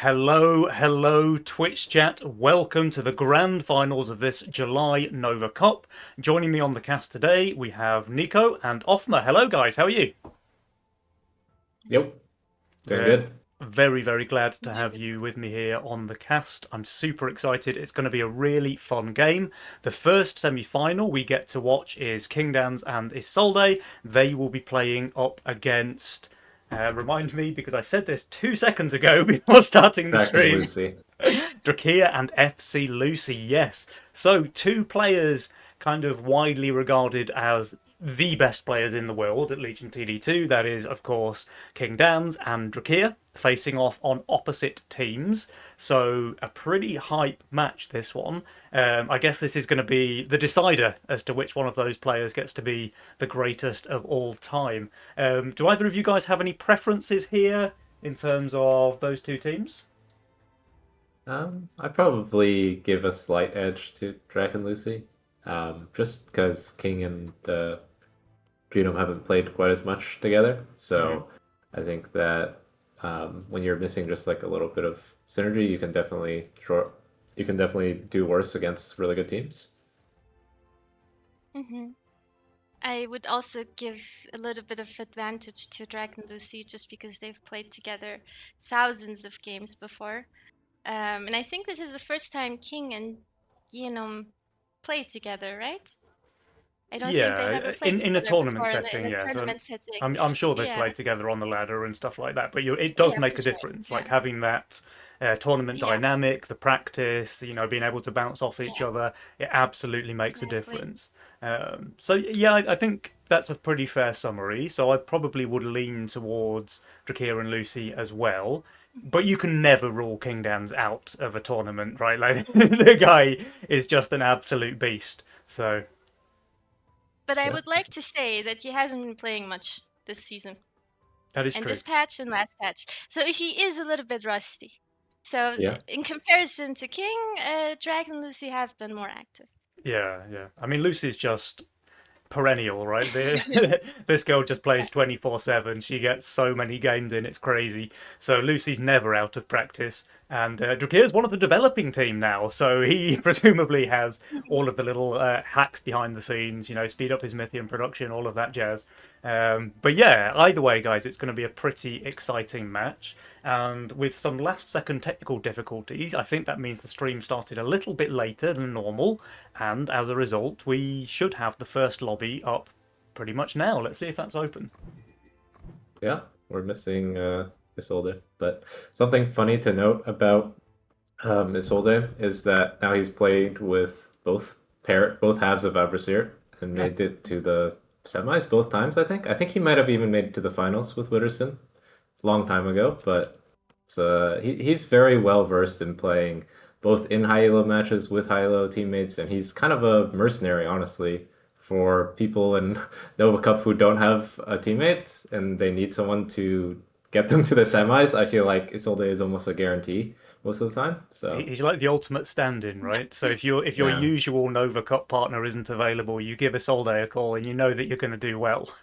Hello, Twitch chat. Welcome to the grand finals of this July Nova Cup. Joining me on the cast today, we have Nico and Offma. Hello, guys. How are you? Yep, doing Very, good. very glad to have you with me here on the cast. I'm super excited. It's going to be a really fun game. The first semi-final we get to watch is Kingdans and Isolde. They will be playing up against. Remind me because I said this 2 seconds ago before starting the Back and stream. Lucy. Drakia and FC Lucy, yes. So, two players kind of widely regarded as the best players in the world at Legion TD2. That is, of course, King Dans and Drakia facing off on opposite teams. So, a pretty hype match, this one. I guess this is going to be the decider as to which one of those players gets to be the greatest of all time. Do either of you guys have any preferences here in terms of those two teams? I probably give a slight edge to Dragon Lucy, just because King and Genome haven't played quite as much together. Mm. So I think that when you're missing just like a little bit of synergy, you can definitely do worse against really good teams. hmm I would also give a little bit of advantage to Dragon Lucy just because they've played together thousands of games before. And I think this is the first time King and Genome played together, right? I don't think they've ever Yeah, played in a together tournament before setting, in a yeah. So tournament setting. I'm sure they've Yeah, played together on the ladder and stuff like that. But it does yeah, for make a sure. difference, like Yeah, having that tournament yeah, dynamic, the practice, being able to bounce off each yeah, other. It absolutely makes a exactly. difference. So yeah, I think that's a pretty fair summary. So I probably would lean towards Drakir and Lucy as well. But you can never rule King Dan's out of a tournament, right? Like the guy is just an absolute beast. So But I Yeah. would like to say that he hasn't been playing much this season. that is And true. this patch and last patch. So he is a little bit rusty. So Yeah. in comparison to King, Dragon and Lucy have been more active. Yeah. I mean, Lucy's just perennial, right? This girl just Yeah. plays 24/7. She gets so many games in, it's crazy. So Lucy's never out of practice. And Drakir's one of the developing team now, so he presumably has all of the little hacks behind the scenes, speed up his Mythian production, all of that jazz. But yeah, either way, guys, it's going to be a pretty exciting match. And with some last second technical difficulties, I think that means the stream started a little bit later than normal. And as a result, we should have the first lobby up pretty much now. Let's see if that's open. Yeah, we're missing Isolde. But something funny to note about Isolde is that now he's played with both halves of Abrasir and made it to the semis both times, I think. I think he might have even made it to the finals with Witterson a long time ago, but he's very well versed in playing both in high elo matches with high elo teammates, and he's kind of a mercenary, honestly, for people in Nova Cup who don't have a teammate and they need someone to get them to the semis. I feel like Isolde is almost a guarantee most of the time. So He's like the ultimate stand-in, Yeah. right? So if your yeah, usual Nova Cup partner isn't available, you give Isolde a call, and you know that you're going to do well.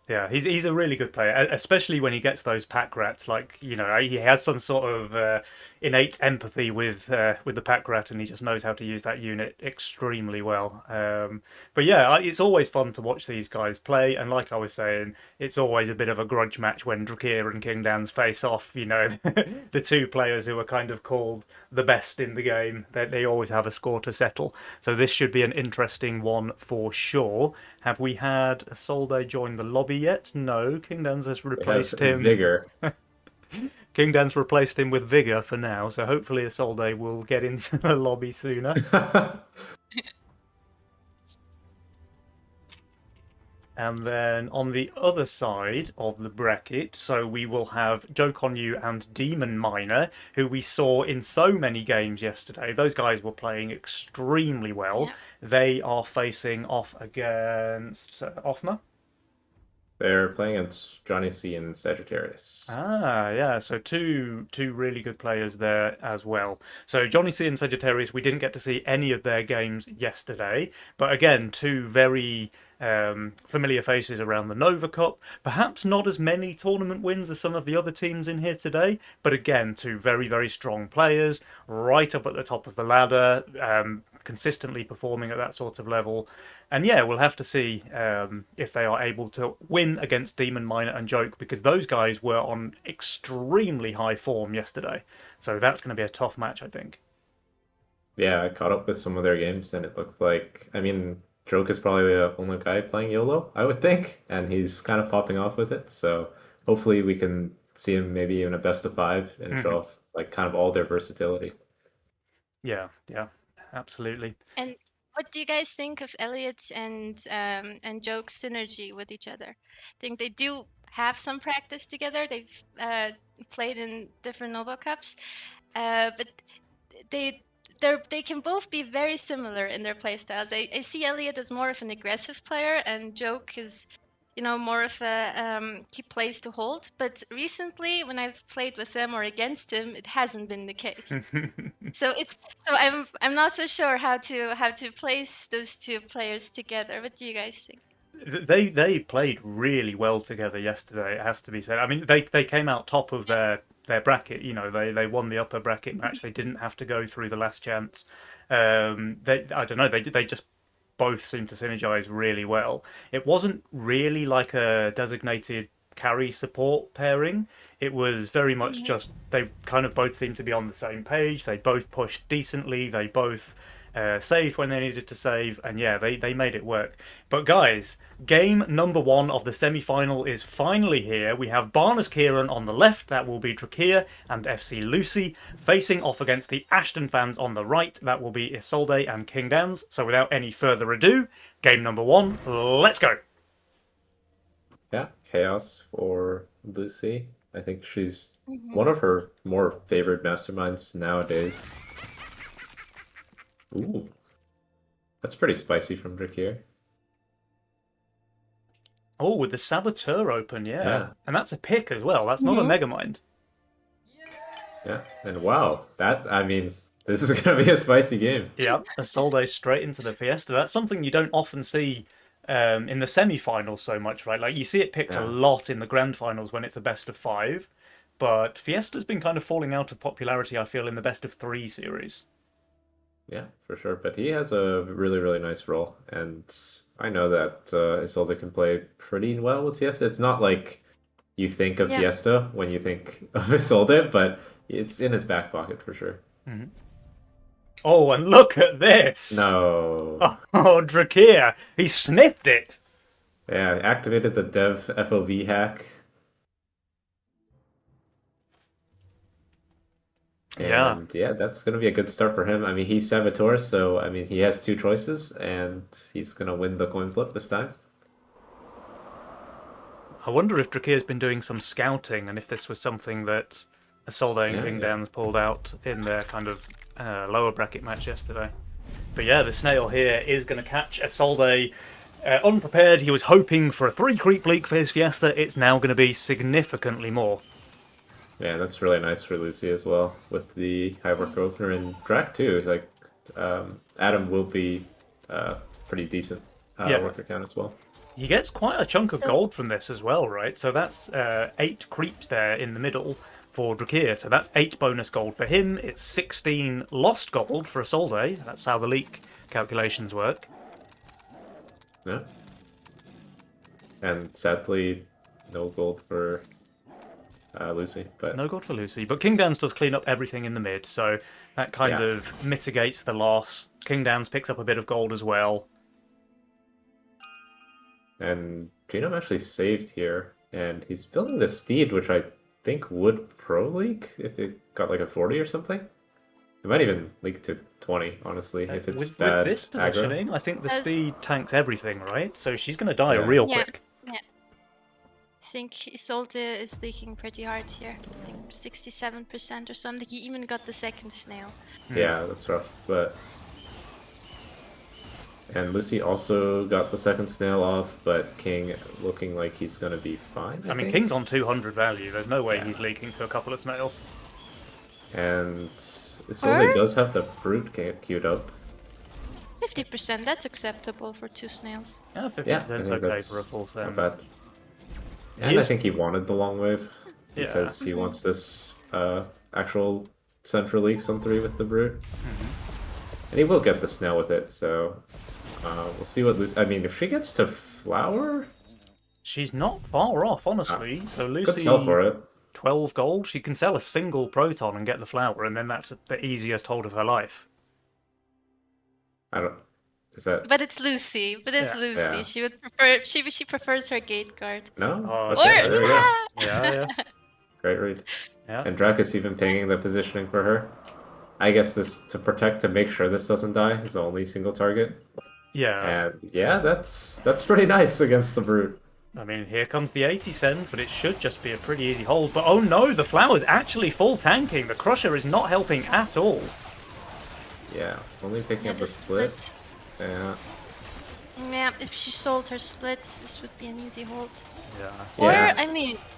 Yeah, he's a really good player, especially when he gets those pack rats. Like he has some sort of innate empathy with the pack rat, and he just knows how to use that unit extremely well. But yeah, it's always fun to watch these guys play, and like I was saying, it's always a bit of a grudge match when Drakir and King Dans face off. The two players who are kind of called the best in the game. They always have a score to settle. So this should be an interesting one for sure. Have we had Soldo join the lobby yet? No. King Dan's has we have replaced him. Vigor. King Dan's replaced him with Vigor for now, so hopefully Isolde will get into the lobby sooner. And then on the other side of the bracket, so we will have Joe Conyu and Demon Miner, who we saw in so many games yesterday. Those guys were playing extremely well. Yeah. They are facing off against Offma. They're playing against Johnny C and Sagittarius. Ah, yeah. So two really good players there as well. So Johnny C and Sagittarius, we didn't get to see any of their games yesterday, but again, two very familiar faces around the Nova Cup. Perhaps not as many tournament wins as some of the other teams in here today, but again, two very, very strong players, right up at the top of the ladder, consistently performing at that sort of level. And yeah, we'll have to see if they are able to win against Demon Miner and Joke, because those guys were on extremely high form yesterday. So that's going to be a tough match, I think. Yeah, I caught up with some of their games, and it looks like, I mean, Joke is probably the only guy playing YOLO, I would think, and he's kind of popping off with it. So hopefully we can see him maybe even a best of 5 and show off like kind of all their versatility. Yeah, absolutely. And what do you guys think of Elliot and Joke's synergy with each other? I think they do have some practice together. They've played in different Nova Cups, but they can both be very similar in their play styles. I see Elliot as more of an aggressive player, and Joke is, more of a he plays to hold. But recently, when I've played with him or against him, it hasn't been the case. So I'm not so sure how to place those two players together. What do you guys think? They played really well together yesterday, it has to be said. I mean, they came out top of their bracket. They won the upper bracket match. They didn't have to go through the last chance. I don't know. They just both seemed to synergize really well. It wasn't really like a designated carry support pairing. It was very much just they kind of both seemed to be on the same page. They both pushed decently. They both saved when they needed to save, and yeah, they made it work. But guys, game number 1 of the semi-final is finally here. We have Barnes Kieran on the left, that will be Drakir and FC Lucy, facing off against the Ashton fans on the right, that will be Isolde and King Dans. So without any further ado, game number 1, let's go! Yeah, Chaos for Lucy. I think she's one of her more favorite masterminds nowadays. Ooh, that's pretty spicy from Drakir. Oh, with the Saboteur open, yeah. Yeah. And that's a pick as well. That's not a Megamind. Yeah, and wow, I mean, this is going to be a spicy game. Yeah, Isolde straight into the Fiesta. That's something you don't often see in the semi-finals so much, right? Like, you see it picked a lot in the grand finals when it's a best of 5, but Fiesta's been kind of falling out of popularity, I feel, in the best of 3 series. Yeah, for sure. But he has a really, really nice role. And I know that Isolde can play pretty well with Fiesta. It's not like you think of Fiesta when you think of Isolde, but it's in his back pocket for sure. Mm-hmm. Oh, and look at this! No. Oh, Drakir! He sniffed it! Yeah, activated the dev FOV hack. And yeah, that's going to be a good start for him. I mean, he's Saboteur, so I mean, he has 2 choices, and he's going to win the coin flip this time. I wonder if Drakir's been doing some scouting, and if this was something that Isolde and King Dans pulled out in their kind of lower bracket match yesterday. But yeah, the snail here is going to catch Isolde unprepared. He was hoping for a 3 creep leak for his Fiesta. It's now going to be significantly more. Yeah, that's really nice for Lucy as well, with the high work opener and Drak too. Like, Adam will be pretty decent worker count as well. He gets quite a chunk of gold from this as well, right? So that's 8 creeps there in the middle for Drakir. So that's 8 bonus gold for him. It's 16 lost gold for Isolde. That's how the leak calculations work. Yeah. And sadly, no gold for Lucy. But no gold for Lucy. But King Dans does clean up everything in the mid, so that kind of mitigates the loss. King Dans picks up a bit of gold as well. And Genome actually saved here, and he's building the Steed, which I think would pro leak if it got like a 40 or something. It might even leak to 20, honestly, if it's bad with this positioning, aggro. I think the Steed tanks everything, right? So she's going to die real quick. Yeah. I think Isolde is leaking pretty hard here. I think 67% or something. He even got the second snail. Yeah, that's rough, but... And Lucy also got the second snail off, but King looking like he's gonna be fine. I mean, think. King's on 200 value. There's no way Yeah. he's leaking to a couple of snails. And Isolde does have the brute queued up. 50%, that's acceptable for 2 snails. Yeah, 50% Yeah, I think okay that's for a full not send. bad. He And I is- think he wanted the long wave Yeah. because he wants this actual central leaks on 3 with the brute. And he will get the snail with it, so we'll see what Lucy... I mean, if she gets to flower, She's not far off, honestly. So good Lucy, sell for it. 12 gold. She can sell a single proton and get the flower, and then that's the easiest hold of her life. I don't... Is that... But it's Lucy. But it's Yeah. Lucy. Yeah. She would prefer. She prefers her gate guard. No? Oh, Okay, Or there we go. Yeah, yeah, Great read. yeah. And Drakus even pinging the positioning for her. I guess this to make sure this doesn't die is the only single target. Yeah. And yeah, that's pretty nice against the brute. I mean, here comes the 80 send, but it should just be a pretty easy hold. But oh no, the flower's actually full tanking. The Crusher is not helping at all. Yeah, only picking Yeah, up the the split. Yeah. Yeah, if she sold her splits, this would be an easy hold. Yeah. Or Yeah.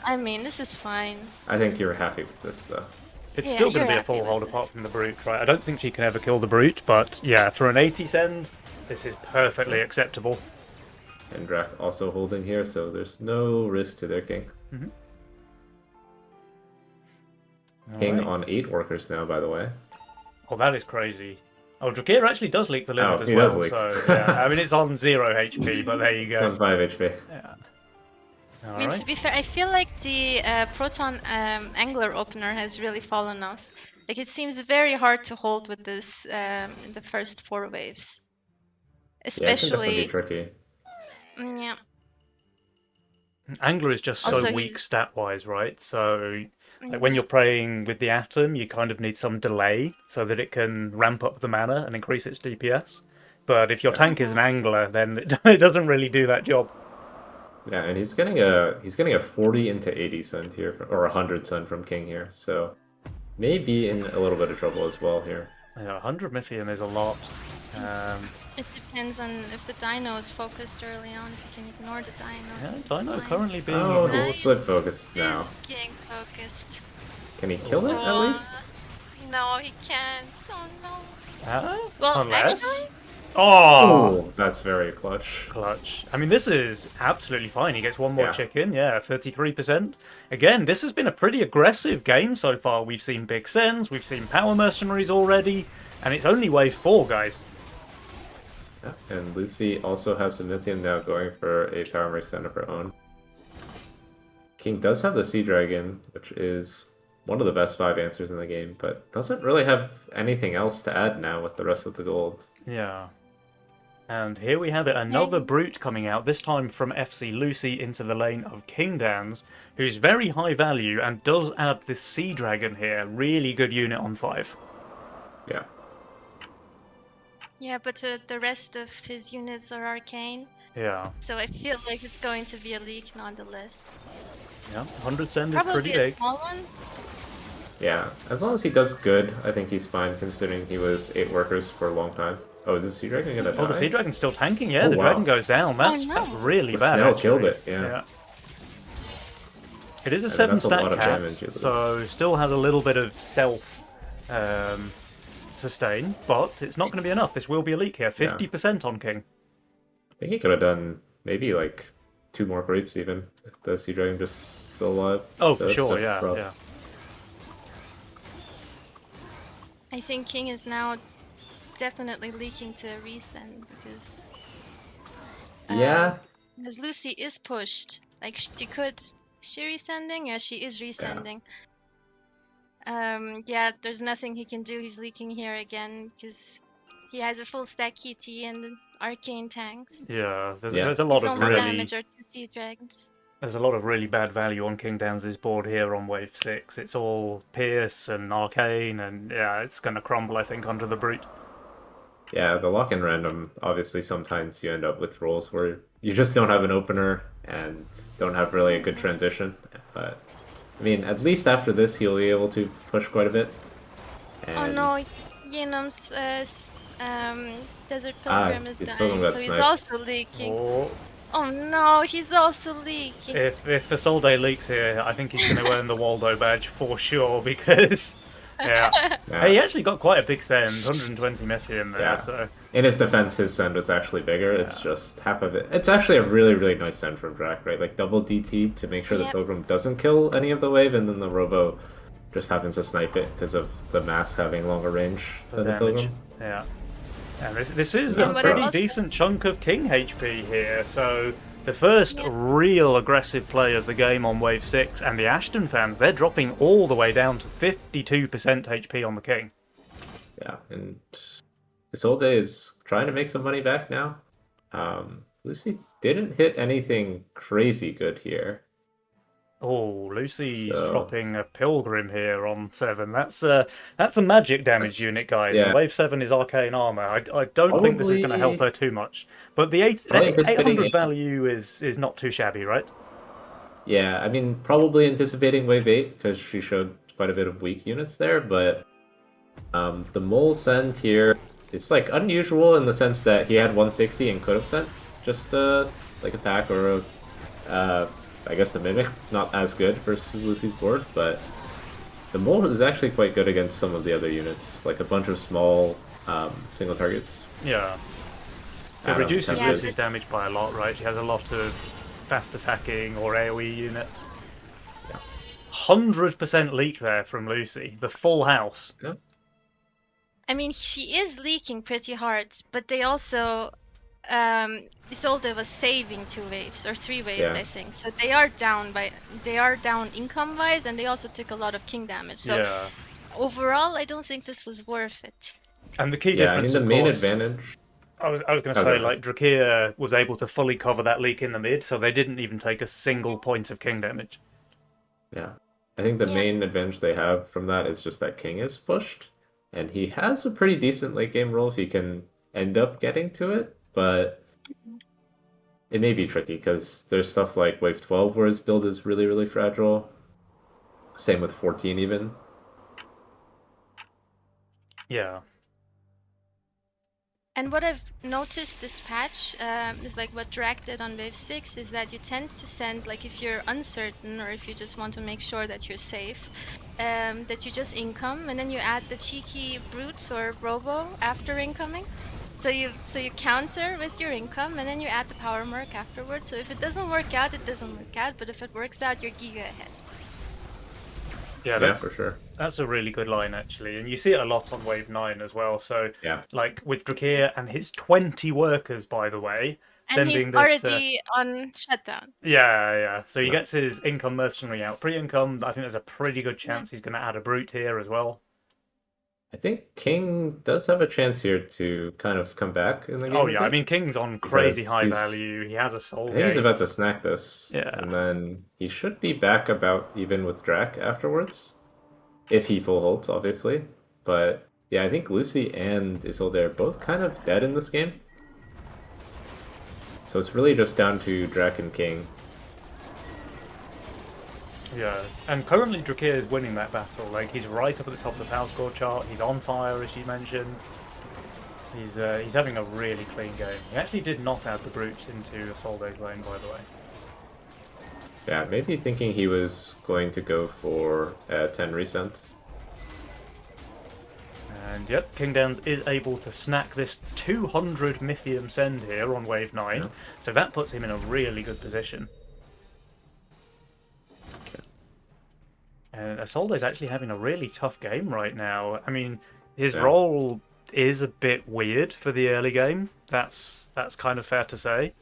I mean, this is fine. I think you're happy with this though. It's Yeah, still going you're to be a happy full with hold this. apart from the Brute, right? I don't think she can ever kill the Brute, but yeah, for an 80 send, this is perfectly acceptable. And Drak also holding here, so there's no risk to their king. King Alright. on 8 workers now, by the way. Oh, that is crazy. Oh, Drakir actually does leak the lizard Oh, as he does well, leak. so yeah. I mean, it's on 0 HP, but there you It's on go. 5 HP. Yeah. I mean, Alright. to be fair, I feel like the Proton Angler opener has really fallen off. Like, it seems very hard to hold with this in the first 4 waves. Yeah, it can definitely be Especially, tricky. yeah. Angler is just so Also, weak he's- stat-wise, right? So like when you're playing with the Atom, you kind of need some delay so that it can ramp up the mana and increase its DPS. But if your Yeah. tank is an Angler, then it doesn't really do that job. Yeah, and he's getting a 40 into 80 send here, or 100 send from King here, so maybe in a little bit of trouble as well here. Yeah, 100 Mythium is a lot. It depends on if the dino is focused early on, if you can ignore the dino. Yeah, it's Dino fine. currently being Oh, ignored. he's split focus now. He's getting focused. Can he kill it at Oh, least? No, he can't. Oh no. Huh? Well, Unless... actually, Oh! Oh, that's very clutch. Clutch. I mean, this is absolutely fine. He gets one more Yeah. chicken. Yeah, 33%. Again, this has been a pretty aggressive game so far. We've seen big sends, we've seen power mercenaries already, and it's only wave 4, guys. Yeah, and Lucy also has a Mythium now going for a power merchant of her own. King does have the Sea Dragon, which is one of the best 5 answers in the game, but doesn't really have anything else to add now with the rest of the gold. Yeah. And here we have it, another Yay. Brute coming out, this time from FC Lucy into the lane of King Dans, who's very high value and does add this Sea Dragon here. Really good unit on 5. Yeah. yeah, but the rest of his units are arcane, Yeah. so I feel like it's going to be a leak nonetheless. Yeah. 100 send is Probably pretty a big. small one. Yeah, as long as he does good, I think he's fine considering he was 8 workers for a long time. Oh, is the Sea Dragon gonna die? Oh, the Sea Dragon's still tanking? Yeah, Oh, the wow. dragon goes down. That's, no. that's really The bad, snail actually. killed it, yeah. It is a Yeah, 7 that's a stat lot of cap, damage it so still has a little bit of self sustain, but it's not going to be enough. This will be a leak here. 50% on King. I think he could have done maybe like 2 more grapes even if the Sea Dragon just still alive. Oh, for That's sure, the yeah, problem. yeah. I think King is now definitely leaking to resend because Yeah, because Lucy is pushed. Like she could. Is she resending? Yeah, she is resending. Yeah, there's nothing he can do. He's leaking here again because he has a full stack QT and arcane tanks. Yeah, there's, Yeah. there's a lot His of only really damage are 2 sea dragons. there's a lot of really bad value on King Dan's board here on wave 6. It's all Pierce and Arcane, and yeah, it's going to crumble, I think, under the Brute. yeah, the lock-in random, obviously sometimes you end up with rolls where you just don't have an opener and don't have really a good transition. But, I mean, at least after this he'll be able to push quite a bit. And Oh no, Yenom's Desert Ah, Pilgrim is his Pilgrim dying, got so he's sniped. also leaking. Oh, Oh no, he's also leaking. if Isolde leaks here, I think he's going to earn the Waldo badge for sure because, yeah. Hey, he Yeah, actually got quite a big send, 120 Mithium there, yeah. so In his defense, his send was actually bigger. It's yeah. just half of it. It's actually a really, really nice send from Drac, right? Like double DT to make sure the Yep. Pilgrim doesn't kill any of the wave, and then the Robo just happens to snipe it because of the mass having longer range The than the damage. Pilgrim. Yeah. And this is a And Not what I pretty bad. also decent chunk of King HP here, so the first yeah. real aggressive play of the game on Wave 6, and the Ashton fans, they're dropping all the way down to 52% HP on the King. Yeah, and Isolde is trying to make some money back now. Lucy didn't hit anything crazy good here, Oh, Lucy's so dropping a Pilgrim here on 7. That's a magic damage that's unit, guys, and yeah, Wave 7 is arcane armor. I don't think this is going to help probably her too much. But the probably anticipating 800 value is not too shabby, right? yeah, I mean probably anticipating wave 8 because she showed quite a bit of weak units there, but the mole send here is like unusual in the sense that he had 160 and could have sent just like a pack or a I guess the mimic not as good versus Lucy's board, but the mole is actually quite good against some of the other units, like a bunch of small single targets. Yeah. It Adam reduces Yeah, Lucy's that's- damage by a lot, right? She has a lot of fast attacking or AoE units. Yeah. 100% leak there from Lucy. The full house. Yeah. I mean, she is leaking pretty hard, but they also Isolde was saving 2 waves or 3 waves, Yeah. I think. So they are down income wise, and they also took a lot of king damage. So Yeah. overall, I don't think this was worth it. And the key Yeah, I difference, mean the of main course, advantage. I was going to Oh, go say, ahead. like, Drakir was able to fully cover that leak in the mid, so they didn't even take a single point of king damage. Yeah. I think the Yeah. main advantage they have from that is just that King is pushed, and he has a pretty decent late game role if he can end up getting to it, but it may be tricky because there's stuff like Wave 12 where his build is really, really fragile. Same with 14 even. Yeah. And what I've noticed this patch is like what Drac did on Wave 6 is that you tend to send, like if you're uncertain or if you just want to make sure that you're safe, that you just income and then you add the cheeky brutes or robo after incoming. So you counter with your income and then you add the power merc afterwards. So if it doesn't work out, it doesn't work out. But if it works out, you're giga ahead. Yeah, Yeah, for sure. that's a really good line, actually. And you see it a lot on Wave 9 as well. So, Yeah. like, with Drakir and his 20 workers, by the way, And he's sending this... already on shutdown. Yeah. So he Yeah. gets his income mercenary out. Pre-income, I think there's a pretty good chance he's going to add a brute here as well. I think King does have a chance here to kind of come back in the game. Oh, a yeah. bit, I mean, King's on crazy because high he's- value. He has a soul I think he's gate. about to snack this. Yeah. And then he should be back about even with Drac afterwards. If he full holds, obviously. But yeah, I think Lucy and Isolde are both kind of dead in this game. So it's really just down to Drac and King. Yeah, and currently Drakir is winning that battle. Like, he's right up at the top of the power score chart. He's on fire, as you mentioned. He's having a really clean game. He actually did not add the brutes into Isolde's lane, by the way. Yeah, maybe thinking he was going to go for 10 recent. And yep, King Downs is able to snack this 200 Mythium send here on Wave 9. Yeah. So that puts him in a really good position. And Isolde's actually having a really tough game right now. I mean, his Yeah. role is a bit weird for the early game. That's kind of fair to say.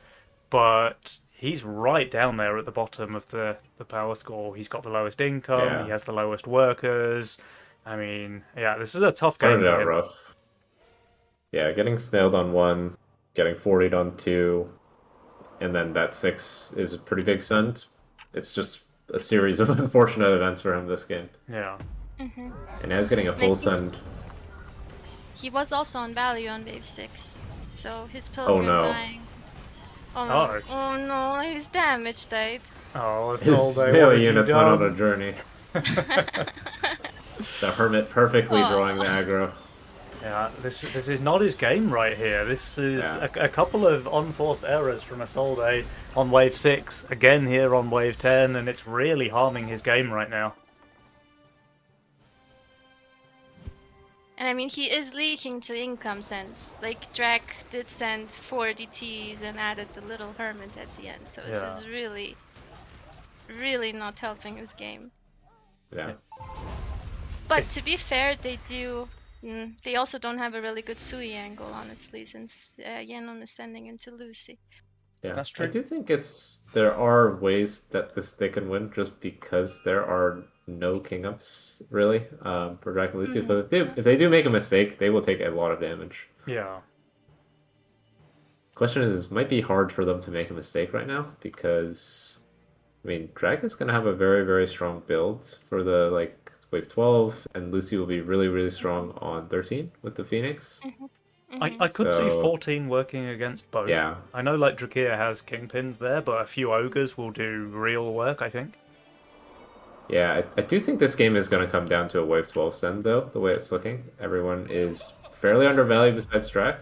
But he's right down there at the bottom of the power score. He's got the lowest income. Yeah. He has the lowest workers. I mean, yeah, this is a tough game Started for out him. rough. Yeah, getting snailed on 1, getting 40'd on 2, and then that 6 is a pretty big send. It's just a series of unfortunate events for him this game. Yeah. Hmm. And now he's getting a full send. He was also on value on Wave 6. So his Pilgrim no. dying. Oh, Oh. oh no, his damage died. Oh, His Isolde, what have melee you units went on a done? journey. The Hermit perfectly Oh. drawing the aggro. Yeah, this is not his game right here. This is Yeah. a couple of unforced errors from Isolde on wave 6, again here on wave 10, and it's really harming his game right now. And I mean, he is leaking to income sense. Like, Drake did send 4 DTs and added the little hermit at the end. So this Yeah. is really, really not helping his game. Yeah. But to be fair, they do. They also don't have a really good Sui angle, honestly, since Yenon is sending into Lucy. Yeah, That's I true. do think there are ways that they can win just because there are no king ups really for Drac and Lucy. Mhm. But if they do make a mistake, they will take a lot of damage. Yeah. Question is, it might be hard for them to make a mistake right now because I mean Drac is gonna have a very, very strong build for the wave 12, and Lucy will be really, really strong on 13 with the Phoenix. I could see So 14 working against both. yeah, I know like Drakir has kingpins there, but a few ogres will do real work, I think. yeah, I do think this game is going to come down to a wave 12 send, though, the way it's looking. Everyone is fairly undervalued besides Drac.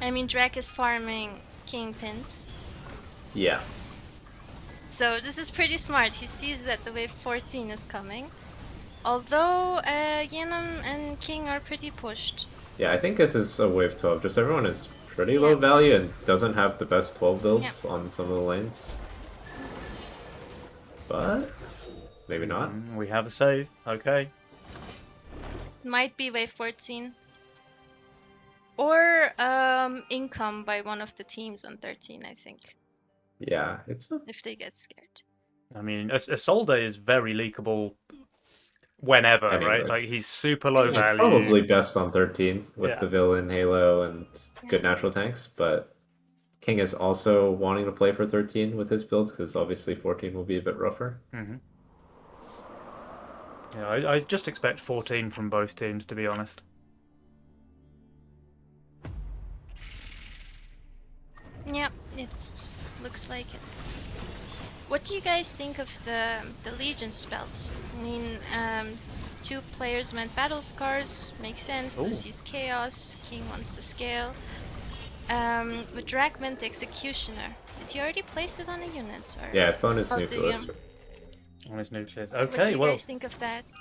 I mean, Drake is farming kingpins. Yeah. So this is pretty smart. He sees that the wave 14 is coming. Although Yenon and King are pretty pushed. Yeah, I think this is a wave 12. Just everyone is pretty Yeah. low value and doesn't have the best 12 builds on some of the lanes. But maybe not. We have a save. Okay. Might be wave 14. Or income by one of the teams on 13, I think, Yeah, it's a if they get scared. I mean, Isolde is very leakable whenever, right? Anyways. Like, he's super low He's It's value. probably best on 13 with Yeah. the villain, Halo, and good Yeah. natural tanks, but King is also wanting to play for 13 with his build because obviously 14 will be a bit rougher. Yeah, I just expect 14 from both teams, to be honest. Yeah, it looks like it. What do you guys think of the Legion spells? I mean, 2 players went Battle Scars, makes sense. Ooh. Lucy's Chaos, King wants to scale. With Drake went Executioner. Did you already place it on a unit? Or Yeah, it's on his Oh, nucleus. On his nucleus. what do Okay, you well, guys think of that?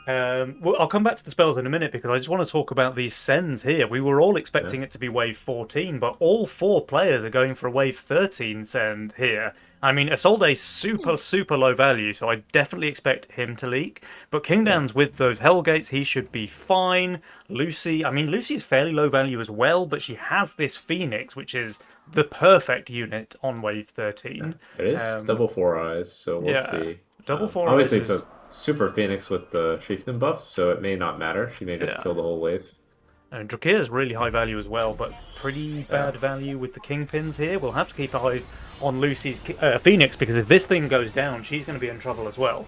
well, I'll come back to the spells in a minute because I just want to talk about these sends here. We were all expecting it to be wave 14, but all 4 players are going for a wave 13 send here. I mean, Isolde's super low value, so I definitely expect him to leak. But Kingdan's with those Hellgates, he should be fine. Lucy, I mean, Lucy's fairly low value as well, but she has this Phoenix, which is the perfect unit on wave 13. It is double 4 eyes, so we'll yeah, see. double 4 obviously, eyes it's a super Phoenix with the chieftain buff, so it may not matter. She may just Yeah. kill the whole wave. And Drakir is really high value as well, but pretty bad value with the kingpins here. We'll have to keep an eye on Lucy's Phoenix, because if this thing goes down, she's going to be in trouble as well.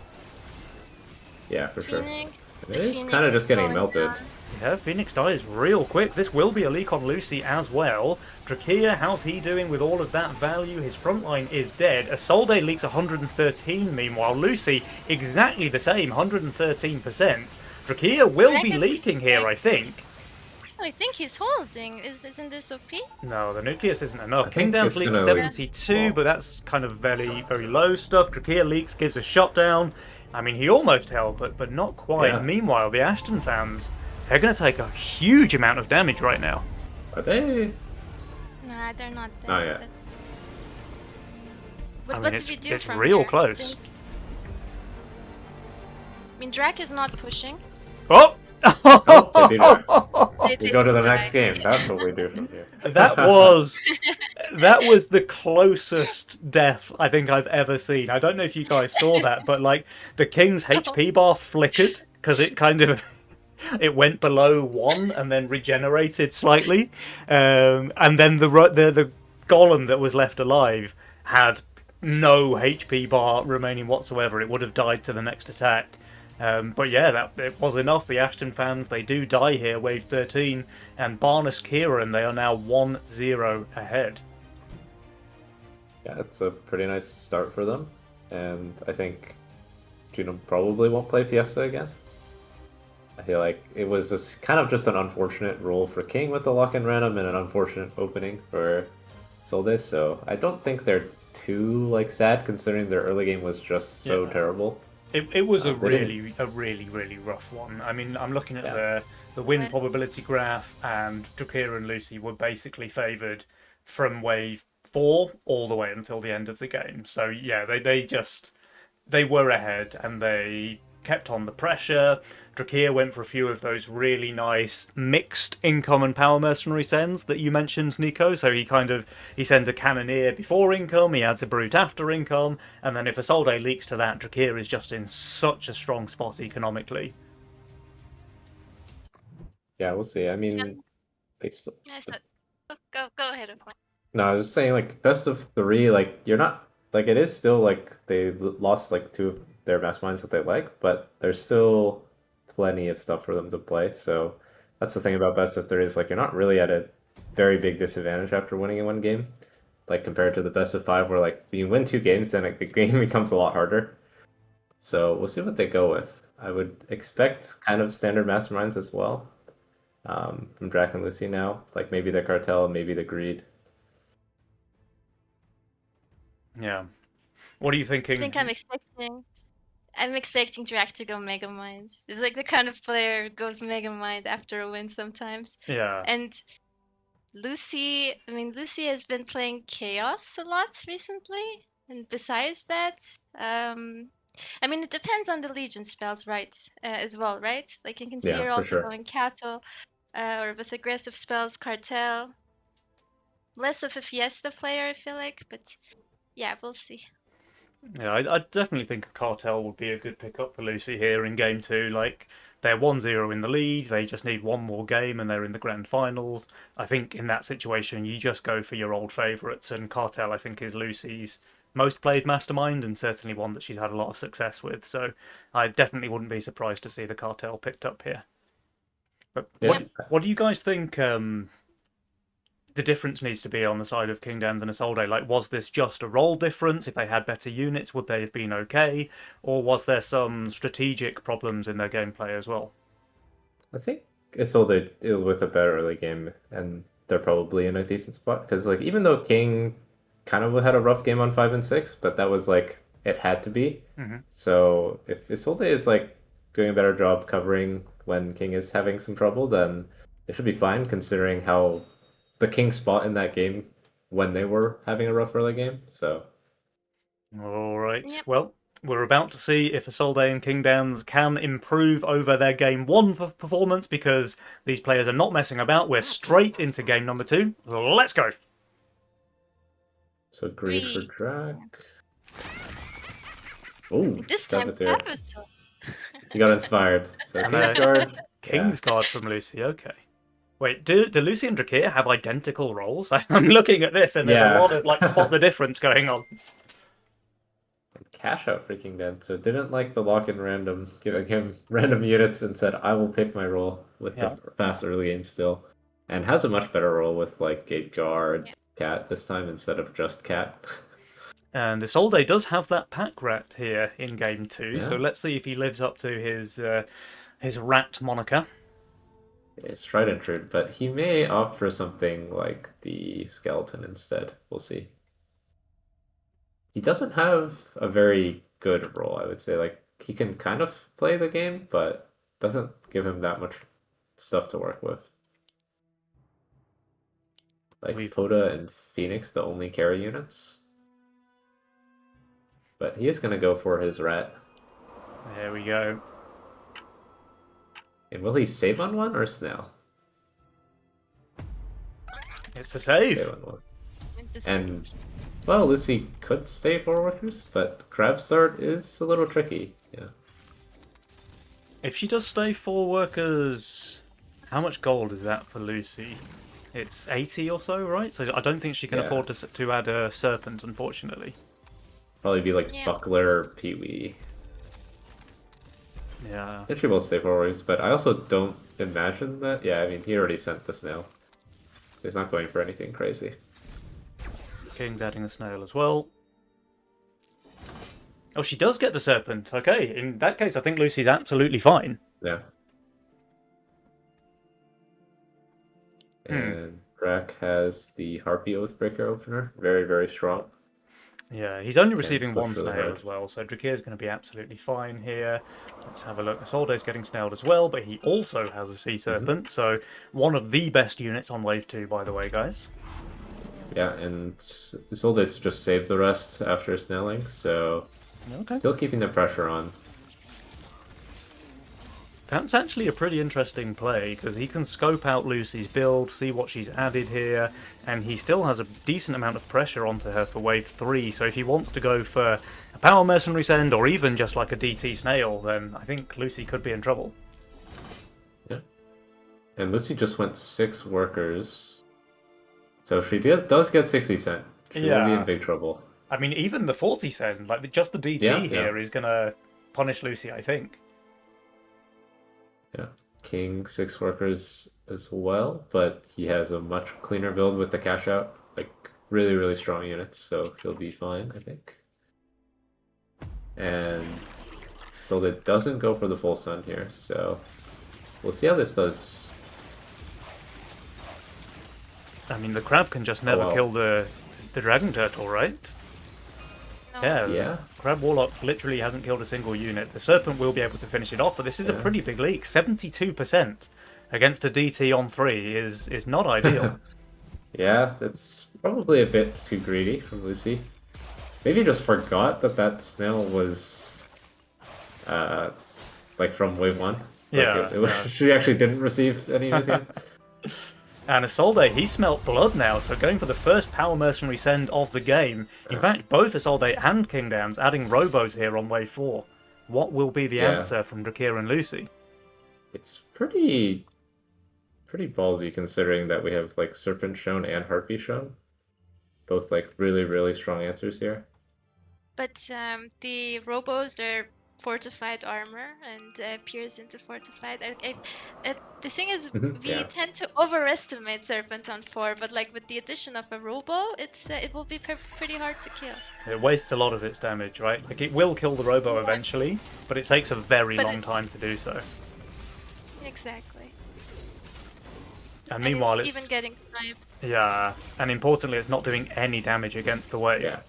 Yeah, for sure. Phoenix. It the is Phoenix kind of just getting going melted. down. Yeah, Phoenix dies real quick. This will be a leak on Lucy as well. Drakir, how's he doing with all of that value? His front line is dead. Isolde leaks 113, meanwhile. Lucy, exactly the same, 113%. Drakir will Drake be is leaking here, I think. I think he's holding. Isn't this OP? No, the nucleus isn't enough. I think Kingdan's it's leaks gonna, 72, well- but that's kind of very, very low stuff. Drakir leaks, gives a shutdown. I mean, he almost held, but not quite. Yeah. Meanwhile, the Ashton fans, they're going to take a huge amount of damage right now. Are they? Nah, they're not dead. Not yet. But I mean, what it's- do we do it's from real here? close. I mean, Drake is not pushing. Oh! Oh, they do that. They We go to the do next die. game. That's what we do from here. That was the closest death I think I've ever seen. I don't know if you guys saw that, but like the King's HP bar flickered because it kind of it went below 1 and then regenerated slightly, and then the golem that was left alive had no HP bar remaining whatsoever. It would have died to the next attack. But yeah, it was enough. The Ashton fans, they do die here, wave 13, and Barnes Kieran, they are now 1-0 ahead. Yeah, it's a pretty nice start for them, and I think Juno probably won't play Fiesta again. I feel like it was kind of just an unfortunate roll for King with the lock-in random and an unfortunate opening for Solde, so I don't think they're too like sad considering their early game was just so Yeah. terrible. It was a They didn't, really rough one. I mean, I'm looking at yeah, the win But probability graph, and Drakira and Lucy were basically favoured from wave 4 all the way until the end of the game. So yeah, they were ahead and they kept on the pressure. Drakir went for a few of those really nice mixed income and power mercenary sends that you mentioned, Nico. So he sends a cannoneer before income, he adds a brute after income, and then if Isolde leaks to that, Drakir is just in such a strong spot economically. yeah, we'll see. I yeah, mean, they still, yeah, so go ahead. Of no, I was just saying like best of three, like you're not like it is still like they lost like two of their masterminds that they like, but there's still plenty of stuff for them to play. So that's the thing about best of three is like you're not really at a very big disadvantage after winning in one game, like compared to the best of five where like you win two games, then the game becomes a lot harder. So we'll see what they go with. I would expect kind of standard masterminds as well, from Drac and Lucy now, like maybe the cartel, maybe the greed. Yeah. What are you I think thinking? I'm expecting Drac to go Mega Mind. It's like the kind of player who goes Mega Mind after a win sometimes. Yeah. And Lucy has been playing Chaos a lot recently. And besides that, it depends on the Legion spells, right? As well, right? Like you can see Yeah, her for also sure. going Cattle, or with aggressive spells, Cartel. Less of a Fiesta player, I feel like, but yeah, we'll see. Yeah, I definitely think a cartel would be a good pickup for Lucy here in game two. Like, they're 1-0 in the lead, they just need one more game and they're in the grand finals. I think in that situation, you just go for your old favourites, and cartel, I think, is Lucy's most played mastermind and certainly one that she's had a lot of success with. So I definitely wouldn't be surprised to see the cartel picked up here. But Yeah. Yep. what do you guys think? The difference needs to be on the side of King Dans and Isolde. Like, was this just a role difference? If they had better units, would they have been okay? Or was there some strategic problems in their gameplay as well? I think Isolde with a better early game, and they're probably in a decent spot because like even though King kind of had a rough game on 5 and 6, but that was like it had to be. Hmm. So if Isolde is like doing a better job covering when King is having some trouble, then it should be fine considering how the King spot in that game when they were having a rough early game. So All right. Yep. Well, we're about to see if Isolde and King Dans can improve over their game one performance, because these players are not messing about. We're straight into game number two. Let's go. so greed for Three. Drac. Oh, This time Saboteur. Saboteur. You got inspired. So And King's Guard. Yeah. King's Guard from Lucy. Okay. Wait, do Lucy and Drakir have identical roles? I'm looking at this and there's a Yeah. lot of like spot the difference going on. Cash out freaking Den. So didn't like the lock in random, giving him random units and said, I will pick my role with Yeah. the fast early game still. And has a much better role with like Gate Guard, Yeah. Cat this time instead of just Cat. And Isolde does have that pack rat here in game two, so Yeah. let's see if he lives up to his rat moniker. It's tried and true, but he may opt for something like the skeleton instead. We'll see. He doesn't have a very good role, I would say. Like he can kind of play the game, but doesn't give him that much stuff to work with. Like We've Poda and Phoenix, the only carry units. But he is gonna go for his rat. There we go. And will he save on one or snail? It's a Save save. on one. It's And well, Lucy could stay for workers, but Crab Start is a little tricky. Yeah. If she does stay 4 workers, how much gold is that for Lucy? It's 80 or so, right? So I don't think she can Yeah. afford to add a serpent, unfortunately. Probably be like Yeah. Buckler, Pee-wee. Yeah. And she will stay for workers, but I also don't imagine that. Yeah, I mean, he already sent the snail. So he's not going for anything crazy. King's adding a snail as well. Oh, she does get the serpent. Okay, in that case, I think Lucy's absolutely fine. Yeah. And Drac has the Harpy Oathbreaker opener. Very, very strong. Yeah, he's only Can receiving push one really snail hard. as well, so Drakir's going to be absolutely fine here. Let's have a look. Isolde's getting snailed as well, but he also has a Sea Serpent, so one of the best units on Wave 2, by the way, guys. Yeah, and Isolde's just saved the rest after snailing, so Okay. still keeping the pressure on. That's actually a pretty interesting play, because he can scope out Lucy's build, see what she's added here, and he still has a decent amount of pressure onto her for Wave 3, so if he wants to go for a Power Mercenary Send, or even just like a DT Snail, then I think Lucy could be in trouble. Yeah. And Lucy just went 6 workers. So if she does get 60 cent, she will be Yeah. in big trouble. I mean, even the 40 Send, like just the DT Yeah, here yeah. is going to punish Lucy, I think. Yeah. King 6 workers as well, but he has a much cleaner build with the cash out. Like really, really strong units, so he'll be fine, I think. And so that doesn't go for the full sun here, so we'll see how this does. I mean, the crab can just never wow. kill the dragon turtle, right? No. Yeah, Yeah. Crab Warlock literally hasn't killed a single unit. The Serpent will be able to finish it off, but this is a Yeah. pretty big leak. 72% against a DT on 3 is not ideal. Yeah, that's probably a bit too greedy from Lucy. Maybe he just forgot that that snail was, like from wave 1. Like Yeah, yeah. She actually didn't receive anything. And Isolde, he smelt blood now, so going for the first Power Mercenary Send of the game. In fact, both Isolde and Kingdowns adding Robos here on wave 4. What will be the Yeah. answer from Drakir and Lucy? It's pretty ballsy considering that we have like Serpent shown and Harpy shown. Both like really, really strong answers here. But the robos, they're fortified armor and pierce into fortified. The thing is, Mhm, we yeah. tend to overestimate Serpent on 4, but like with the addition of a robo, it will be pretty hard to kill. It wastes a lot of its damage, right? Like, it will kill the Robo eventually, but it takes a very But long it- time to do so. Exactly. And And meanwhile, it's even getting sniped. yeah, and importantly, it's not doing any damage against the wave. Yeah.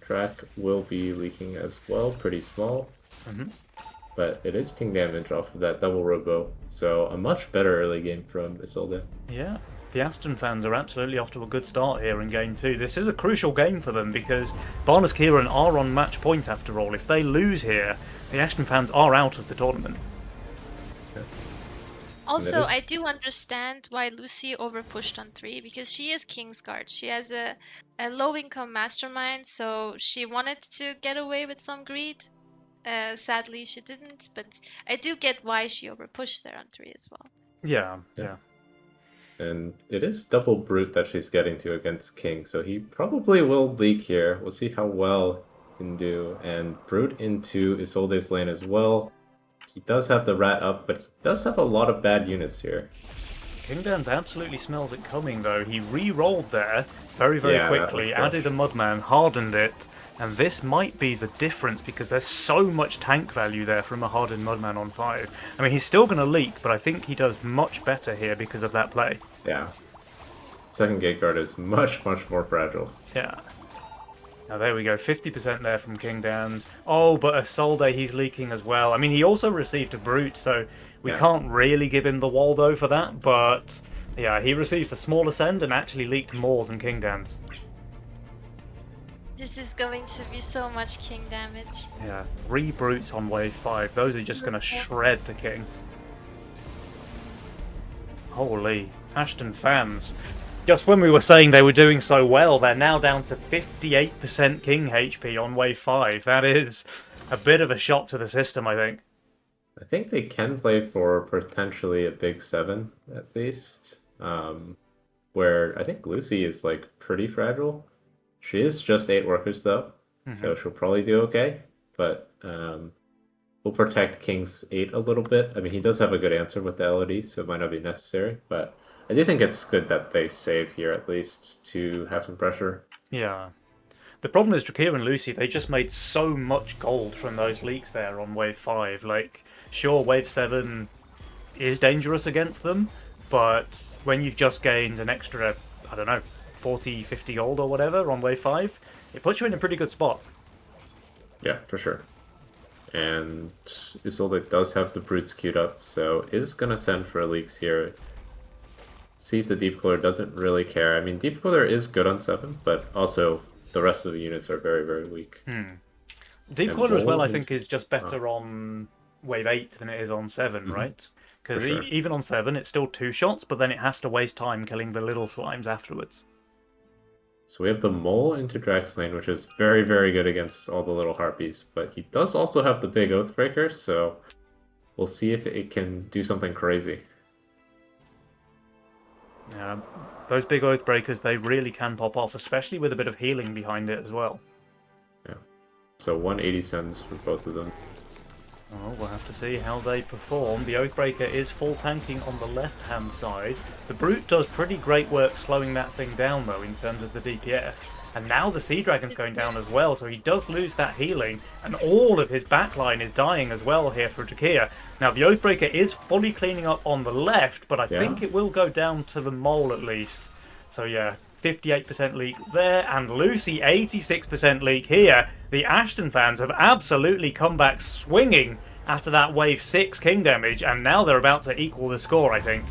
Track will be leaking as well, pretty small. Mhm. But it is king damage off of that double robo, so a much better early game from Isolde. Yeah, the Aston fans are absolutely off to a good start here in Game 2. This is a crucial game for them because Barnes Kieran are on match point after all. If they lose here, the Aston fans are out of the tournament. Also, is- I do understand why Lucy overpushed on 3 because she is Kingsguard. She has a low-income mastermind, so she wanted to get away with some greed. Sadly, she didn't, but I do get why she overpushed there on 3 as well. Yeah. And it is double brute that she's getting to against king, so he probably will leak here. We'll see how well he can do. And brute into Isolde's lane as well. He does have the rat up, but he does have a lot of bad units here. Kingdowns absolutely smells it coming though. He re-rolled there very, very Yeah, that quickly, was added a Mudman, hardened it, and this might be the difference because there's so much tank value there from a hardened Mudman on 5. I mean, he's still going to leak, but I think he does much better here because of that play. Yeah. Second gate guard is much, much more fragile. Yeah. Now there we go, 50% there from Kingdowns. Oh, but Isolde, he's leaking as well. I mean, he also received a Brute, so we Yeah. can't really give him the Waldo for that, but yeah, he received a small ascend and actually leaked more than Kingdowns. This is going to be so much king damage. Yeah, 3 Brutes on wave 5. Those are just going to shred the King. Holy, Ashton fans. Just when we were saying they were doing so well, they're now down to 58% King HP on wave 5. That is a bit of a shock to the system, I think. I think they can play for potentially a big 7 at least. Where I think Lucy is like pretty fragile. She is just 8 workers though, so she'll probably do okay. But we'll protect King's 8 a little bit. I mean, he does have a good answer with the LOD, so it might not be necessary. But I do think it's good that they save here at least to have some pressure. Yeah. The problem is Drakir and Lucy, they just made so much gold from those leaks there on wave 5. Like, sure, wave 7 is dangerous against them, but when you've just gained an extra, I don't know, 40, 50 gold or whatever on wave 5, it puts you in a pretty good spot. Yeah, for sure. And Isolde does have the Brutes queued up, so is going to send for Leaks here. Sees the Deep Cooler, doesn't really care. I mean, Deep Cooler is good on 7, but also the rest of the units are very, very weak. Deep And Cooler as well, Bull I think, is just better on wave 8 than it is on 7, right? Because For sure. even on 7, it's still 2 shots, but then it has to waste time killing the little slimes afterwards. So we have the Mole into Draxlane, which is very, very good against all the little harpies. But he does also have the big Oathbreaker, so we'll see if it can do something crazy. Yeah, those big Oathbreakers, they really can pop off, especially with a bit of healing behind it as well. Yeah. So 180 sends for both of them. Oh, we'll have to see how they perform. The Oathbreaker is full tanking on the left-hand side. The Brute does pretty great work slowing that thing down, though, in terms of the DPS. And now the Sea Dragon's going down as well, so he does lose that healing, and all of his backline is dying as well here for Jakia. Now, the Oathbreaker is fully cleaning up on the left, but I think it will go down to the Mole at least. So yeah, 58% leak there, and Lucy 86% leak here. The Ashton fans have absolutely come back swinging after that wave 6 king damage, and now they're about to equal the score, I think.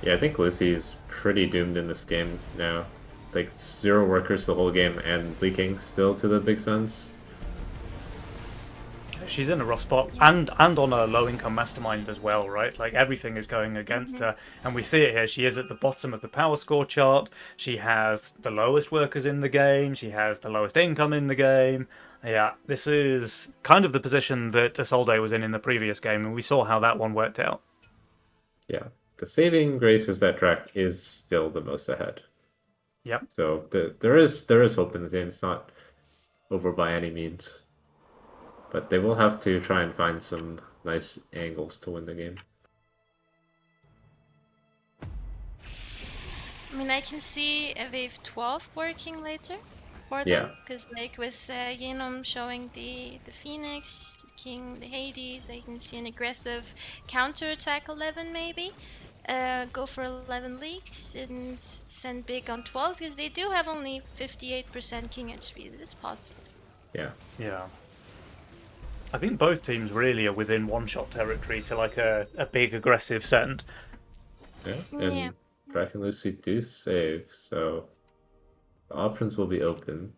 Yeah, I think Lucy's pretty doomed in this game now. Like 0 workers the whole game and leaking still to the Big Suns. She's in a rough spot, and on a low-income mastermind as well, right? Like, everything is going against her, and we see it here. She is at the bottom of the power score chart. She has the lowest workers in the game. She has the lowest income in the game. Yeah, this is kind of the position that Isolde was in the previous game, and we saw how that one worked out. Yeah, the saving grace is that Drac is still the most ahead. Yep. So there is hope in the game. It's not over by any means. But they will have to try and find some nice angles to win the game. I mean, I can see a wave 12 working later for them. Yeah. Because like with Yenom showing the Phoenix, King, the Hades, I can see an aggressive counter-attack 11 maybe. Go for 11 leaks and send big on 12 because they do have only 58% King HP. It is possible. Yeah. Yeah. I think both teams really are within one-shot territory to like a big aggressive send. Yeah, and Drac and Lucy do save, so the options will be open.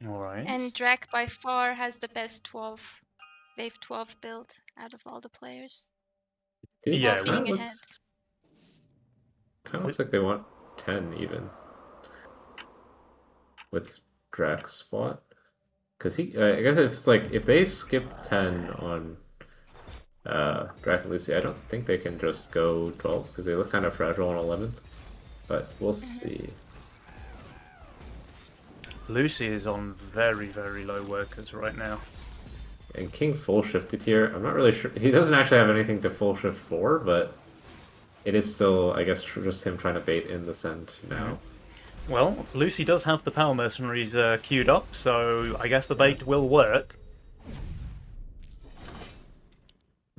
Alright. And Drac by far has the best wave 12 build out of all the players. Yeah, While being ahead. Kind of looks like they want 10 even with Drac's spot. Because I guess if it's like if they skip 10 on Drac and Lucy, I don't think they can just go 12 because they look kind of fragile on 11. But we'll see. Lucy is on very, very low workers right now. And King full shifted here. I'm not really sure. He doesn't actually have anything to full shift for, but it is still, I guess, just him trying to bait in the send now. Well, Lucy does have the Power Mercenaries queued up, so I guess the bait will work.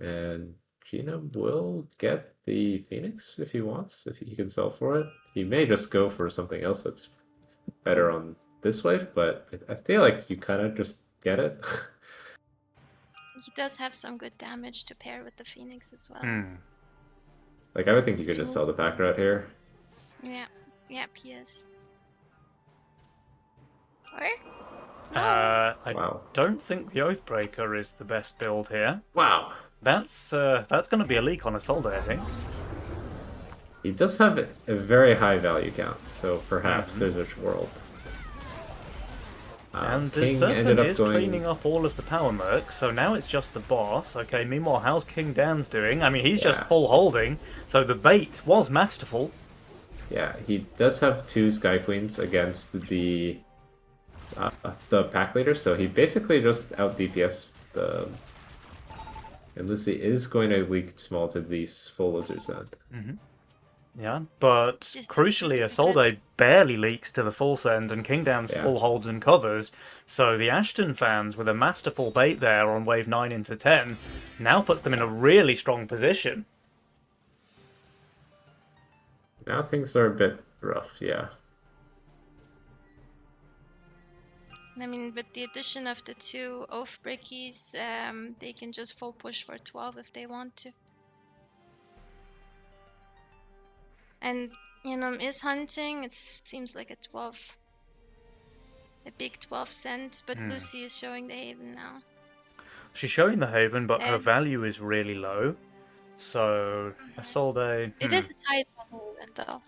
And Gina will get the Phoenix if he wants, if he can sell for it. He may just go for something else that's better on this wave, but I feel like you kind of just get it. He does have some good damage to pair with the Phoenix as well. Like, I would think you could just sell the pack route here. Yeah, he is. Or? No. I don't think the Oathbreaker is the best build here. Wow. That's going to be a leak on Isolde, I think. He does have a very high value count, so perhaps there's a world. And the King Serpent ended up is going... cleaning up all of the power mercs, so now it's just the boss. Okay, meanwhile, how's King Dan's doing? I mean, he's just full holding, so the bait was masterful. Yeah, he does have 2 Sky Queens against the pack leader, so he basically just out DPS the... And Lucy is going to leak small to the full Lizard Send. Yeah, but This is crucially, really Isolde good. barely leaks to the full send, and Kingdown's Yeah. full holds and covers. So the Ashton fans, with a masterful bait there on wave 9 into 10, now puts them in a really strong position. Now things are a bit rough, yeah. I mean, with the addition of the 2 oath breakies, they can just full push for 12 if they want to. And is hunting. It seems like a 12, a big 12 cent. But Lucy is showing the Haven now. She's showing the Haven, but her And value is really low. So Isolde, it is a tight on Haven though.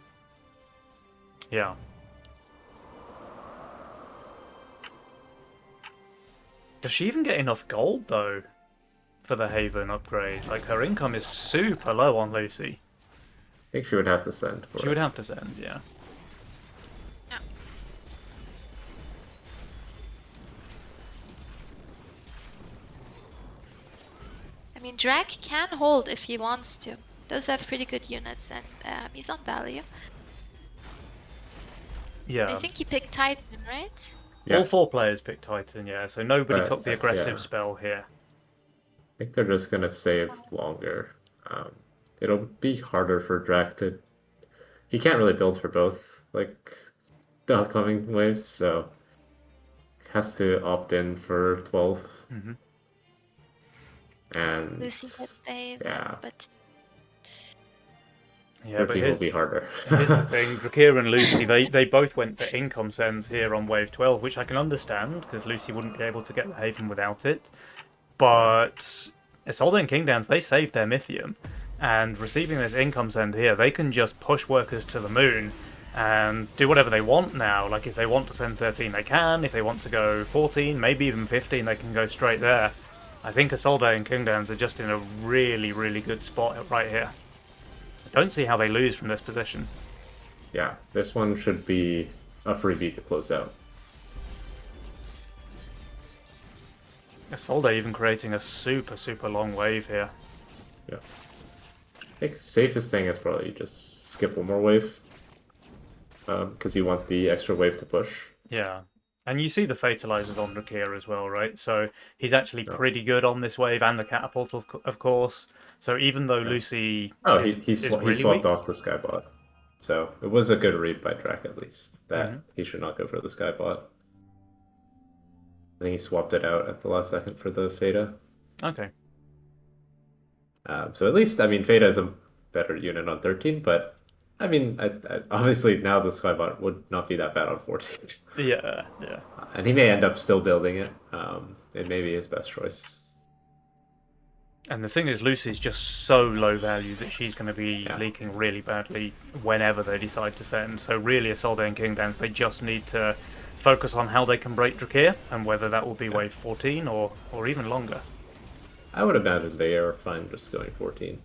yeah. Does she even get enough gold though for the Haven upgrade? Like her income is super low on Lucy. I think she would have to send for She it. would have to send, yeah. Yeah. I mean, Drac can hold if he wants to. Does have pretty good units, and he's on value. Yeah. I think he picked Titan, right? Yeah. All 4 players picked Titan, yeah, so nobody But, took the aggressive yeah. spell here. I think they're just gonna save longer. It'll be harder for Drac to. He can't really build for both, like the upcoming waves, so has to opt in for 12. Mm-hmm. And Lucy gets the Haven, yeah. but Yeah, but 13 will here's, be harder. here's the thing, Drakir and Lucy, they both went for income sends here on wave 12, which I can understand, because Lucy wouldn't be able to get the Haven without it. But Isolde and Kingdowns, they saved their Mythium, and receiving this income send here, they can just push workers to the moon and do whatever they want now. Like, if they want to send 13, they can. If they want to go 14, maybe even 15, they can go straight there. I think Isolde and Kingdowns are just in a really, really good spot right here. I don't see how they lose from this position. Yeah, this one should be a freebie to close out. Isolde even creating a super, super long wave here. Yeah. I think the safest thing is probably just skip one more wave. Because you want the extra wave to push. Yeah. And you see the fatalizers on Drakir as well, right? So he's actually pretty good on this wave, and the catapult, of course. So even though Lucy he really swapped weak, off the Skybot. So it was a good read by Drac at least, that Mm-hmm. he should not go for the Skybot. I think he swapped it out at the last second for the Feta. Okay. So at least, I mean, Feta is a better unit on 13, but I mean, obviously now the Skybot would not be that bad on 14. Yeah, yeah. And he may end up still building it. It may be his best choice. And the thing is, Lucy's just so low value that she's going to be leaking really badly whenever they decide to send. So really, Isolde and Kingdowns, they just need to focus on how they can break Drakir, and whether that will be wave 14 or even longer. I would imagine they are fine just going 14.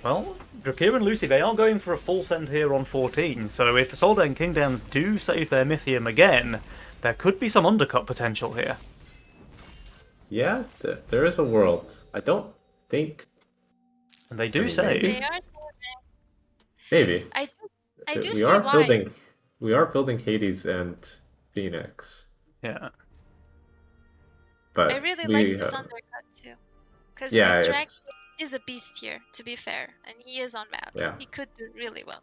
Well, Drakir and Lucy, they are going for a full send here on 14, so if Isolde and Kingdowns do save their Mythium again, there could be some undercut potential here. Yeah, there is a world. I don't think... And they do mean, save. they are saving. Maybe. I do we see are why. building Hades and Phoenix. Yeah. But I really like this undercut too. Because Drac is a beast here, to be fair. And he is on value. Yeah. He could do really well.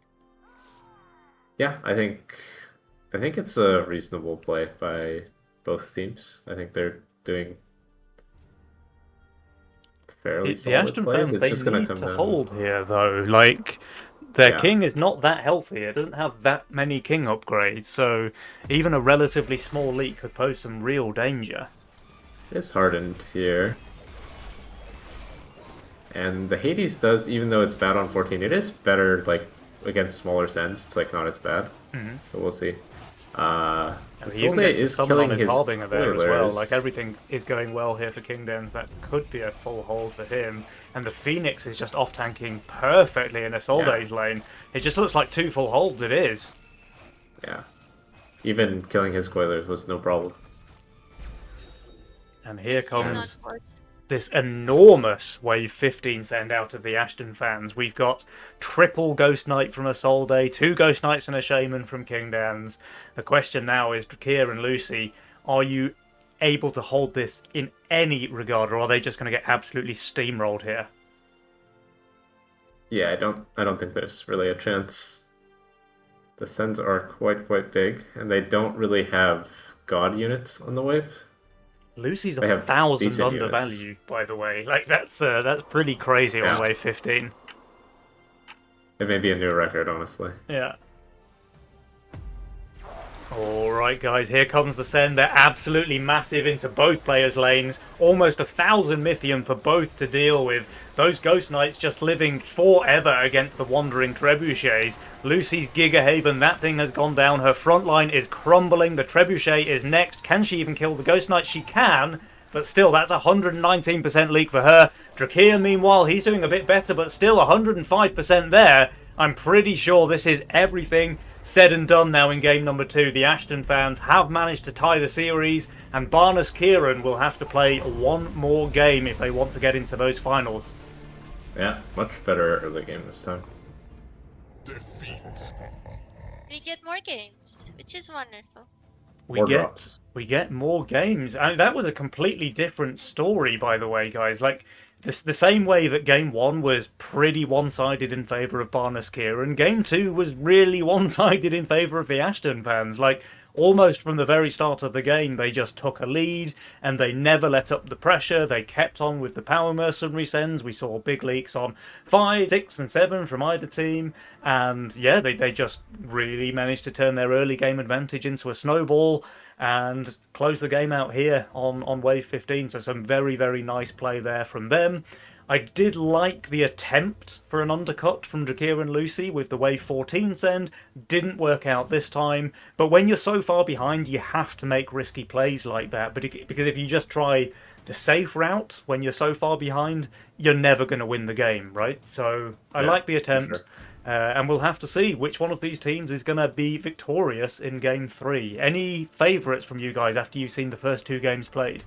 Yeah, I think it's a reasonable play by both teams. I think they're doing fairly The solid Ashton plays. fans, It's they just gonna need come to down. hold here, though. Like, their king is not that healthy. It doesn't have that many king upgrades, so even a relatively small leak could pose some real danger. It's hardened here. And the Hades does, even though it's bad on 14, it is better, like, against smaller sends. It's, like, not as bad. Mm-hmm. So we'll see. He even gets the summon on his Harbinger there as well. spoilers. Like, everything is going well here for Kingdoms. That could be a full hold for him. And the Phoenix is just off-tanking perfectly in Isolde's lane. It just looks like 2 full holds, it is. Yeah. Even killing his spoilers was no problem. And here comes this enormous Wave 15 send out of the Ashton fans. We've got triple Ghost Knight from Isolde, 2 Ghost Knights and a Shaman from King Dans. The question now is, Drakir and Lucy, are you able to hold this in any regard, or are they just going to get absolutely steamrolled here? Yeah, I don't think there's really a chance. The Sens are quite big, and they don't really have god units on the wave. Lucy's They have 1,000 decent units. undervalue, by the way. Like that's pretty crazy on Yeah. Wave 15. It may be a new record, honestly. Yeah. Alright guys, here comes the send. They're absolutely massive into both players' lanes. Almost 1,000 Mythium for both to deal with. Those Ghost Knights just living forever against the Wandering Trebuchets. Lucy's Giga Haven, that thing has gone down. Her front line is crumbling. The Trebuchet is next. Can she even kill the Ghost Knight? She can. But still, that's 119% leak for her. Drakir, meanwhile, he's doing a bit better, but still 105% there. I'm pretty sure this is everything said and done now in game number 2. The Ashton fans have managed to tie the series, and Barnes Kieran will have to play one more game if they want to get into those finals. Yeah, much better early game this time. We get more games, which is wonderful. We More get drops. we get more games. And that was a completely different story, by the way, guys. Like the same way that game 1 was pretty one-sided in favor of Barnes Kieran, game 2 was really one-sided in favor of the Ashton fans. Like almost from the very start of the game, they just took a lead and they never let up the pressure. They kept on with the power mercenary sends. We saw big leaks on 5, 6, and 7 from either team. And yeah, they just really managed to turn their early game advantage into a snowball and close the game out here on Wave 15. So some very nice play there from them. I did like the attempt for an undercut from Drakir and Lucy with the Wave 14 send. Didn't work out this time. But when you're so far behind, you have to make risky plays like that. Because if you just try the safe route when you're so far behind, you're never going to win the game, right? So I like the attempt. Sure. And we'll have to see which one of these teams is going to be victorious in Game 3. Any favourites from you guys after you've seen the first 2 games played?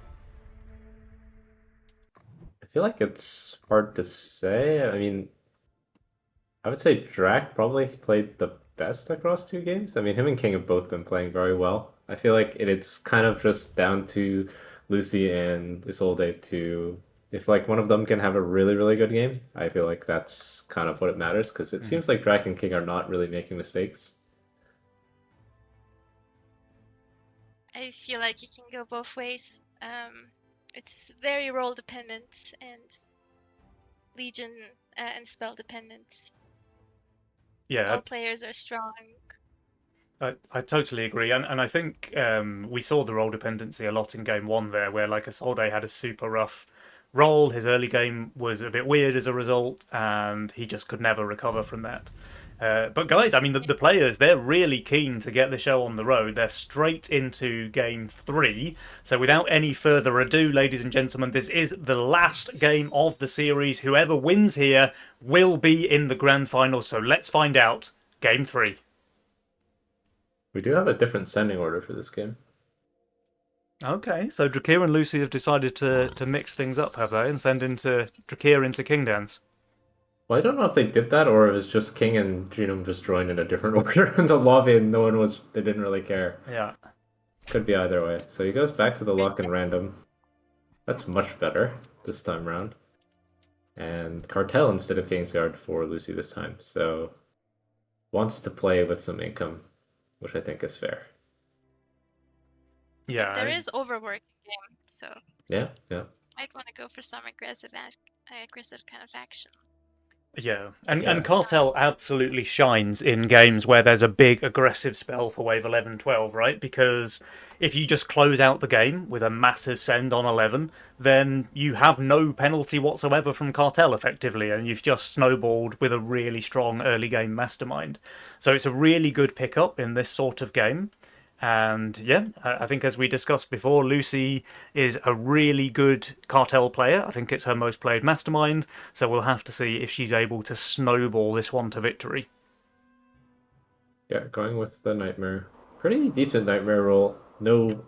I feel like it's hard to say. I mean, I would say Drac probably played the best across 2 games. I mean, him and King have both been playing very well. I feel like it's kind of just down to Lucy and Isolde to, if like one of them can have a really good game, I feel like that's kind of what it matters because it seems like Drac and King are not really making mistakes. I feel like it can go both ways. It's very role dependent and Legion and spell dependent. Yeah, All players are strong. I totally agree, and I think we saw the role dependency a lot in game 1 there, where like Isolde had a super rough role. His early game was a bit weird as a result, and he just could never recover from that. But guys, I mean, the players, they're really keen to get the show on the road. They're straight into game 3. So without any further ado, ladies and gentlemen, this is the last game of the series. Whoever wins here will be in the grand final. So let's find out. Game 3. We do have a different sending order for this game. Okay, so Drakir and Lucy have decided to mix things up, have they? And send Drakir into King Dance. Well, I don't know if they did that or it was just King and Genome just joined in a different order in the lobby and they didn't really care. Yeah. Could be either way. So he goes back to the lock and random. That's much better this time round. And Cartel instead of Kingsguard for Lucy this time. So wants to play with some income, which I think is fair. Yeah. There is overwork in game, so Yeah. I'd want to go for some aggressive kind of action. Yeah, and Yeah. Cartel absolutely shines in games where there's a big aggressive spell for wave 11, 12, right? Because if you just close out the game with a massive send on 11, then you have no penalty whatsoever from Cartel, effectively, and you've just snowballed with a really strong early game mastermind. So it's a really good pickup in this sort of game. And yeah, I think as we discussed before, Lucy is a really good Cartel player. I think it's her most played mastermind, so we'll have to see if she's able to snowball this one to victory. Yeah, going with the Nightmare. Pretty decent Nightmare roll. No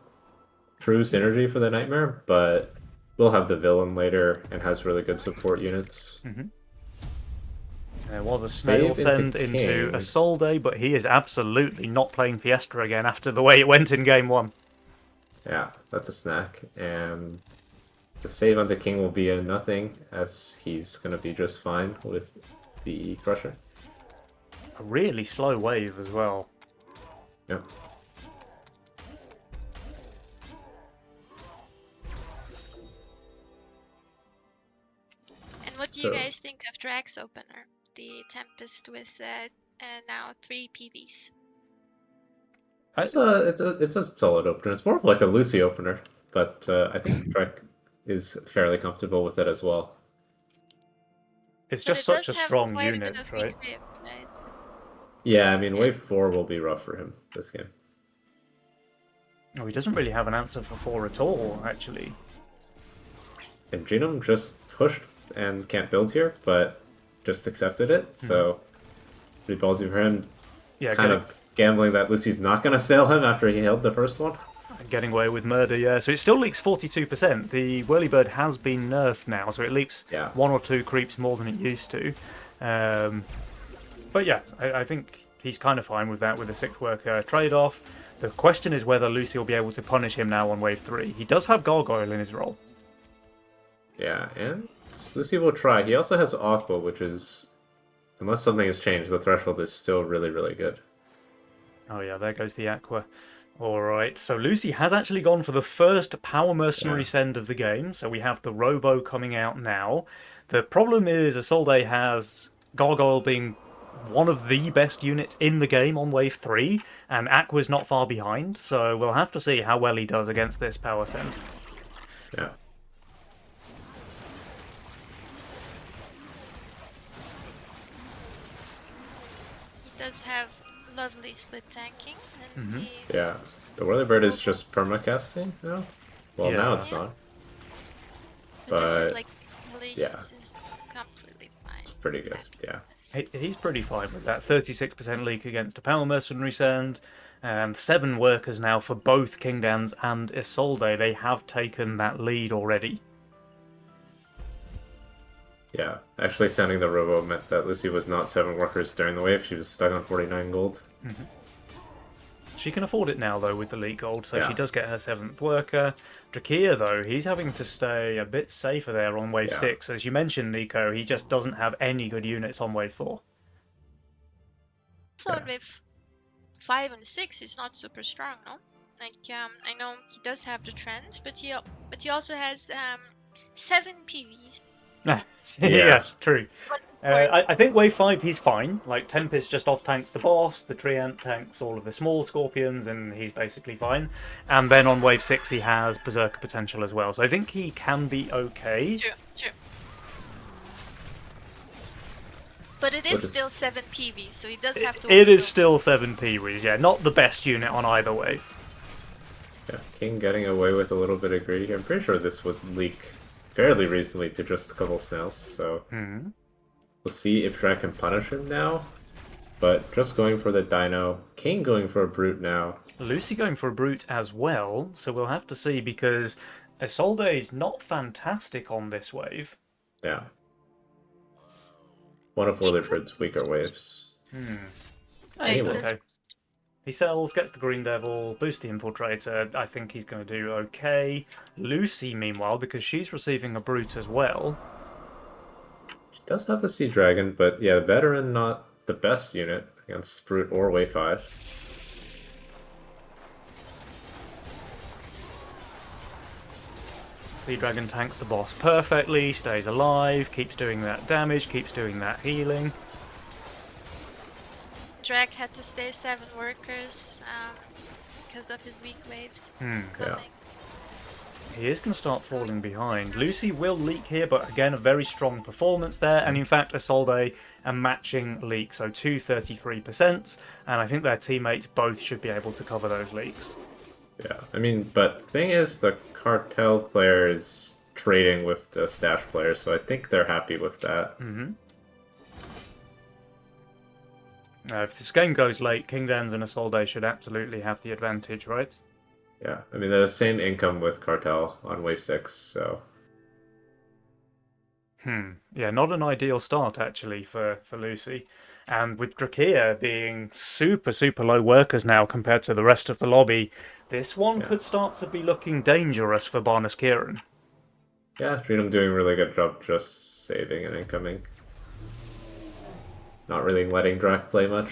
true synergy for the Nightmare, but will have the villain later and has really good support units. There was a snail Save into send into King. Isolde, but he is absolutely not playing Fiesta again after the way it went in game 1. Yeah, that's a snack. And the save onto King will be a nothing, as he's going to be just fine with the Crusher. A really slow wave as well. Yep. And what do you guys think of Drax opener? The Tempest with now 3 PVs. It's a solid opener. It's more of like a Lucy opener, but I think Drek is fairly comfortable with it as well. It's But just it such does a have strong quite a bit unit, of right? weak wave, right? Yeah, I mean, Yeah. wave 4 will be rough for him this game. Oh, he doesn't really have an answer for 4 at all, actually. And Genome just pushed and can't build here, but just accepted it, so pretty ballsy for him. Yeah, Kind of gambling that Lucy's not going to sell him after he held the first one. getting away with murder, yeah. So it still leaks 42%. The Whirlybird has been nerfed now, so it leaks Yeah. 1 or 2 creeps more than it used to. But yeah, I think he's kind of fine with that, with the 6 worker trade-off. The question is whether Lucy will be able to punish him now on wave 3. He does have Gargoyle in his role. Yeah, and Lucy will try. He also has Aqua, which is, unless something has changed, the threshold is still really, really good. Oh yeah, there goes the Aqua. Alright, so Lucy has actually gone for the first Power Mercenary send of the game, so we have the Robo coming out now. The problem is Isolde has Gargoyle being one of the best units in the game on wave 3, and Aqua's not far behind, so we'll have to see how well he does against this power send. Yeah. He does have lovely split tanking, and the Yeah. The Whirlybird is just permacasting now? Well, Yeah. now it's Yeah. not. but this is But, like, I believe yeah. this is completely fine. Pretty good, yeah. He's pretty fine with that. 36% leak against a Power Mercenary send, and 7 workers now for both Kingdans and Isolde. They have taken that lead already. Yeah. Actually, sending the Robo meant that Lucy was not 7 workers during the wave. She was stuck on 49 gold. She can afford it now, though, with the leak gold, so Yeah. she does get her 7th worker. Drakir, though, he's having to stay a bit safer there on wave Yeah. 6. As you mentioned, Nico, he just doesn't have any good units on wave 4. So Yeah. with 5 and 6 is not super strong, no? Like, I know he does have the trend, but he also has 7 PVs. Yes, true. Or- I think wave 5 he's fine. Like, Tempest just off tanks the boss, the Treant tanks all of the small scorpions, and he's basically fine. And then on wave 6 he has Berserker potential as well, so I think he can be okay. True. But it is still 7 PVs, so he does have to. It is overbuild. still 7 P-Rees, yeah. Not the best unit on either wave. Yeah. King getting away with a little bit of greedy here. I'm pretty sure this would leak fairly reasonably to just a couple snails, so we'll see if Drek can punish him now. But just going for the Dino. King going for a Brute now. Lucy going for a Brute as well, so we'll have to see, because Isolde is not fantastic on this wave. Yeah. One of Whirlybird's weaker waves. Anyway, does- okay. He sells, gets the Green Devil, boosts the Infiltrator. I think he's going to do okay. Lucy, meanwhile, because she's receiving a Brute as well. She does have the Sea Dragon, but yeah, Veteran not the best unit against Brute or Wave 5. Sea Dragon tanks the boss perfectly, stays alive, keeps doing that damage, keeps doing that healing. Drake had to stay 7 workers because of his weak waves coming. He is going to start falling behind. Lucy will leak here, but again, a very strong performance there. And in fact, Isolde a matching leak, so 233%. And I think their teammates both should be able to cover those leaks. Yeah, I mean, but thing is, the cartel player is trading with the stash player, so I think they're happy with that. If this game goes late, Kingdans and Isolde should absolutely have the advantage, right? Yeah, I mean, they're the same income with cartel on wave 6, so Yeah, not an ideal start actually for Lucy. And with Drakea being super, super low workers now compared to the rest of the lobby, this one Yeah. could start to be looking dangerous for Barnes Kieran. Yeah, Freedom doing a really good job just saving and incoming. Not really letting Drak play much.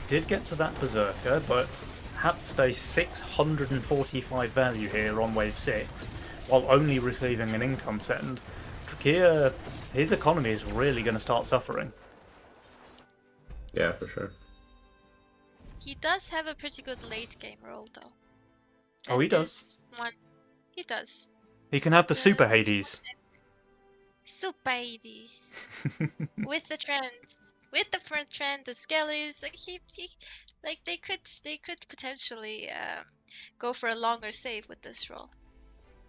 Did get to that Berserker, but had to stay 645 value here on wave 6, while only receiving an income send. Drakea, his economy is really going to start suffering. Yeah, for sure. He does have a pretty good late game role though. Oh, he And does. this one, he does. He can have the Super He Hades. Super Hades. With the trends, with the front trend, the skellies, like like they could potentially go for a longer save with this role.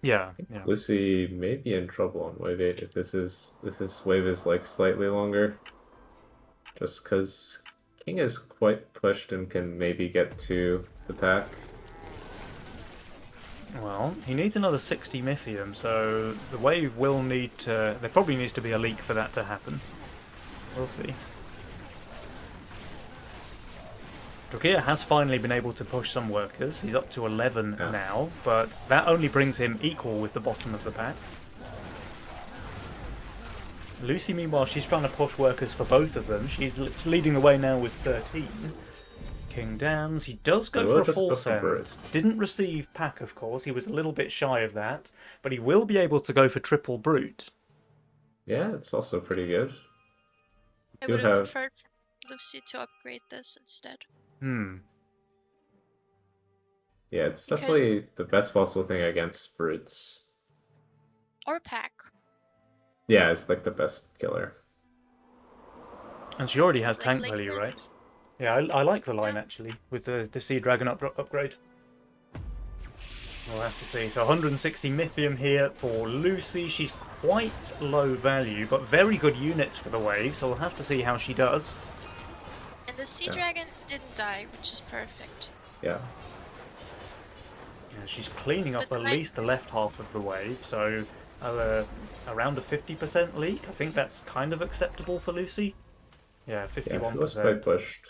Yeah, yeah. Lucy may be in trouble on wave 8 if this wave is like slightly longer. Just because King is quite pushed and can maybe get to the pack. Well, he needs another 60 Mythium, so the wave will need to... There probably needs to be a leak for that to happen. We'll see. Drakea has finally been able to push some workers. He's up to 11 Yeah. now, but that only brings him equal with the bottom of the pack. Lucy, meanwhile, she's trying to push workers for both of them. She's leading the way now with 13. King Dans, he does go I for will a just full go for send. Brute. Didn't receive pack, of course. He was a little bit shy of that, but he will be able to go for triple brute. Yeah, it's also pretty good. I Do would have have- preferred Lucy to upgrade this instead. Yeah, it's Because- definitely the best possible thing against brutes. Or pack. Yeah, it's like the best killer. And she already has Like tank this. value, right? Yeah, I like the line actually with the Sea Dragon upgrade. We'll have to see. So 160 Mythium here for Lucy. She's quite low value, but very good units for the wave, so we'll have to see how she does. And the Sea Yeah. Dragon didn't die, which is perfect. Yeah. Yeah, she's cleaning up But at I- least the left half of the wave, so around a 50% leak. I think that's kind of acceptable for Lucy. Yeah, Yeah, 51%. he was quite pushed.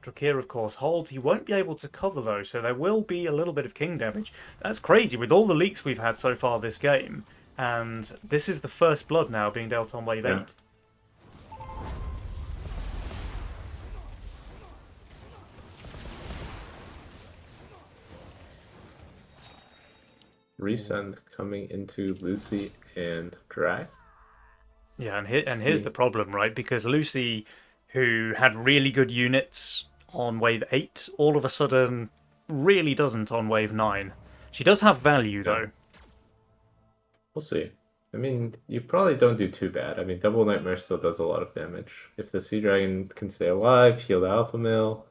Drakir, of course, holds. He won't be able to cover, though, so there will be a little bit of king damage. That's crazy, with all the leaks we've had so far this game. And this is the first blood now being dealt on wave Yeah. 8. Resend coming into Lucy and Drak. Yeah, and here's the problem, right? Because Lucy, who had really good units on wave 8, all of a sudden really doesn't on wave 9. She does have value, though. We'll see. I mean, you probably don't do too bad. I mean, Double Nightmare still does a lot of damage. If the Sea Dragon can stay alive, heal the Alpha Male.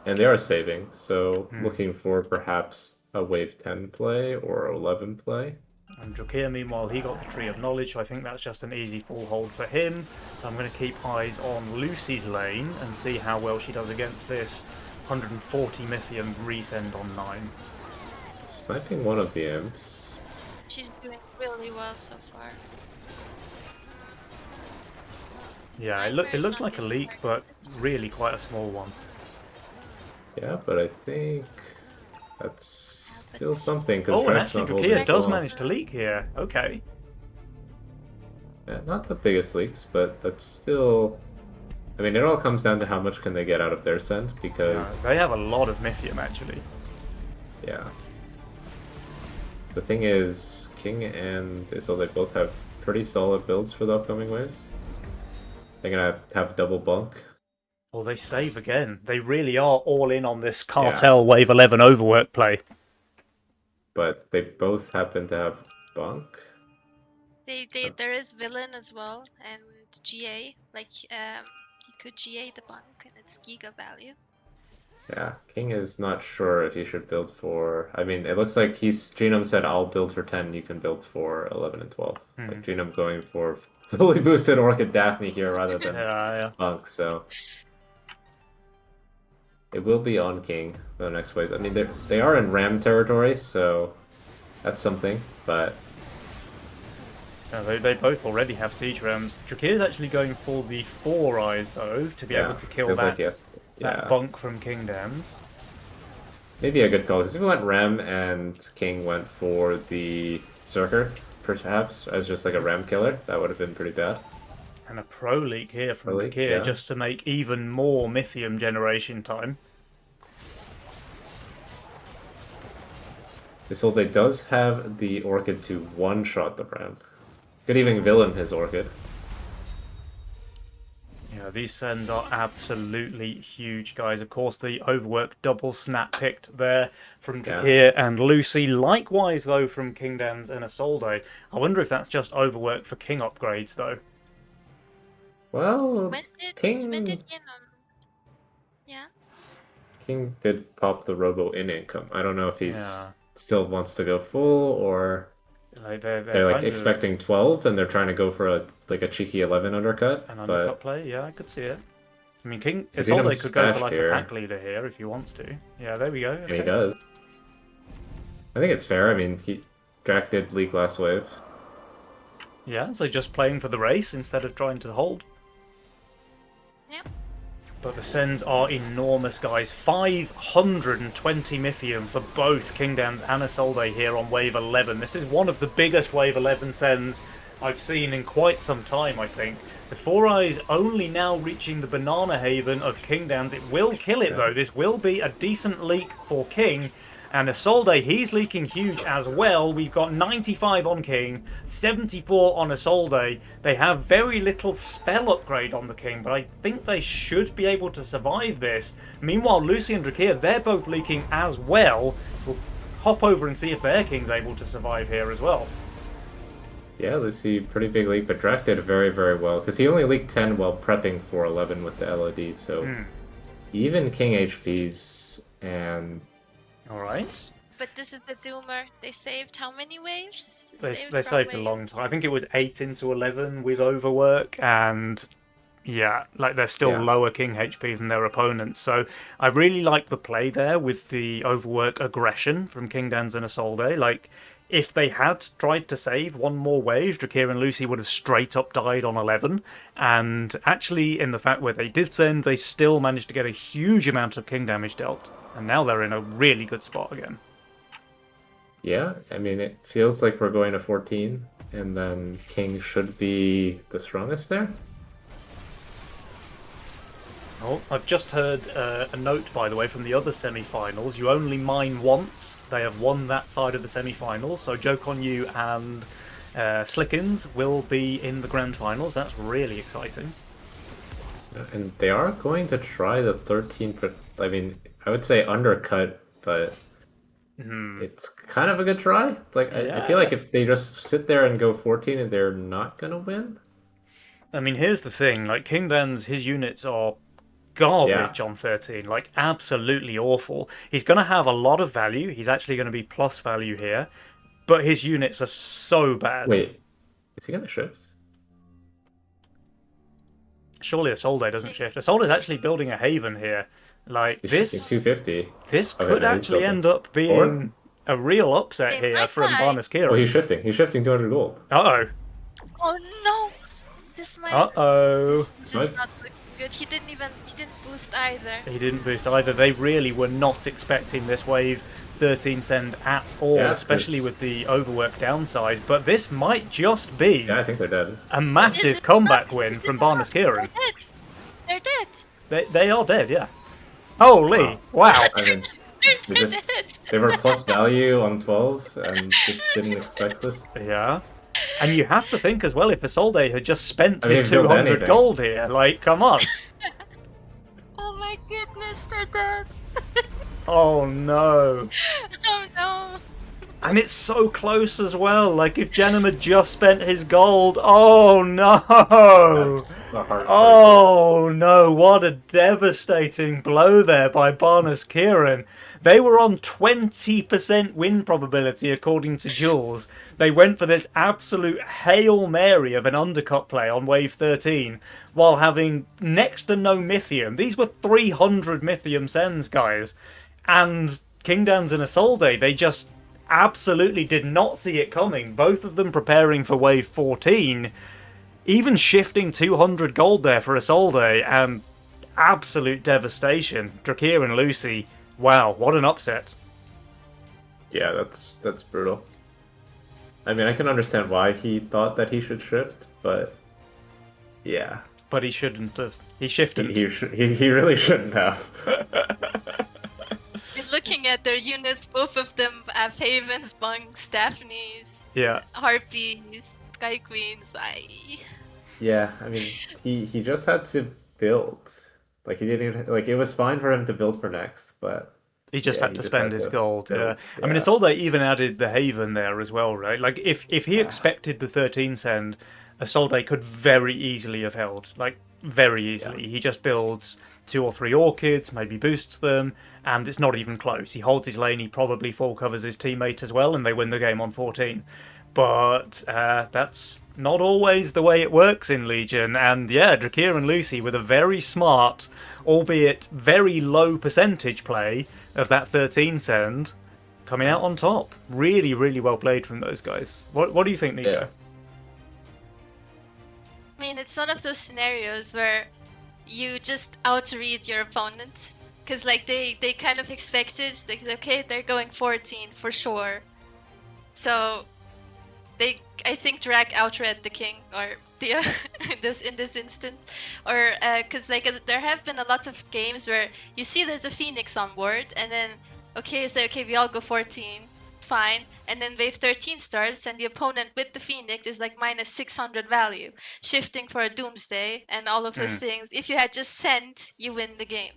And they are saving, so looking for perhaps a wave 10 play or 11 play. And Drakir, meanwhile, he got the Tree of Knowledge, so I think that's just an easy full hold for him. So I'm going to keep eyes on Lucy's lane and see how well she does against this 140 Mythium resend on 9. Sniping one of the imps. She's doing really well so far. Yeah, it looks like a leak, but really quite a small one. Yeah, but I think that's still something. Oh, and actually Drakir does manage to leak here. Okay. Yeah, not the biggest leaks, but that's still... I mean, it all comes down to how much can they get out of their send, because... They have a lot of Mythium, actually. Yeah. The thing is, King and Isol, they both have pretty solid builds for the upcoming waves. They're gonna have double bunk. Well, they save again. They really are all in on this Cartel Wave 11 overwork play. But they both happen to have bunk. There is villain as well and GA. Like he could GA the bunk and it's giga value. Yeah, King is not sure if he should build for... I mean, it looks like Genome said, I'll build for 10, you can build for 11 and 12. Like, Genome going for fully boosted Orchid Daphne here rather than Yeah. Monk, so it will be on King for the next waves. I mean, they are in Ram territory, so that's something. But Yeah, they both already have siege rams. Drakir's actually going for the 4 eyes though to be yeah, able to kill feels that like yes, that yeah, bunk from Kingdoms. maybe a good call because if we went Ram and King went for the Zerker, perhaps as just like a Ram killer, that would have been pretty bad. And a pro leak here from Pro leak, Drakir yeah. just to make even more Mythium generation time. Isolde does have the Orchid to one-shot the Ram. Could even villain his Orchid. Yeah, these sends are absolutely huge, guys. Of course, the overworked double snap picked there from Drakir and Lucy. Likewise, though, from Kingdoms and Isolde. I wonder if that's just overworked for King upgrades, though. Well, When did King Yenon? Yeah. King did pop the Robo in income. I don't know if he's Yeah. still wants to go full or Like, they're like kind of expecting 12 and they're trying to go for a cheeky 11 undercut. an But undercut play. Yeah, I could see it. I mean, If you Isolde don't could go for stash like here- a pack leader here if he wants to. Yeah, there we go. and he Okay. does. I think it's fair. I mean, Drac did leak last wave. Yeah, so just playing for the race instead of trying to hold. Yep. But the sends are enormous, guys. 520 Mythium for both Kingdoms and Isolde here on Wave 11. This is one of the biggest Wave 11 sends I've seen in quite some time, I think. The 4 eyes only now reaching the Banana Haven of Kingdoms. It will kill it, though. This will be a decent leak for King. And Isolde, he's leaking huge as well. We've got 95 on King, 74 on Isolde. They have very little spell upgrade on the King, but I think they should be able to survive this. Meanwhile, Lucy and Drakir, they're both leaking as well. We'll hop over and see if their King's able to survive here as well. Yeah, Lucy, pretty big leak, but Drac did very, very well because he only leaked 10 while prepping for 11 with the LOD. So even King HPs and Alright. But this is the Doomer. They saved how many waves? They from saved a wave- long time. I think it was 8 into 11 with overwork, and yeah, like they're still Yeah. lower King HP than their opponents. So I really like the play there with the overwork aggression from Kingdoms and Isolde. Like, if they had tried to save one more wave, Drakir and Lucy would have straight up died on 11. And actually, in the fact where they did send, they still managed to get a huge amount of King damage dealt. And now they're in a really good spot again. yeah, I mean, it feels like we're going to 14 and then King should be the strongest there. Oh, I've just heard a note, by the way, from the other semi-finals. You only mine once. They have won that side of the semi-finals. So Jokonyu and Slickens will be in the grand finals. That's really exciting. And they are going to try the 13, I mean, I would say undercut, but it's kind of a good try. Like, I feel like if they just sit there and go 14 and they're not going to win. I mean, here's the thing. Like, Kingdoms, his units are garbage on 13. Like, absolutely awful. He's going to have a lot of value. He's actually going to be plus value here. But his units are so bad. Wait, is he going to shift? Surely Isolde doesn't shift. Isolde's actually building a haven here. Like, He's this... shifting 250. This Oh, could yeah, he's actually building. end up being a real upset They here might from die. Barnes Oh, Kira. he's shifting. He's shifting 200 gold. Uh-oh. Oh no! This might. Uh-oh. This did Might- not look good. He didn't boost either. He didn't boost either. They really were not expecting this wave 13 send at all, Yeah, especially it's- with the overwork downside. But this might just be Yeah, I think they're dead. a This massive is comeback not- win this is from not- Barnes They're Kieran. dead. They're dead. They are dead, yeah. Holy, wow. I mean, they They're just dead. they were plus value on 12 and just didn't expect this. Yeah. And you have to think as well, if Isolde had just spent I mean, his he'll build 200 anything. gold here, like, come on. Oh my goodness, they're dead. Oh no. Oh no. And it's so close as well. Like, if Jenem had just spent his gold, oh no! That's a heartbreaker. Oh no, what a devastating blow there by Barnes Kieran. They were on 20% win probability according to Jules. They went for this absolute Hail Mary of an undercut play on wave 13 while having next to no Mythium. These were 300 Mythium sends, guys. And Kingdans and Isolde, they just absolutely did not see it coming. Both of them preparing for wave 14, even shifting 200 gold there for Isolde, and absolute devastation. Drakir and Lucy, wow, what an upset. Yeah, that's brutal. I mean, I can understand why he thought that he should shift, but yeah, But he shouldn't have. He shifted. he really shouldn't have. I mean, looking at their units, both of them have Havens, Bunks, Daphnes, Yeah. Harpies, Sky Queens. Yeah, I mean, he just had to build. Like he didn't even, like it was fine for him to build for next, but He just yeah, had he to just spend had his to gold. Yeah, build. I mean, Yeah. Isolde even added the Haven there as well, right? Like, if he expected the 13 send, Isolde could very easily have held, like very easily. He just builds 2 or 3 orchids, maybe boosts them, and it's not even close. He holds his lane. He probably full covers his teammate as well, and they win the game on 14. But that's not always the way it works in Legion. And yeah, Drakir and Lucy with a very smart, albeit very low percentage play of that 13 send, coming out on top. Really, really well played from those guys. What do you think, Nico? Yeah. I mean, it's one of those scenarios where you just outread your opponent. Because, like, they kind of expected, like, okay, they're going 14 for sure. So, I think, Drag outread the king, or the in this instance. Or, because, like, there have been a lot of games where you see there's a Phoenix on board, and then, okay, so, okay, we all go 14. Fine, and then wave 13 starts, and the opponent with the Phoenix is like minus 600 value, shifting for a Doomsday, and all of those things. If you had just sent, you win the game.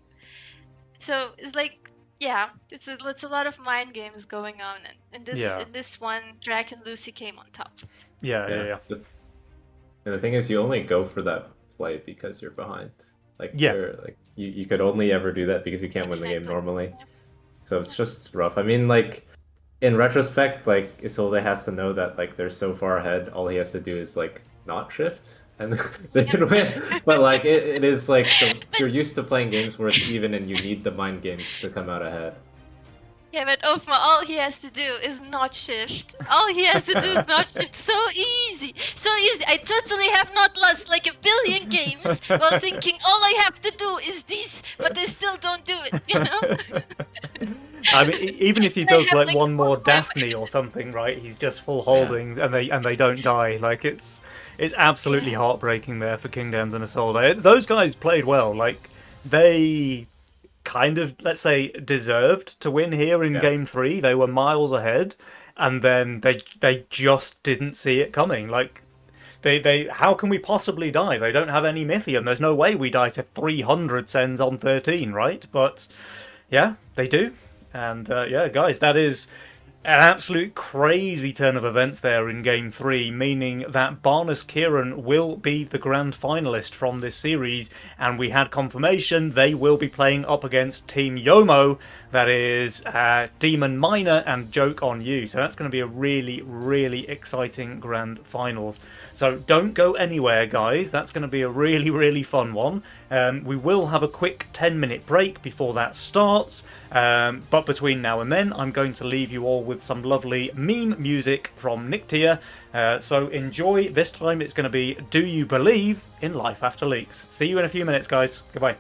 So it's like, yeah, it's a lot of mind games going on, and Yeah. in this one, Drac and Lucy came on top. Yeah. And the thing is, you only go for that play because you're behind. Like Yeah. you could only ever do that because you can't win the game Exactly. normally. Yeah. So it's just rough. I mean, like in retrospect, like Isolde has to know that like they're so far ahead. All he has to do is like not shift, and they can win. But like it is like you're used to playing games where it's even, and you need the mind games to come out ahead. Yeah, but Ofma, all he has to do is not shift. All he has to do is not shift. So easy. So easy. I totally have not lost like a billion games while thinking all I have to do is this, but I still don't do it, you know? I mean, even if he I does have, like like, one more all my- Daphne or something, right? He's just full holding, and they don't die. Like it's absolutely Yeah. heartbreaking there for Kingdoms and Isolde. Those guys played well. Like they kind of, let's say, deserved to win here in Yeah. game 3. They were miles ahead, and then they just didn't see it coming. Like they how can we possibly die? They don't have any Mythium. There's no way we die to 300 sends on 13, right? But yeah, they do. And yeah, guys, that is an absolute crazy turn of events there in Game 3, meaning that Barnes Kieran will be the grand finalist from this series, and we had confirmation they will be playing up against Team Yomo, that is Demon Miner and Joke on You. So that's going to be a really, really exciting grand finals. So don't go anywhere, guys. That's going to be a really, really fun one. We will have a quick 10-minute break before that starts. But between now and then, I'm going to leave you all with some lovely meme music from Nictia. So enjoy. This time it's going to be Do You Believe in Life After Leaks? See you in a few minutes, guys. Goodbye.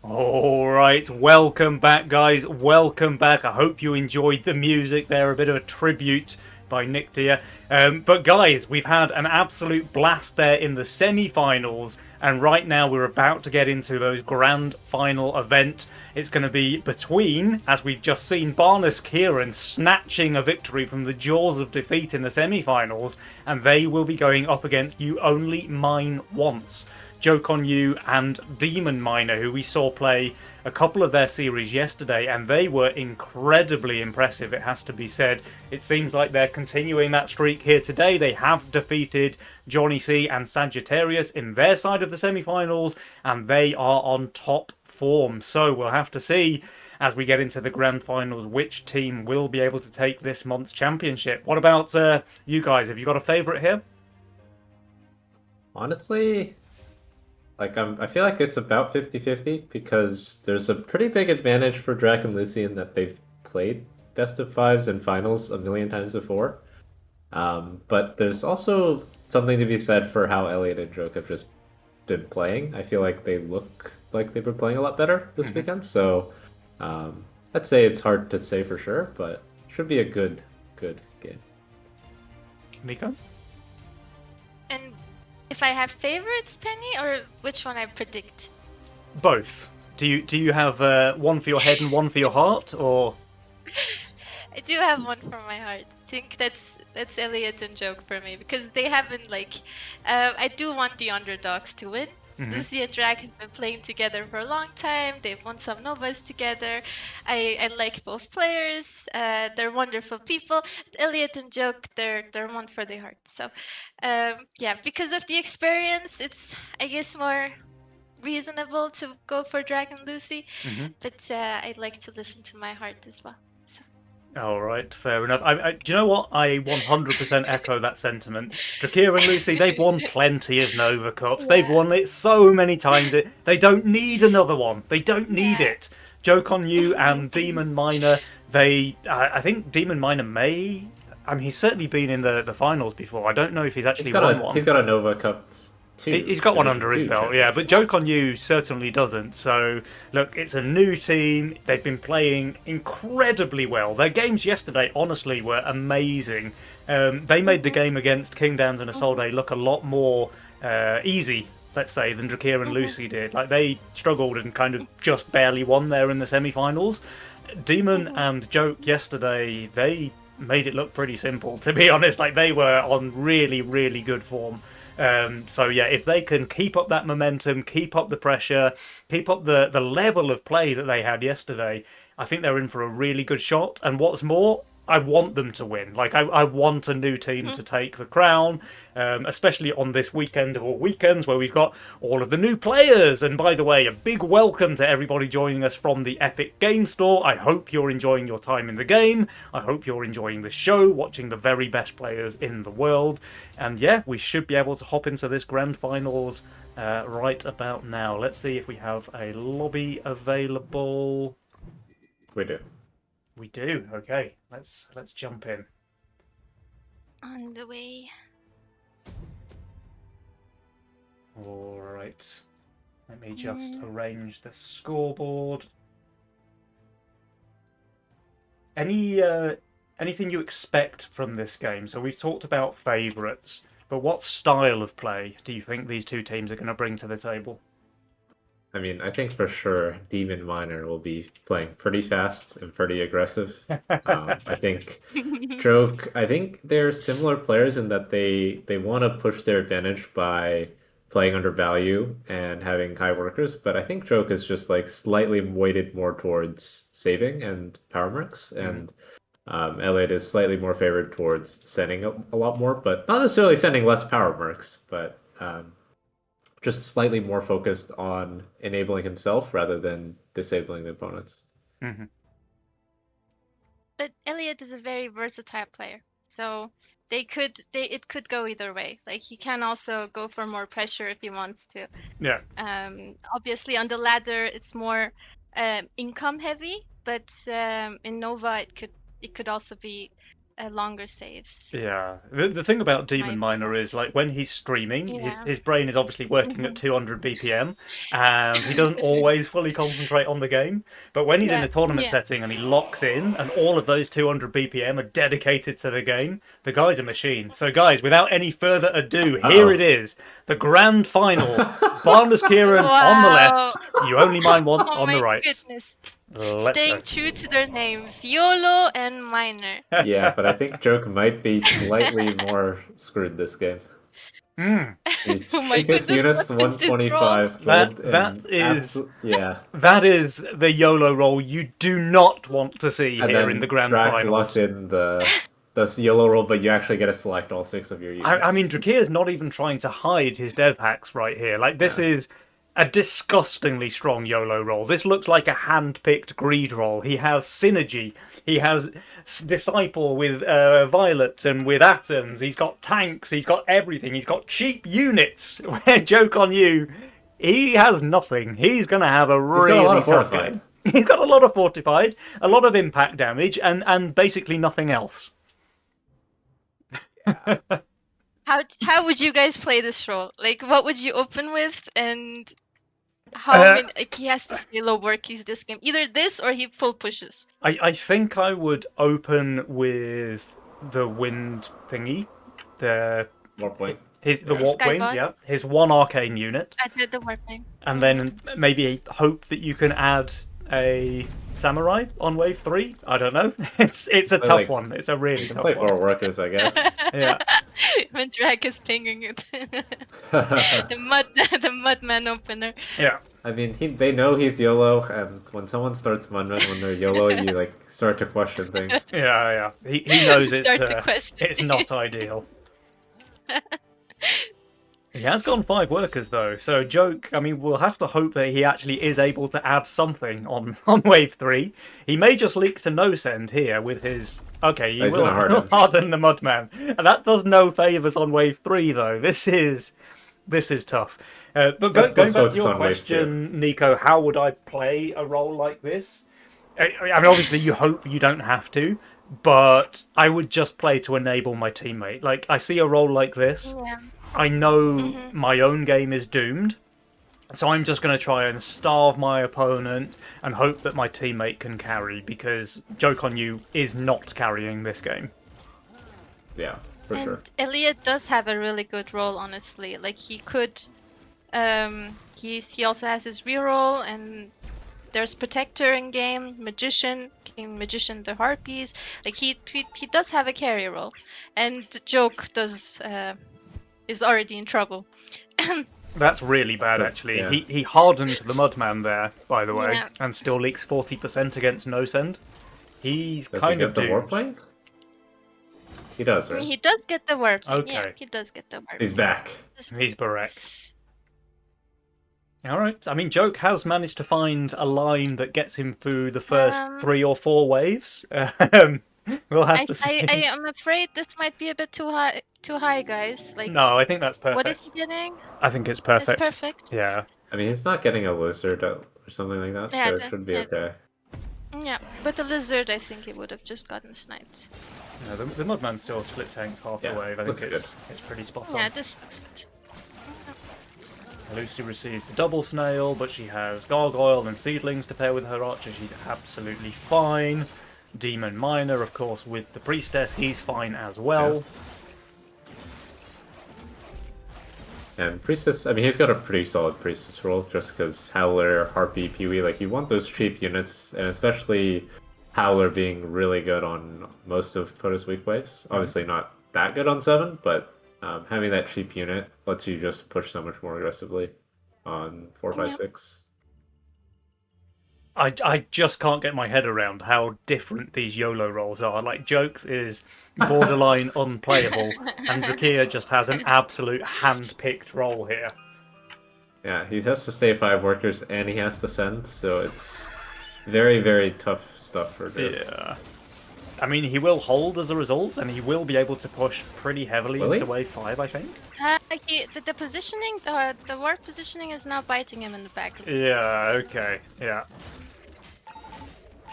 All right, welcome back, guys. Welcome back. I hope you enjoyed the music there. A bit of a tribute by Nick Dia. But guys, we've had an absolute blast there in the semi-finals, and right now we're about to get into those grand final event. It's going to be between, as we've just seen, Barnes Kieran snatching a victory from the jaws of defeat in the semi-finals, and they will be going up against You Only Mine Once. Joke on You and Demon Miner, who we saw play a couple of their series yesterday, and they were incredibly impressive, it has to be said. It seems like they're continuing that streak here today. They have defeated Johnny C and Sagittarius in their side of the semi-finals, and they are on top form. So we'll have to see as we get into the grand finals which team will be able to take this month's championship. What about you guys? Have you got a favourite here? Honestly, I feel like it's about 50-50 because there's a pretty big advantage for Drac and Lucy in that they've played best of fives and finals a million times before. But there's also something to be said for how Elliot and Joke have just been playing. I feel like they look like they've been playing a lot better this weekend. So I'd say it's hard to say for sure, but should be a good game. Nico? And if I have favorites, Penny, or which one I predict? Both. Do you have one for your head and one for your heart, or? I do have one for my heart. I think that's Elliot and Joke for me because they haven't I do want the underdogs to win. Lucy and Drac have been playing together for a long time. They've won some Novas together. I like both players. They're wonderful people. Elliot and Joke, they're one for the heart. So, yeah, because of the experience, it's I guess more reasonable to go for Drac and Lucy. But I'd like to listen to my heart as well. All right, fair enough. Do you know what? I 100% echo that sentiment. Drakir and Lucy, they've won plenty of Nova Cups. Yeah. They've won it so many times. They don't need another one. They don't need it. Joke on You and Demon Miner, I think Demon Miner may... I mean, he's certainly been in the finals before. I don't know if he's actually won one. He's got a Nova Cup. He's got one under his belt, yeah. But Joke on You certainly doesn't. So, look, it's a new team. They've been playing incredibly well. Their games yesterday, honestly, were amazing. They made the game against King Downs and Isolde look a lot more easy, let's say, than Drakir and Lucy did. Like, they struggled and kind of just barely won there in the semi-finals. Demon and Joke yesterday, they made it look pretty simple, to be honest. Like, they were on really, really good form. So yeah, if they can keep up that momentum, keep up the pressure, keep up the level of play that they had yesterday, I think they're in for a really good shot. And what's more, I want them to win. Like, I want a new team to take the crown, especially on this weekend of all weekends where we've got all of the new players. And by the way, a big welcome to everybody joining us from the Epic Game Store. I hope you're enjoying your time in the game. I hope you're enjoying the show, watching the very best players in the world. And yeah, we should be able to hop into this grand finals right about now. Let's see if we have a lobby available. We do. We do. Okay, let's jump in. On the way. All right. Let me just arrange the scoreboard. Anything you expect from this game? So we've talked about favourites, but what style of play do you think these two teams are going to bring to the table? I mean, I think for sure Demon Miner will be playing pretty fast and pretty aggressive. I think Joke, I think they're similar players in that they want to push their advantage by playing under value and having high workers, but I think Joke is just like slightly weighted more towards saving and power mercs, and Elliot is slightly more favored towards sending a lot more, but not necessarily sending less power mercs, but just slightly more focused on enabling himself rather than disabling the opponents. But Elliot is a very versatile player, so it could go either way. Like, he can also go for more pressure if he wants to. Yeah. Obviously on the ladder it's more income heavy, but in Nova it could also be longer saves. Yeah, the thing about Demon My Miner is like when he's streaming, Yeah. his brain is obviously working at 200 BPM, and he doesn't always fully concentrate on the game. But when he's in Yeah, the tournament yeah. setting and he locks in, and all of those 200 BPM are dedicated to the game, the guy's a machine. So, guys, without any further ado, here it is, the grand final. Barnes Kieran on the left, You Only Mine Once Oh on the my right. goodness. Let's Staying go. true to their names, YOLO and Miner. Yeah, but I think Joke might be slightly more screwed this game. He's Oh my cheapest goodness, units what is this 125 That- gold. that and is- yeah. That is the YOLO roll you do not want to see And here then in the grand Drac finals. locks in the yellow roll, but you actually get to select all 6 of your units. I mean, Drakir's not even trying to hide his dev hacks right here. Like, this is a disgustingly strong YOLO roll. This looks like a hand-picked greed roll. He has synergy. He has Disciple with Violet and with Atoms. He's got tanks. He's got everything. He's got cheap units. Joke on you. He has nothing. He's going to have a really got a lot of tough fortified. game. He's got a lot of fortified, a lot of impact damage, and basically nothing else. How would you guys play this role? Like, what would you open with, and how many? Like, he has to stay low workies this game. Either this or he full pushes. I think I would open with the wind thingy, the More point. the warp wing, Skybot. yeah, his one arcane unit, I did the warping. and then maybe hope that you can add a samurai on wave 3. I don't know. It's a tough like- one. It's a really tough Play one. more workers, I guess. Yeah. When Drag is pinging it. the mudman opener. Yeah. I mean, they know he's YOLO, and when someone starts Mudman when they're YOLO, you like start to question things. Yeah. He knows Start to question. it's not ideal. He has gone 5 workers though, so Joke, I mean, we'll have to hope that he actually is able to add something on wave 3. He may just leak to no send here with his... Okay, he He's will gonna harden the Mudman. And that does no favours on wave 3 though. This is tough. But going back Let's to focus your on wave question, Nico, how would I play a role like this? I mean, obviously you hope you don't have to, but I would just play to enable my teammate. Like, I see a role like this, Yeah. I know my own game is doomed, so I'm just going to try and starve my opponent and hope that my teammate can carry, because Joke on You is not carrying this game. Yeah, for And sure. Elliot does have a really good role, honestly. Like, he could, he also has his reroll, and there's Protector in game, Magician, King Magician the Harpies. Like, he does have a carry role, and Joke does is already in trouble. That's really bad, actually. Yeah. He hardened the Mudman there, by the way, Yeah. and still leaks 40% against no send. He's Does kind he of get the doomed. Warplane? He does, I right? mean, he does get the warp. Yeah, Okay. he does get the warp. He's back. He's Barek. Alright, I mean, Joke has managed to find a line that gets him through the first 3 or 4 waves. We'll have to see. I am afraid this might be a bit too high, guys. Like, No, I think that's perfect. what is he getting? I think it's perfect. It's perfect. Yeah. I mean, he's not getting a lizard or something like that, Yeah, so it should be okay. Yeah, but the lizard, I think he would have just gotten sniped. Yeah, the Mudman still split tanks half the Yeah, wave. I think looks it's pretty spot on. Yeah, this looks good. Lucy receives the double snail, but she has gargoyle and seedlings to pair with her archer. She's absolutely fine. Demon Miner, of course, with the priestess, he's fine as well. And Priestess, I mean, he's got a pretty solid Priestess role, just because Howler, Harpy, Peewee, like, you want those cheap units, and especially Howler being really good on most of Poto's weak waves. Obviously not that good on 7, but having that cheap unit lets you just push so much more aggressively on 4, 5, 6. I just can't get my head around how different these YOLO rolls are. Like, Jokes is borderline unplayable, and Drakir just has an absolute hand-picked roll here. Yeah, he has to stay 5 workers, and he has to send, so it's very, very tough stuff for Joke. Yeah. I mean, he will hold as a result, and he will be able to push pretty heavily Will he? into wave 5, I think. The positioning, the warp positioning is now biting him in the back. Yeah, okay, yeah.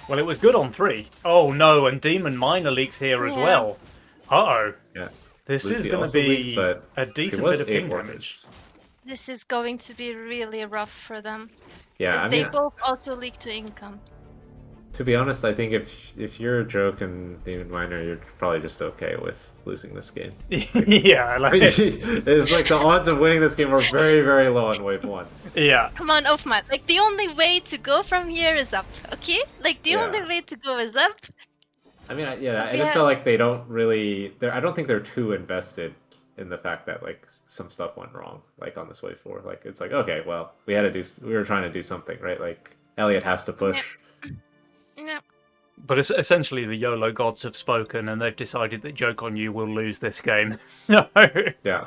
Well, it was good on 3. Oh no, and Demon Miner leaks here as Yeah. well. Uh-oh. Yeah. This is Lucy going to also be leaked, but a she decent was bit of 8 ping workers. damage. This is going to be really rough for them. Yeah, Because I they mean, both also leak to income. to be honest, I think if you're a joke and Demon Miner, you're probably just okay with losing this game. Yeah, like, It's like the odds of winning this game are very, very low on wave 1. yeah. Come on, Ofmat. Like, the only way to go from here is up, okay? Like, the Yeah. only way to go is up. I mean, I But we just ha- feel like they don't really. I don't think they're too invested in the fact that like some stuff went wrong, like on this wave 4. Like it's like okay, well, we were trying to do something, right? Like Elliot has to push. Yeah. But essentially, the YOLO gods have spoken, and they've decided that Joke on You will lose this game. So, Yeah.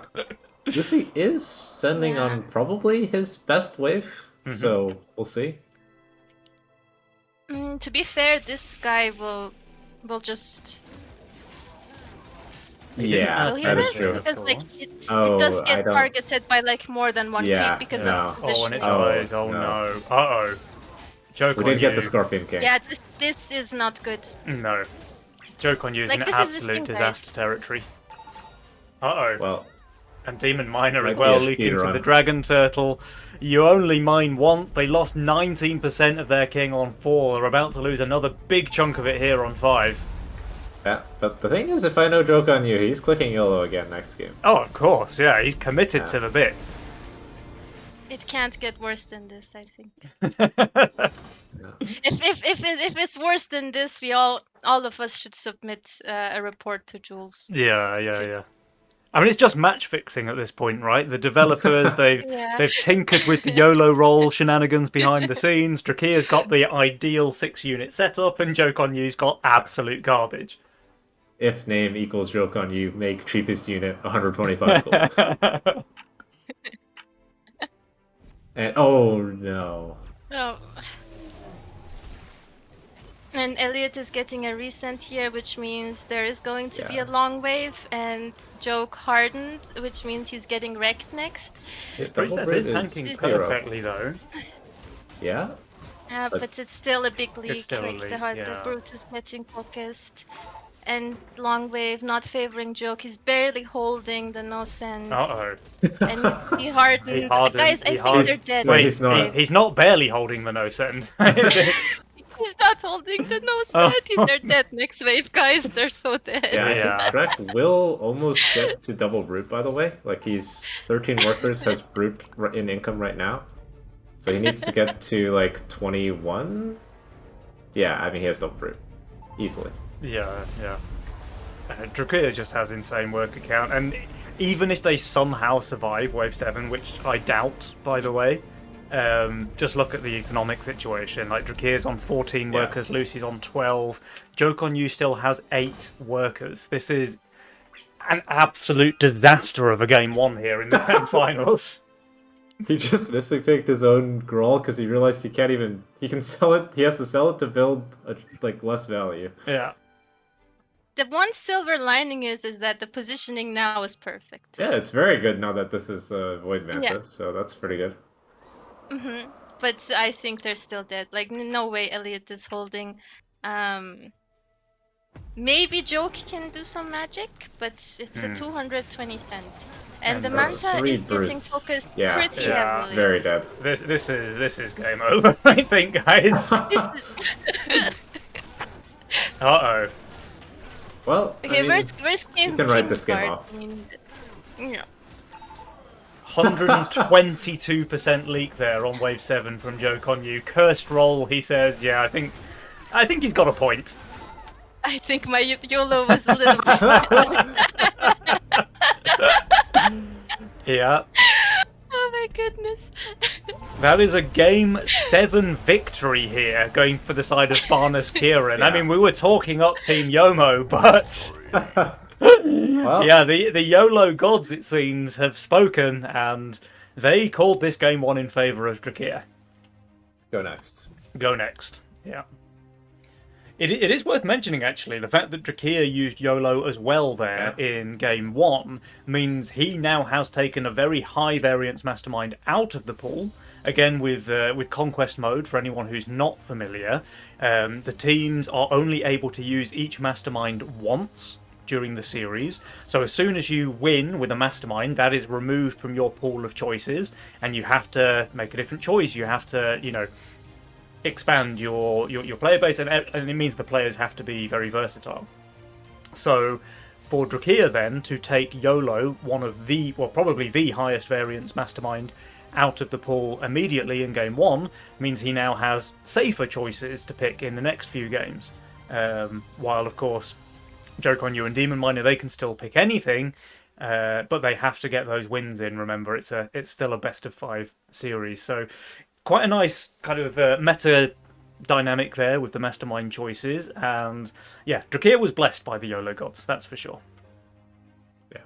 Lucy is sending Yeah. on probably his best wave, so we'll see. To be fair, this guy will just He didn't Yeah, add will he that is win? true. Because like it Oh, does I get don't- targeted by like more than one Yeah, creep because no. of oh, and positioning. it dies. Oh no. no. Uh-oh. Joke We on did get You. the Scorpion King. Yeah, this is not good. No. Joke on You is Like, in this is the absolute thing, guys. disaster territory. Uh-oh. Well, And Demon Miner Might as be well, a leaking speed to run. the Dragon Turtle. You only mine once. They lost 19% of their king on 4. They're about to lose another big chunk of it here on 5. yeah, but the thing is, if I know Joke on You, he's clicking YOLO again next game. Oh, of course, yeah. He's committed Yeah. to the bit. It can't get worse than this, I think. Yeah. If it's worse than this, we all of us should submit a report to Jules. Yeah. I mean, it's just match fixing at this point, right? The developers, they've Yeah. they've tinkered with the YOLO roll shenanigans behind the scenes. Drakea's got the ideal 6-unit setup, and Joke on You's got absolute garbage. If name equals Joke on You, make cheapest unit 125 gold. And oh no. Oh. And Elliot is getting a recent here, which means there is going to be Yeah. a long wave, and Joke hardened, which means he's getting wrecked next. His Princess is tanking zero. perfectly, though. Yeah? But it's still a big leak. still a Like leak, the yeah. brute is getting focused, and long wave not favoring Joke. He's barely holding the no send, Uh-oh. and he hardened. He hardened, Guys, I he think hardened. they're dead. Wait, Wait, he's not. he's not barely holding the no send. He's not holding the no Oh. send. They're dead next wave, guys. They're so dead. Yeah, Yeah. I think Shrek will almost get to double brute, by the way. Like, he's 13 workers, has brute in income right now. So he needs to get to, like, 21? Yeah, I mean, he has double brute. Easily. Yeah. Drakea just has insane work account, and even if they somehow survive Wave 7, which I doubt, by the way, just look at the economic situation. Like, Drakea's on 14 Yeah. workers, Lucy's on 12. Joke on You still has 8 workers. This is an absolute disaster of a Game 1 here in the grand finals. He just missing picked his own Grawl because he realized he can't even... He can sell it... He has to sell it to build, like, less value. Yeah. The one silver lining is that the positioning now is perfect. Yeah, it's very good now that this is Void Manta, Yeah. so that's pretty good. But I think they're still dead. Like, no way Elliot is holding. Maybe Joke can do some magic, but it's a 220 cent. And the That's Manta 3 is getting brutes. focused Yeah, pretty yeah, heavily. Very dead. This is game over, I think, guys. This is... Uh-oh. Well, I Okay, mean, where's King can write this game Kingsguard? off. I mean, yeah. 122% leak there on Wave 7 from Joke on You. Cursed roll, he says. Yeah, I think he's got a point. I think my YOLO was a little bit... Yeah. Oh my goodness. That is a Game 7 victory here, going for the side of Barnes Kieran. I Yeah. mean, we were talking up Team Yomo, but... well, Yeah, the YOLO gods, it seems, have spoken, and they called this Game 1 in favour of Drakea. go next. Go next. Yeah. It is worth mentioning, actually, the fact that Drakea used YOLO as well there in Game 1 means he now has taken a very high variance mastermind out of the pool, again with conquest mode, for anyone who's not familiar, the teams are only able to use each mastermind once during the series. So as soon as you win with a mastermind, that is removed from your pool of choices, and you have to make a different choice. You have to, expand your player base, and it means the players have to be very versatile. So for Drakir then to take YOLO, one of the, well, probably the highest variance mastermind, out of the pool immediately in game one, means he now has safer choices to pick in the next few games. While of course Jokonyu and Demon Miner, they can still pick anything, but they have to get those wins in. Remember, it's still a best of 5 series, so quite a nice kind of meta dynamic there with the mastermind choices. And yeah, Drakir was blessed by the YOLO gods, that's for sure. Yeah,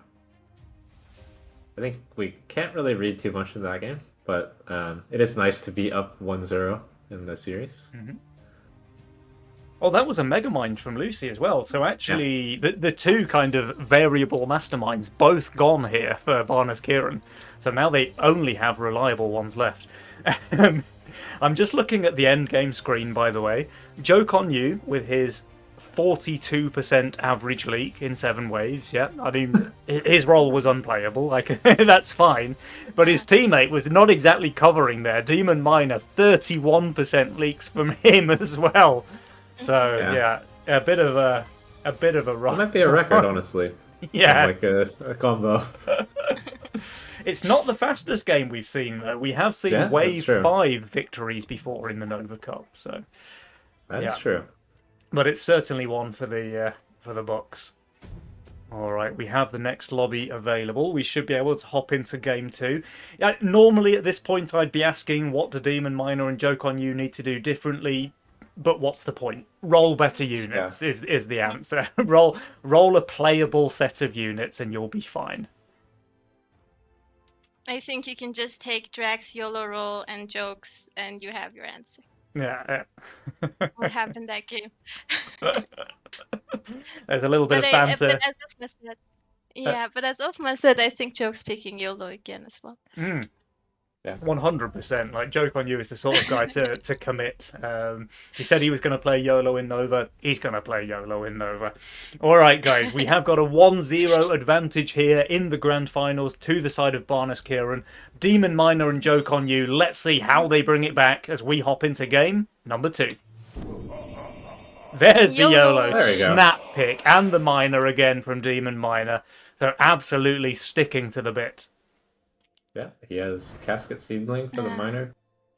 I think we can't really read too much into that game, but it is nice to be up 1-0 in the series. Mm-hmm. Oh, that was a Megamind from Lucy as well. So actually, the two kind of variable masterminds both gone here for Barnes Kieran. So now they only have reliable ones left. I'm just looking at the end game screen, by the way. Jokonyu with his 42% average leak in 7 waves. Yeah, I mean, his role was unplayable. Like, that's fine. But his teammate was not exactly covering there. Demon Miner, 31% leaks from him as well. So yeah, a bit of a rough. It might be a record, honestly. Yeah, like a combo. It's not the fastest game we've seen though. We have seen wave 5 victories before in the Nova Cup, so that's true. But it's certainly one for the books. All right, we have the next lobby available. We should be able to hop into game 2. Normally at this point, I'd be asking what do Demon Miner and Jokonyu need to do differently. But what's the point? Roll better units is the answer. roll a playable set of units and you'll be fine. I think you can just take Drax, YOLO roll, and jokes, and you have your answer. Yeah. What happened that game? There's a little bit of banter. But as Ufma said, but as Ufma said, I think Joke's picking YOLO again as well. Yeah, 100%. Like, Jokonyu is the sort of guy to commit. He said he was going to play YOLO in Nova. He's going to play YOLO in Nova. All right, guys, we have got a 1-0 advantage here in the grand finals to the side of Barnes Kieran. Demon Miner and Jokonyu. Let's see how they bring it back as we hop into game number 2. There's the YOLO snap pick and the Miner again from Demon Miner. So absolutely sticking to the bit. Yeah, he has Casket Seedling for the Miner.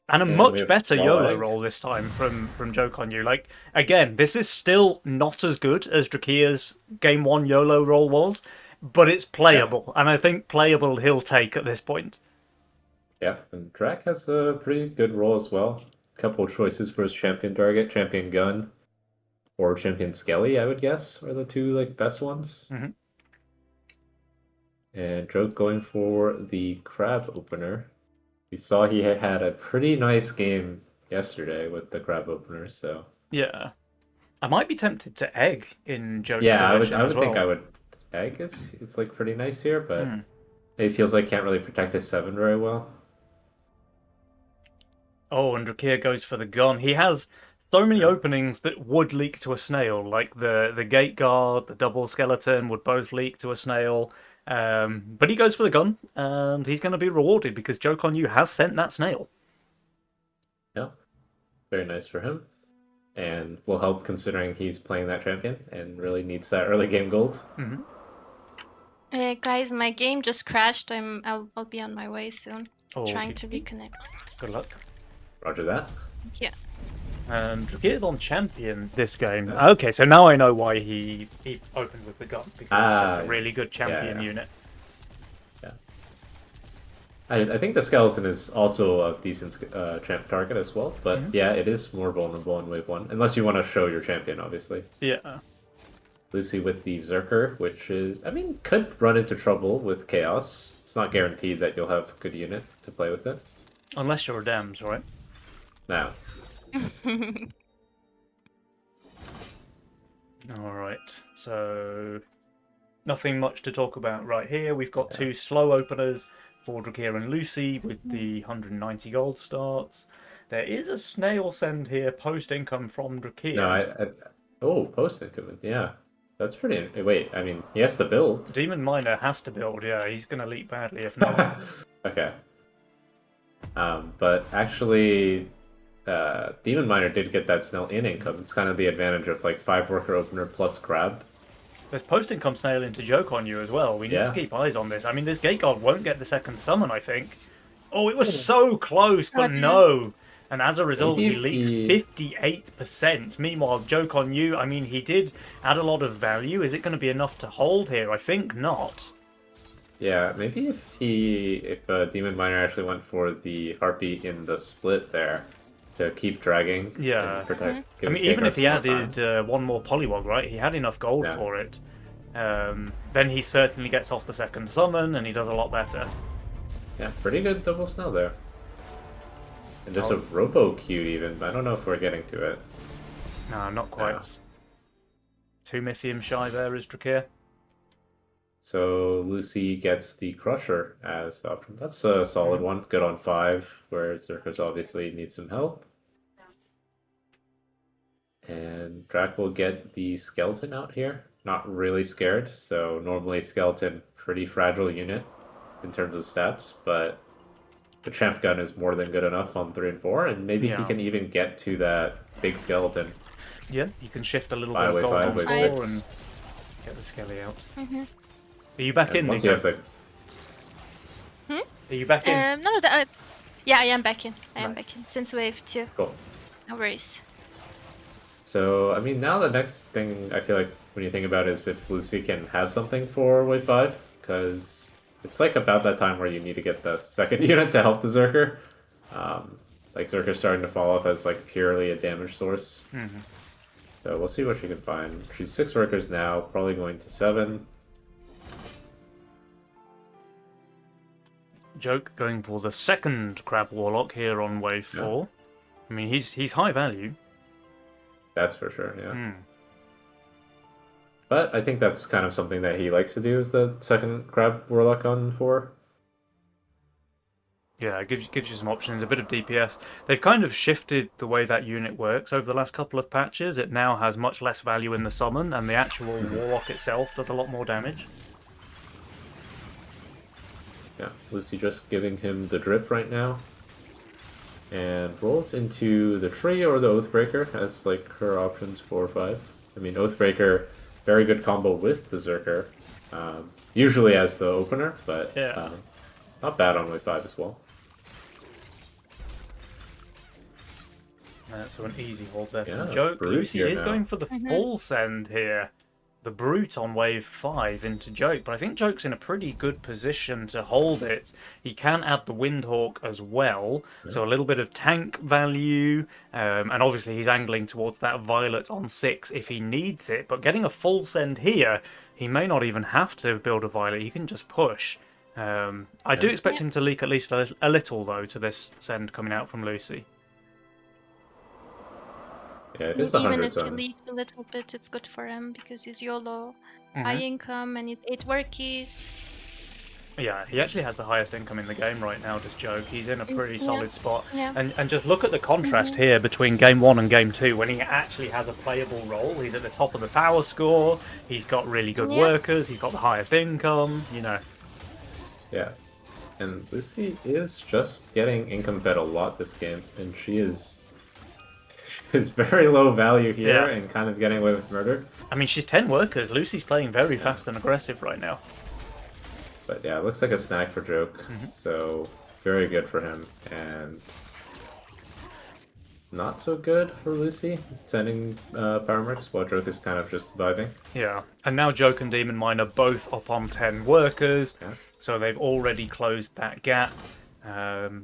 And a much better YOLO roll this time from Jokonyu. Like, again, this is still not as good as Drakir's Game 1 YOLO roll was, but it's playable. And I think playable he'll take at this point. Yeah, and Drak has a pretty good roll as well. A couple of choices for his champion target, Champion Gun, or Champion Skelly, I would guess, are the two best ones. Mm-hmm. And Joke going for the crab opener. We saw he had a pretty nice game yesterday with the crab opener, so... Yeah. I might be tempted to egg in Joke's I would think I would egg. It's pretty nice here, but it feels like can't really protect his 7 very well. Oh, and Drakir goes for the gun. He has so many openings that would leak to a snail, like the gate guard, the double skeleton would both leak to a snail. But he goes for the gun, and he's going to be rewarded because Jokonyu has sent that snail. Yeah, very nice for him. And will help considering he's playing that champion and really needs that early game gold. Mm-hmm. Guys, my game just crashed. I'll be on my way soon. Trying to reconnect. Good luck. Roger that. Yeah. Drakir's on champion this game. Okay, so now I know why he opened with the gun, because it's just a really good champion unit. Yeah. I think the skeleton is also a decent champ target as well, but yeah, it is more vulnerable in wave 1, unless you want to show your champion, obviously. Yeah. Lucy with the Zerker, which is, could run into trouble with Chaos. It's not guaranteed that you'll have a good unit to play with it. Unless you're a Dams, right? No. Alright, so nothing much to talk about right here. We've got 2 slow openers for Drakir and Lucy with the 190 gold starts. There is a snail send here post income from Drakir. No, oh, post income. Yeah, that's pretty. Wait, I mean, he has to build. Demon Miner has to build. Yeah, he's gonna leap badly if not. Okay. But actually, Demon Miner did get that snail in income. It's kind of the advantage of like 5 worker opener plus grab. There's post income snail into joke on you as well. We need to keep eyes on this. I mean, this Gate Guard won't get the second summon, I think. Oh, it was so close, but no. And as a result, he leaks 58%. Meanwhile, joke on you. I mean, he did add a lot of value. Is it going to be enough to hold here? I think not. Yeah, maybe if Demon Miner actually went for the Harpy in the split there to keep dragging. Yeah. And protect. I mean, even if he added one more Polywog, right? He had enough gold for it. Then he certainly gets off the second summon, and he does a lot better. Yeah, pretty good double snail there. And just a Robo Cute even, but I don't know if we're getting to it. No, not quite. 2 Mythium shy there is Drakir. So Lucy gets the Crusher as the option. That's a solid one. Good on 5, where Zerkers obviously needs some help. And Drac will get the Skeleton out here. Not really scared, so normally Skeleton, pretty fragile unit in terms of stats, but the Champ Gun is more than good enough on 3 and 4, and maybe he can even get to that big Skeleton. Yeah, you can shift a little bit of gold on 4 and get the Skelly out. Are you back in, Nico? Are you back in? No, yeah, I am back in. I am back in since wave 2. Cool. No worries. So, I mean, now the next thing I feel like when you think about is if Lucy can have something for wave 5, because it's like about that time where you need to get the second unit to help the Zerker. Like Zerker's starting to fall off as like purely a damage source. So we'll see what she can find. She's 6 workers now, probably going to 7. Joke going for the second Crab Warlock here on wave 4. I mean, he's high value. That's for sure, yeah. But I think that's kind of something that he likes to do, is the second Crab Warlock on 4. Yeah, it gives you some options, a bit of DPS. They've kind of shifted the way that unit works over the last couple of patches. It now has much less value in the summon, and the actual Warlock itself does a lot more damage. Yeah, Lucy just giving him the drip right now. And rolls into the tree or the Oathbreaker as like her options 4 or 5. I mean, Oathbreaker, very good combo with the Zerker. Usually as the opener, but not bad on wave 5 as well. So an easy hold there Yeah, from Joke. Lucy is now. going for the full send here. The Brute on wave 5 into Joke, but I think Joke's in a pretty good position to hold it. He can add the Windhawk as well, so a little bit of tank value, and obviously he's angling towards that Violet on 6 if he needs it, but getting a full send here, he may not even have to build a Violet, he can just push. I do expect him to leak at least a little, though, to this send coming out from Lucy. Yeah, it is Even if he zone. leaks a little bit, it's good for him because he's YOLO, high income, and 8 workies. Yeah, he actually has the highest income in the game right now, does Joke. He's in a pretty solid spot. Yeah. And just look at the contrast here between Game 1 and Game 2 when he actually has a playable role. He's at the top of the power score, he's got really good workers, he's got the highest income, you know. Yeah. And Lucy is just getting income fed a lot this game, and she is very low value here and kind of getting away with murder. I mean, she's 10 workers. Lucy's playing very fast and aggressive right now. But yeah, it looks like a snag for Joke, so very good for him, and not so good for Lucy, sending Power Mercs while Joke is kind of just surviving. Yeah, and now Joke and Demon Mine are both up on 10 workers, so they've already closed that gap.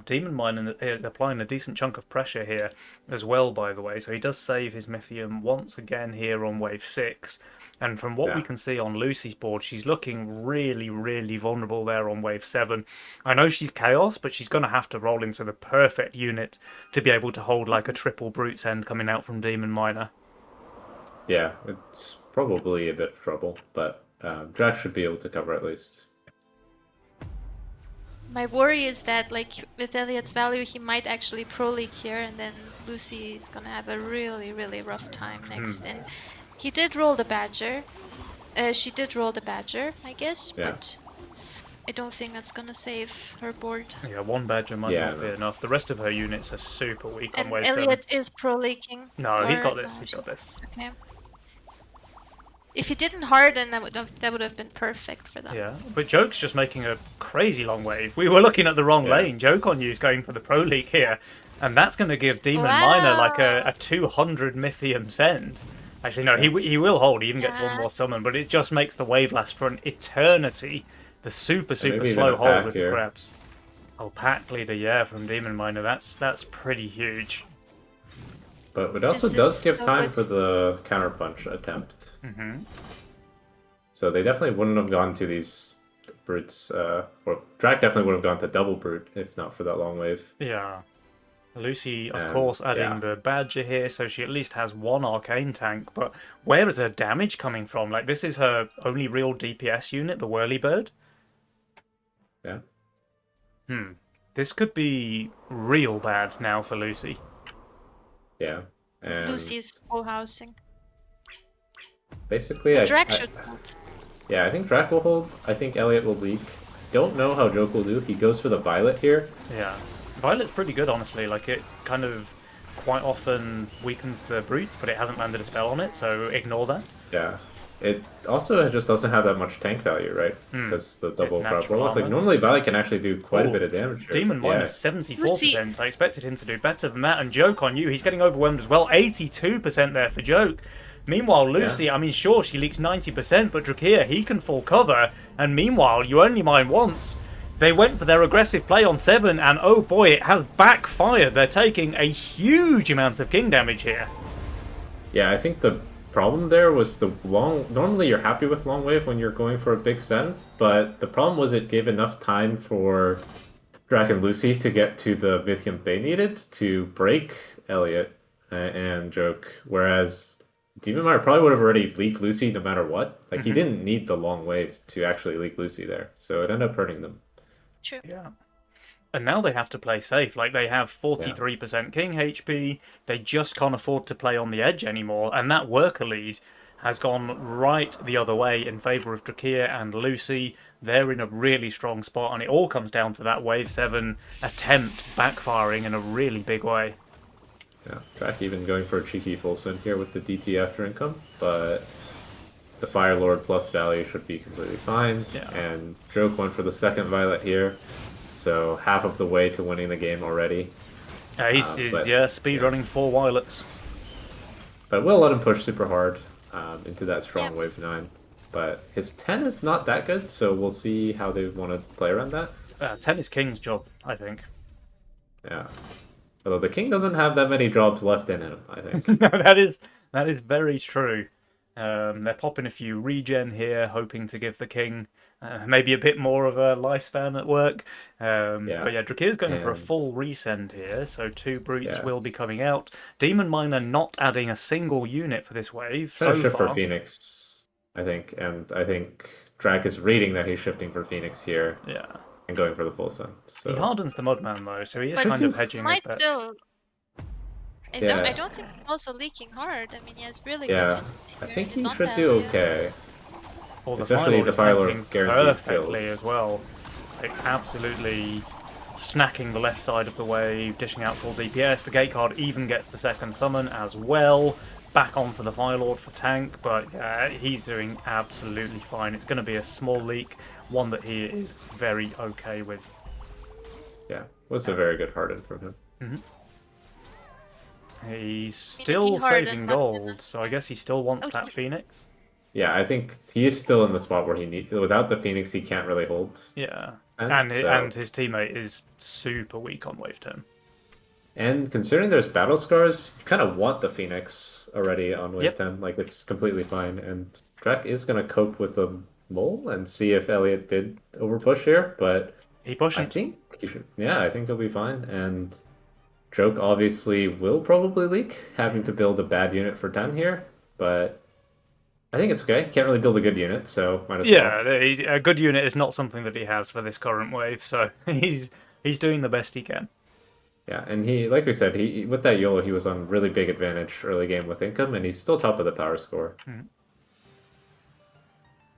Demon Mine applying a decent chunk of pressure here as well, by the way, so he does save his Mythium once again here on wave 6. And from what we can see on Lucy's board, she's looking really, really vulnerable there on wave 7. I know she's Chaos, but she's going to have to roll into the perfect unit to be able to hold like a triple Brute Send coming out from Demon Miner. Yeah, it's probably a bit of trouble, but Drax should be able to cover at least. My worry is that, like, with Elliot's value, he might actually pro league here, and then Lucy is gonna have a really, really rough time next. And he did roll the Badger. She did roll the Badger, I guess, Yeah. but I don't think that's gonna save her board. Yeah, one Badger might Yeah, not be no. enough. The rest of her units are super weak on And wave 7. Elliot is pro leaking. No, he's or got this. no, He's got this. Okay. If he didn't harden, that would have been perfect for them. Yeah, but Joke's just making a crazy long wave. We were looking at the wrong Yeah. lane. Joke on you's going for the Pro League here, and that's going to give Demon Miner like Wow. a 200 Mythium send. Actually, no, he will hold. He even gets one Yeah. more summon, but it just makes the wave last for an eternity. The super maybe even slow a hold pack with here. the crabs. Oh, pack leader, yeah, from Demon Miner. That's pretty huge. But it also This does is give so time good. for the counterpunch attempt. Hmm. So they definitely wouldn't have gone to these brutes, or Drac definitely would have gone to double brute if not for that long wave. Yeah. Lucy, of And, course, adding yeah. the Badger here, so she at least has one arcane tank. But where is her damage coming from? Like, this is her only real DPS unit, the Whirlybird. Yeah. This could be real bad now for Lucy. Yeah. And Lucy is full housing. basically, The Drac should hold. yeah, I think Drac will hold. I think Elliot will leak. Don't know how Joke will do. He goes for the Violet here. Yeah. Violet's pretty good, honestly. Like, it kind of quite often weakens the brutes, but it hasn't landed a spell on it, so ignore that. Yeah. It also just doesn't have that much tank value, right? Because the double crab natural roll. Like armor. normally Violet can actually do quite a Ooh, bit of damage here. Demon yeah. minus 74%. I expected him to do better than that. And Joke on you, he's getting overwhelmed as well. 82% there for Joke. Meanwhile, Lucy, I mean, sure, she leaks 90%, but Drakir, he can full cover. And meanwhile, you only mine once. They went for their aggressive play on 7, and oh boy, it has backfired. They're taking a huge amount of king damage here. Yeah, I think the problem there was the long. Normally, you're happy with long wave when you're going for a big send, but the problem was it gave enough time for Drac and Lucy to get to the Mythium they needed to break Elliot and Joke, whereas Demon Miner probably would have already leaked Lucy no matter what. Like, he didn't need the long wave to actually leak Lucy there, so it ended up hurting them. True. Yeah. And now they have to play safe. Like, they have 43% king HP. They just can't afford to play on the edge anymore. And that worker lead has gone right the other way in favour of Drakir and Lucy. They're in a really strong spot, and it all comes down to that wave 7 attempt backfiring in a really big way. Yeah, Drac even going for a cheeky full send here with the DT after income, but the Fire Lord plus value should be completely fine. Yeah. And Joke went for the second Violet here, so half of the way to winning the game already. He's speedrunning 4 Violets. But we'll let him push super hard into that strong Yep. wave 9. But his 10 is not that good, so we'll see how they want to play around that. 10 is King's job, I think. Yeah. Although the King doesn't have that many jobs left in him, I think. No, that is very true. They're popping a few regen here, hoping to give the king maybe a bit more of a lifespan at work. But yeah, Drakir's going for a full resend here, so 2 brutes will be coming out. Demon Miner not adding a single unit for this wave so shift far. for Phoenix, I think, and I think Drac is reading that he's shifting for Phoenix here. Yeah. And going for the full send. So. He hardens the Mudman though, so he is But kind of hedging his might bets. still. I Yeah. don't think he's also leaking hard. I mean, he has really Yeah, good units I here. think He's he on should do value. okay. Or the Especially Fire Lord the is Fire Lord tanking guarantees perfectly kills. as well. Like, absolutely snacking the left side of the wave, dishing out full DPS. The gate card even gets the second summon as well. Back onto the Fire Lord for tank, but he's doing absolutely fine. It's going to be a small leak, one that he is very okay with. Yeah, was a very good harden from him. He's still harden, saving but- gold, so I guess he still wants Okay. that Phoenix. Yeah, I think he is still in the spot where he needs. Without the Phoenix, he can't really hold. Yeah, And so- and his teammate is super weak on wave 10. And considering there's battle scars, you kind of want the Phoenix already on wave Yep. 10. Like, it's completely fine. And Drac is going to cope with the mole and see if Elliot did overpush here. But He pushing. I think he should. Yeah, I think he'll be fine. And Joke obviously will probably leak, having to build a bad unit for 10 here. But I think it's okay. He can't really build a good unit, so might as Yeah, well. a good unit is not something that he has for this current wave, so he's doing the best he can. Yeah, and he, like we said, he with that YOLO, he was on really big advantage early game with income, and he's still top of the power score.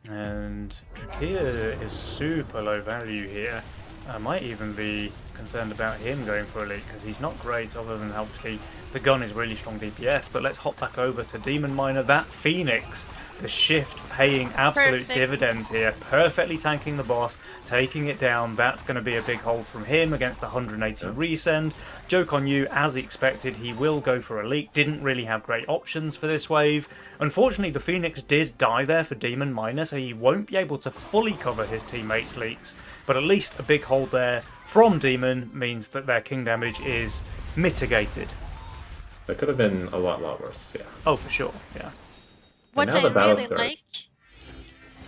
And Drakia is super low value here. I might even be concerned about him going for elite because he's not great other than obviously the gun is really strong DPS. But let's hop back over to Demon Miner. That Phoenix, the shift paying absolute Perfect. dividends here. Perfectly tanking the boss, taking it down. That's going to be a big hold from him against the 180 resend. Joke on you, as expected, he will go for elite. Didn't really have great options for this wave. Unfortunately, the Phoenix did die there for Demon Miner, so he won't be able to fully cover his teammates' leaks. But at least a big hold there from Demon means that their king damage is mitigated. That could have been a lot worse. Yeah. Oh, for sure, yeah. What now I the battle really starts. like,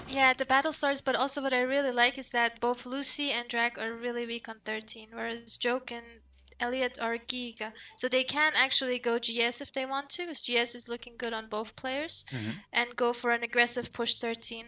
yeah, the battle starts, but also what I really like is that both Lucy and Drake are really weak on 13, whereas Joke and Elliot are Giga. So they can actually go GS if they want to, because GS is looking good on both players, and go for an aggressive push 13.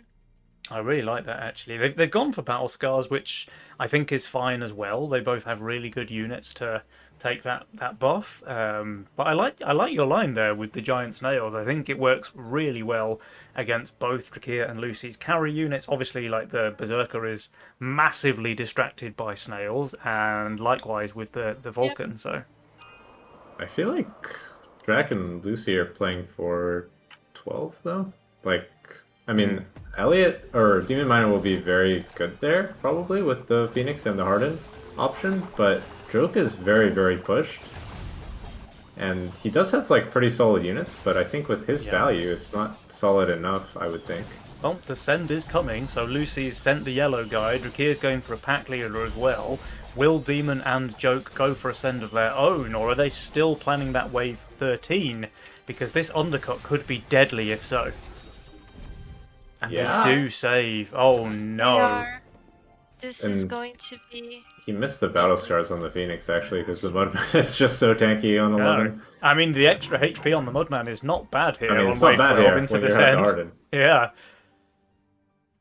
I really like that actually. They've gone for Battle Scars, which I think is fine as well. They both have really good units to take that buff. But I like your line there with the giant snails. I think it works really well against both Drakia and Lucy's carry units. Obviously, like the Berserker is massively distracted by snails, and likewise with the Vulcan. So I feel like Drac and Lucy are playing for 12 though. Like, I mean, Elliot or Demon Miner will be very good there probably with the Phoenix and the Harden option, but Joke is very pushed. And he does have like pretty solid units, but I think with his value, it's not solid enough, I would think. well, the send is coming, so Lucy's sent the yellow guy. Drakia's going for a pack leader as well. Will Demon and Joke go for a send of their own, or are they still planning that wave 13? Because this undercut could be deadly if so. And Yeah. they do save. Oh They no. are. This is And- going to be. He missed the battle scars on the Phoenix actually, because the Mudman is just so tanky on 11. No. I mean, the extra HP on the Mudman is not bad here I mean, on it's not wave bad 12 here into when the you have the send. Harden. Yeah,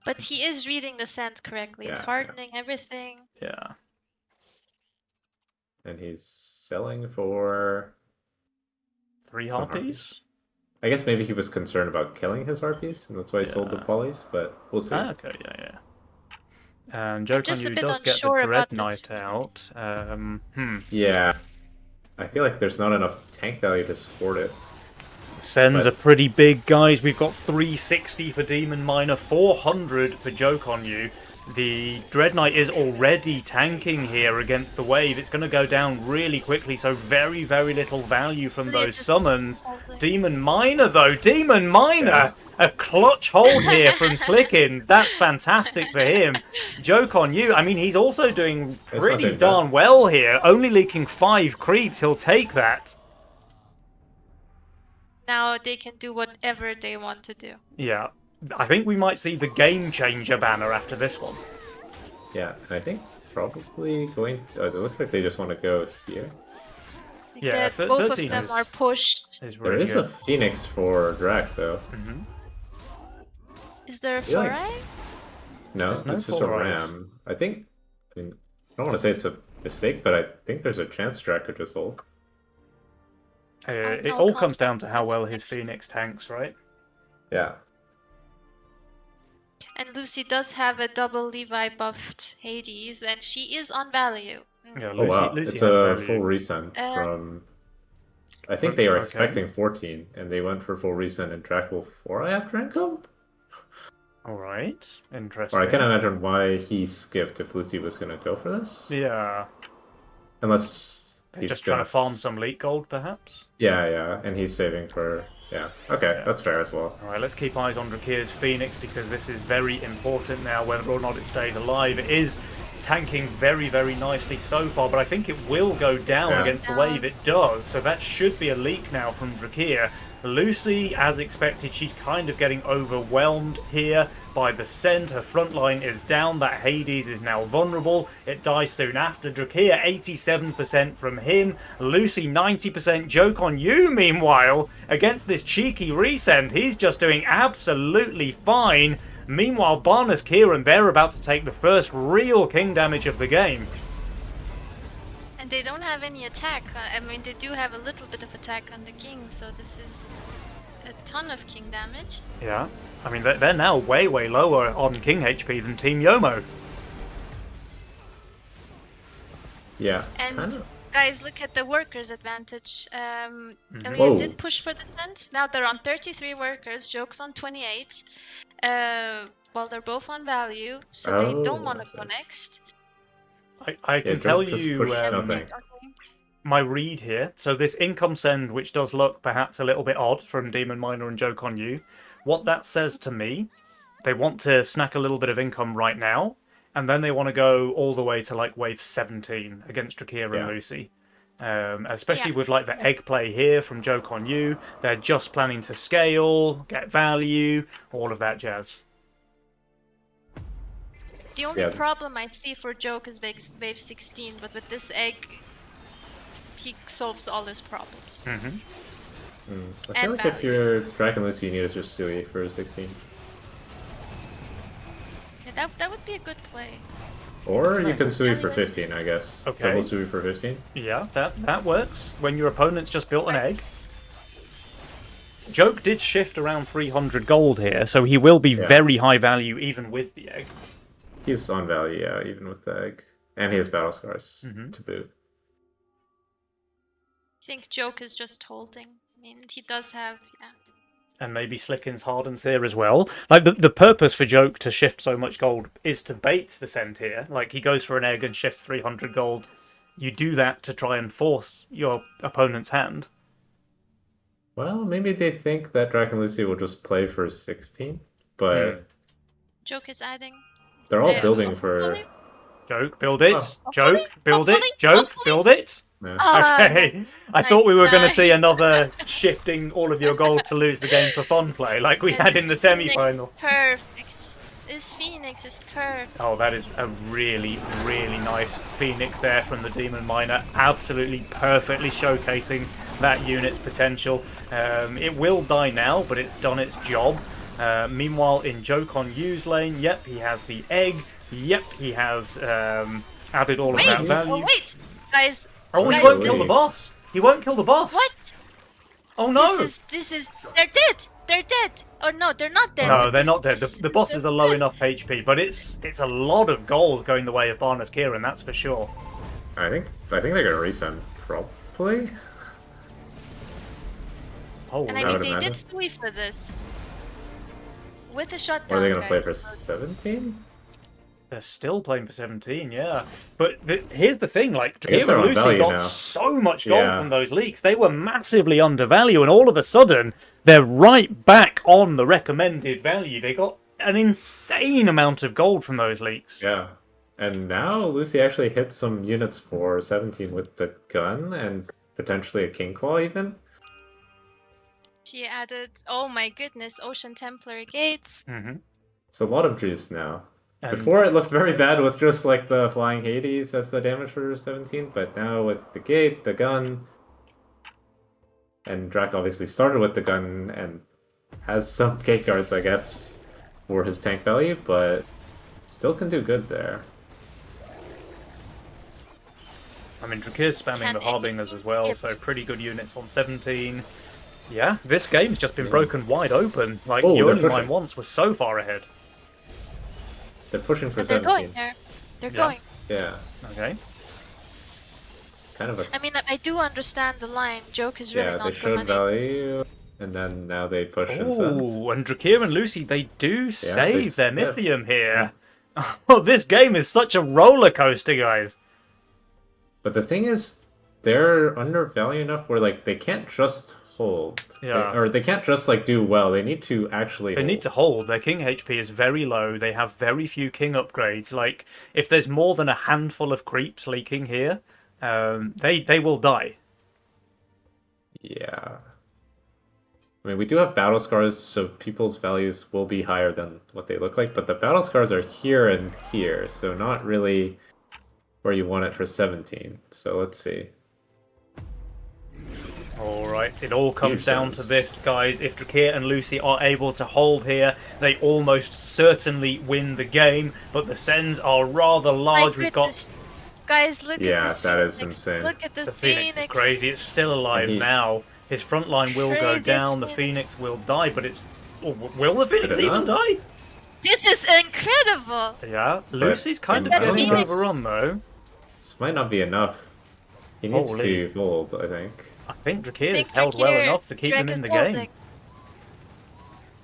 But he is reading the send correctly. He's Yeah, hardening everything. yeah. And he's selling for... 3 Some harpies? I guess maybe he was concerned about killing his harpies, and that's why he sold the Yeah. polys, but we'll see. Ah, okay, yeah. And Joke on just a You bit does get the unsure Dread about this Knight out. Yeah. I feel like there's not enough tank value to support it. Sends But- are pretty big, guys. We've got 360 for Demon Miner, 400 for Joke on You. The Dread Knight is already tanking here against the wave. It's going to go down really quickly, so very little value from Elliot those just summons. holding. Demon Miner, though. Demon Miner! A clutch hold here from Slickins. That's fantastic for him. Joke on You. I mean, he's also doing That's not pretty too darn bad. well here. Only leaking 5 creeps. He'll take that. Now they can do whatever they want to do. Yeah. I think we might see the Game Changer banner after this one. Yeah, and I think probably going... it looks like they just want to go here. Like Yeah, that both 13 of them is- are pushed. Is There really is a good. Phoenix for Drac, though. Is there a feel like- foray? No, There's no it's just a four eyes. ram. I think... I mean, I don't want to say it's a mistake, but I think there's a chance Drac could just hold. It no, all it comes down comes to down how to well his Phoenix. Phoenix tanks, right? Yeah. And Lucy does have a double Levi buffed Hades, and she is on value. Yeah, Oh wow, Lucy it's has a value. full resend Uh, from... I think they were Okay. expecting 14, and they went for full resend and Drac will 4 after income? All right, interesting. Or I can't imagine why he skipped if Lucy was going to go for this. Yeah, Unless they're he's just trying to gonna farm some leak gold, perhaps. Yeah, and he's saving for... Yeah, okay, Yeah. that's fair as well. All right, let's keep eyes on Drakia's Phoenix because this is very important now, whether or not it stays alive. It is tanking very, very nicely so far, but I think it will go down Yeah. against the wave it does, so that should be a leak now from Drakir. Lucy, as expected, she's kind of getting overwhelmed here by the Send. Her front line is down, that Hades is now vulnerable. It dies soon after. Drakir, 87% from him. Lucy, 90%. Joke on you, meanwhile, against this cheeky resend. He's just doing absolutely fine. Meanwhile, Barnes Kieran, they're about to take the first real king damage of the game. And they don't have any attack. I mean, they do have a little bit of attack on the king, so this is a ton of king damage. Yeah, I mean, they're now way, way lower on king HP than Team Yomo. Yeah. And kind of. guys, look at the workers advantage. Elliot Whoa. did push for the Send. Now they're on 33 workers, Joke's on 28. Well, they're both on value, so they don't want to go next. I can tell Joke just you pushed Um, nothing. okay. my read here. So this income send, which does look perhaps a little bit odd from Demon Miner and Joke on You, what that says to me, they want to snack a little bit of income right now, and then they want to go all the way to like wave 17 against Drakir and Yeah. Lucy. Especially Yeah. with like the egg play here from Joke on You. They're just planning to scale, get value, all of that jazz. The only Yeah. problem I see for Joke is wave 16, but with this egg, he solves all his problems. Hmm. I feel And like if value. you're Dragon Lucy, you need to just Sui for 16. Yeah, that would be a good play. Or you can Sui Yeah, for we 15, I guess. Okay. Double Sui for 15. Yeah, that works. When your opponent's just built an egg. Joke did shift around 300 gold here, so he will be Yeah. very high value even with the egg. He's on value, yeah, even with the egg. And he has battle scars Mhm. to boot. I think Joke is just holding. I mean, he does have, yeah. And maybe Slickin's Hardens here as well. Like, the purpose for Joke to shift so much gold is to bait the Send here. Like, he goes for an egg and shifts 300 gold. You do that to try and force your opponent's hand. Well, maybe they think that Dragon Lucy will just play for 16, but Joke is adding. they're all Yeah, building for. hopefully. Joke, build it. Oh. Joke, build it. Hopefully, Joke, hopefully. build it. Yeah. Okay. I thought we were going to see nice. another shifting all of your gold to lose the game for fun play, like we had in the This Phoenix semi-final. is Perfect. This Phoenix is perfect. Oh, that is a really, really nice Phoenix there from the Demon Miner. Absolutely perfectly showcasing that unit's potential. It will die now, but it's done its job. Meanwhile, in Joke on Yu's lane, yep, he has the egg. Yep, he has added all of Wait, that value. wait, guys. Oh, he guys, won't this- kill the boss. He won't kill the boss. What? Oh no. This is. They're dead. They're dead. Or no, they're not dead. No, they're This- not dead. this- The bosses are low good. enough HP, but it's a lot of gold going the way of Barnes Kieran, that's for sure. I think they're gonna resend probably. Oh, And I I mean, would they imagine. did Stewie for this. With a Or shutdown, are they gonna play guys, for so- 17? they're still playing for 17, yeah. But here's the thing, like, I guess Drakir they're and on Lucy value got now. so much gold Yeah. from those leaks. They were massively undervalued, and all of a sudden, they're right back on the recommended value. They got an insane amount of gold from those leaks. Yeah. And now Lucy actually hit some units for 17 with the gun and potentially a King Claw even. She added, oh my goodness, Ocean Templar Gates. Mm-hmm. It's a lot of juice now. Before it looked very bad with just like the Flying Hades as the damage for 17, but now with the gate, the gun, and Drac obviously started with the gun and has some gate guards, I guess, for his tank value, but still can do good there. I mean, Drakir's spamming Can the Harbingers as well, anything so skip? pretty good units on 17. Yeah, this game's just been broken wide open. Like, Oh, you they're only pushing. mine once was so far ahead. They're pushing for And they're 17. going there. They're Yeah. going. Yeah, Okay. kind of a I mean, I do understand the line. Joke is really yeah. not They the showed money. value, and then now they push and send. Ooh, and Drakir and Lucy, they do they save their yeah. Mythium here. Oh, this game is such a roller coaster, guys. But the thing is, they're undervalued enough where like they can't just hold. Yeah. Or they can't just like do well. They need to actually. They need to hold. Their king HP is very low. They have very few king upgrades. Like, if there's more than a handful of creeps leaking here, they will die. Yeah. I mean, we do have battle scars, so people's values will be higher than what they look like, but the battle scars are here and here, so not really where you want it for 17. So let's see. Alright, it all comes Huge down to sense. this, guys. If Drakir and Lucy are able to hold here, they almost certainly win the game, but the Sens are rather My large. We've got goodness. Guys, look Yeah, at this that is Phoenix. insane. Look at this the Phoenix is crazy. It's still alive And he- now. His front line will go Crazy down. The Phoenix. Phoenix will die, but it's... Oh, will the Phoenix Did it even not? die? This is incredible. Yeah, Lucy's kind of that getting Phoenix- overrun, though. This might not be enough. He needs Holy. to hold, I think. I think Drakir's Think held well Drakir- enough to keep them Drake in is the holding. game.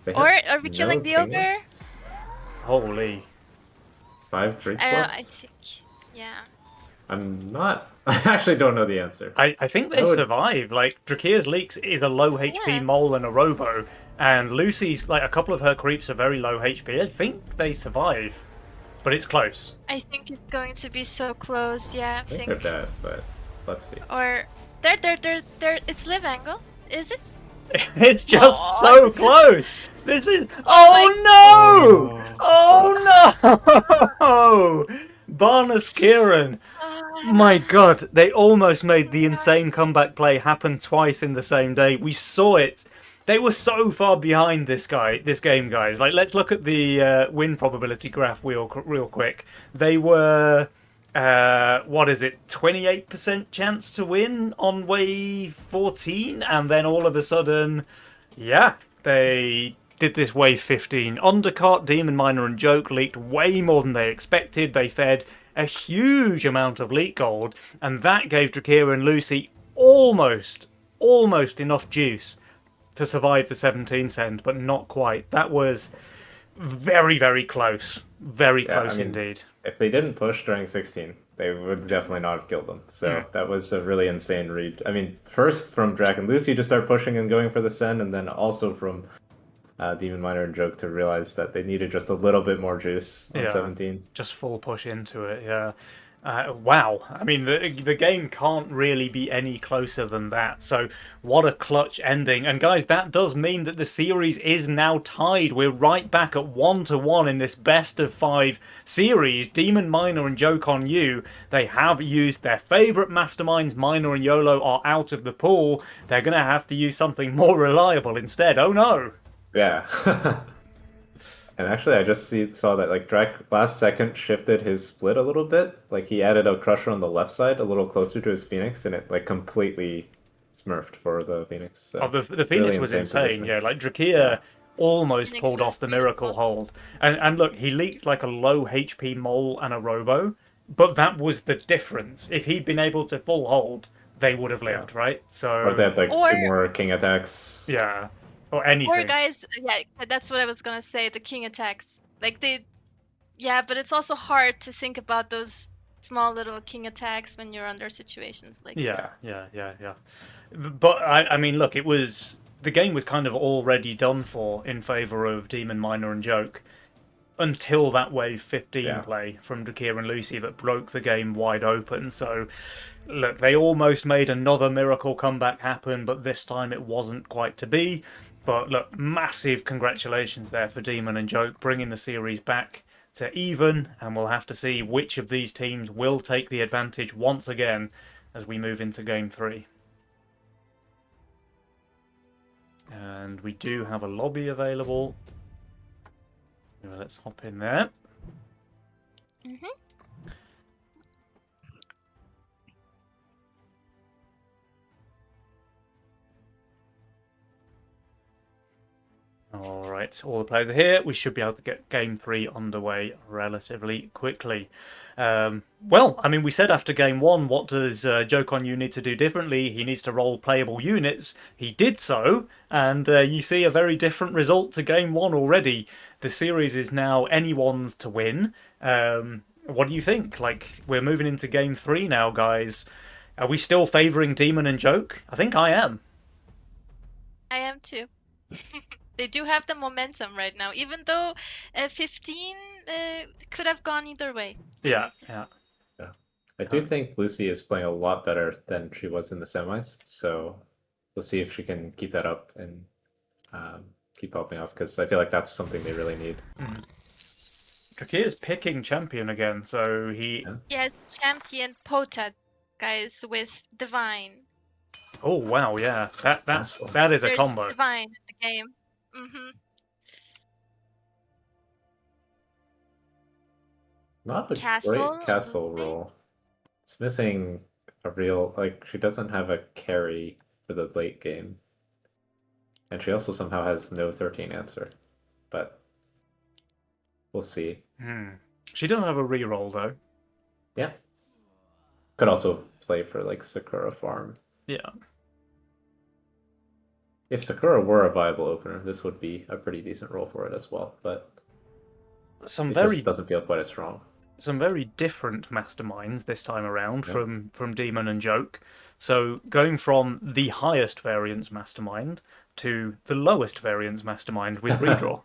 They Or have are we killing no the king ogre? ups. Holy. 5 breaks I left? think, yeah. I'm not. I actually don't know the answer. I think they I would- survive. Like, Drakir's Leaks is a low HP Yeah. mole and a robo, and Lucy's, like, a couple of her creeps are very low HP. I think they survive, but it's close. I think it's going to be so close. Yeah, I I think think. they're dead, but let's see. Or there. It's live angle. Is it? It's just Aw, so this is- close. This is. Oh no! Oh no! Barnes Kieran. My god, they almost made the insane comeback play happen twice in the same day. We saw it. They were so far behind this game, guys. Like, let's look at the win probability graph real quick. They were, what is it, 28% chance to win on wave 14, and then all of a sudden, yeah, they did this wave 15. Undercut, Demon Miner, and Joke leaked way more than they expected. They fed a huge amount of leak gold, and that gave Drakir and Lucy almost enough juice to survive the 17 send, but not quite. That was very, very close. Very Yeah, I close mean, indeed. If they didn't push during 16, they would definitely not have killed them. So that was a really insane read. I mean, first from Drac and Lucy to start pushing and going for the send, and then also from Demon Miner and Joke to realize that they needed just a little bit more juice on Yeah. 17. Just full push into it, yeah. Wow. I mean, the game can't really be any closer than that. So, what a clutch ending. And guys, that does mean that the series is now tied. We're right back at 1-1 in this best of 5 series. Demon Miner and Joke on You, they have used their favourite masterminds. Miner and YOLO are out of the pool. They're going to have to use something more reliable instead. Oh no! Yeah. And actually, I just saw that like Drac last second shifted his split a little bit. Like he added a Crusher on the left side, a little closer to his Phoenix, and it like completely smurfed for the Phoenix. So Oh, the Phoenix really was insane insane, position. yeah. Like, Drakir almost Phoenix pulled was off the miracle beautiful. hold. And look, he leaked like a low HP mole and a robo, but that was the difference. If he'd been able to full hold, they would have lived, right? So, Or they had like Or- 2 more king attacks. yeah. Or anything. Or guys, yeah, that's what I was gonna say. The king attacks, like yeah, but it's also hard to think about those small little king attacks when you're under situations like this. Yeah. But I mean, look, the game was kind of already done for in favor of Demon Miner and Joke until that wave 15 Yeah. play from Drakir and Lucy that broke the game wide open. So, look, they almost made another miracle comeback happen, but this time it wasn't quite to be. But look, massive congratulations there for Demon and Joke, bringing the series back to even, and we'll have to see which of these teams will take the advantage once again as we move into Game 3. And we do have a lobby available. Let's hop in there. Mhm. Alright, all the players are here. We should be able to get Game 3 underway relatively quickly. Well, I mean, we said after Game 1, what does Joke on You need to do differently? He needs to roll playable units. He did so, and you see a very different result to Game 1 already. The series is now anyone's to win. What do you think? Like, we're moving into Game 3 now, guys. Are we still favouring Demon and Joke? I think I am. too. They do have the momentum right now, even though 15 could have gone either way. Yeah, yeah. I do think Lucy is playing a lot better than she was in the semis, so we'll see if she can keep that up and keep helping off, because I feel like that's something they really need. Drakir's picking champion again, so he. Yeah. Yes, champion Pota, guys, with Divine. Oh wow, yeah, that Awesome. is a There's combo. Divine in the game. Not a Castle, great castle okay. role. It's missing a real, like, she doesn't have a carry for the late game. And she also somehow has no 13 answer. But we'll see. She doesn't have a reroll though. Yeah. Could also play for like Sakura farm. Yeah. If Sakura were a viable opener, this would be a pretty decent role for it as well, but Some it very just doesn't feel quite as strong. some very different masterminds this time around Yeah. from Demon and Joke. So going from the highest variance mastermind to the lowest variance mastermind with redraw.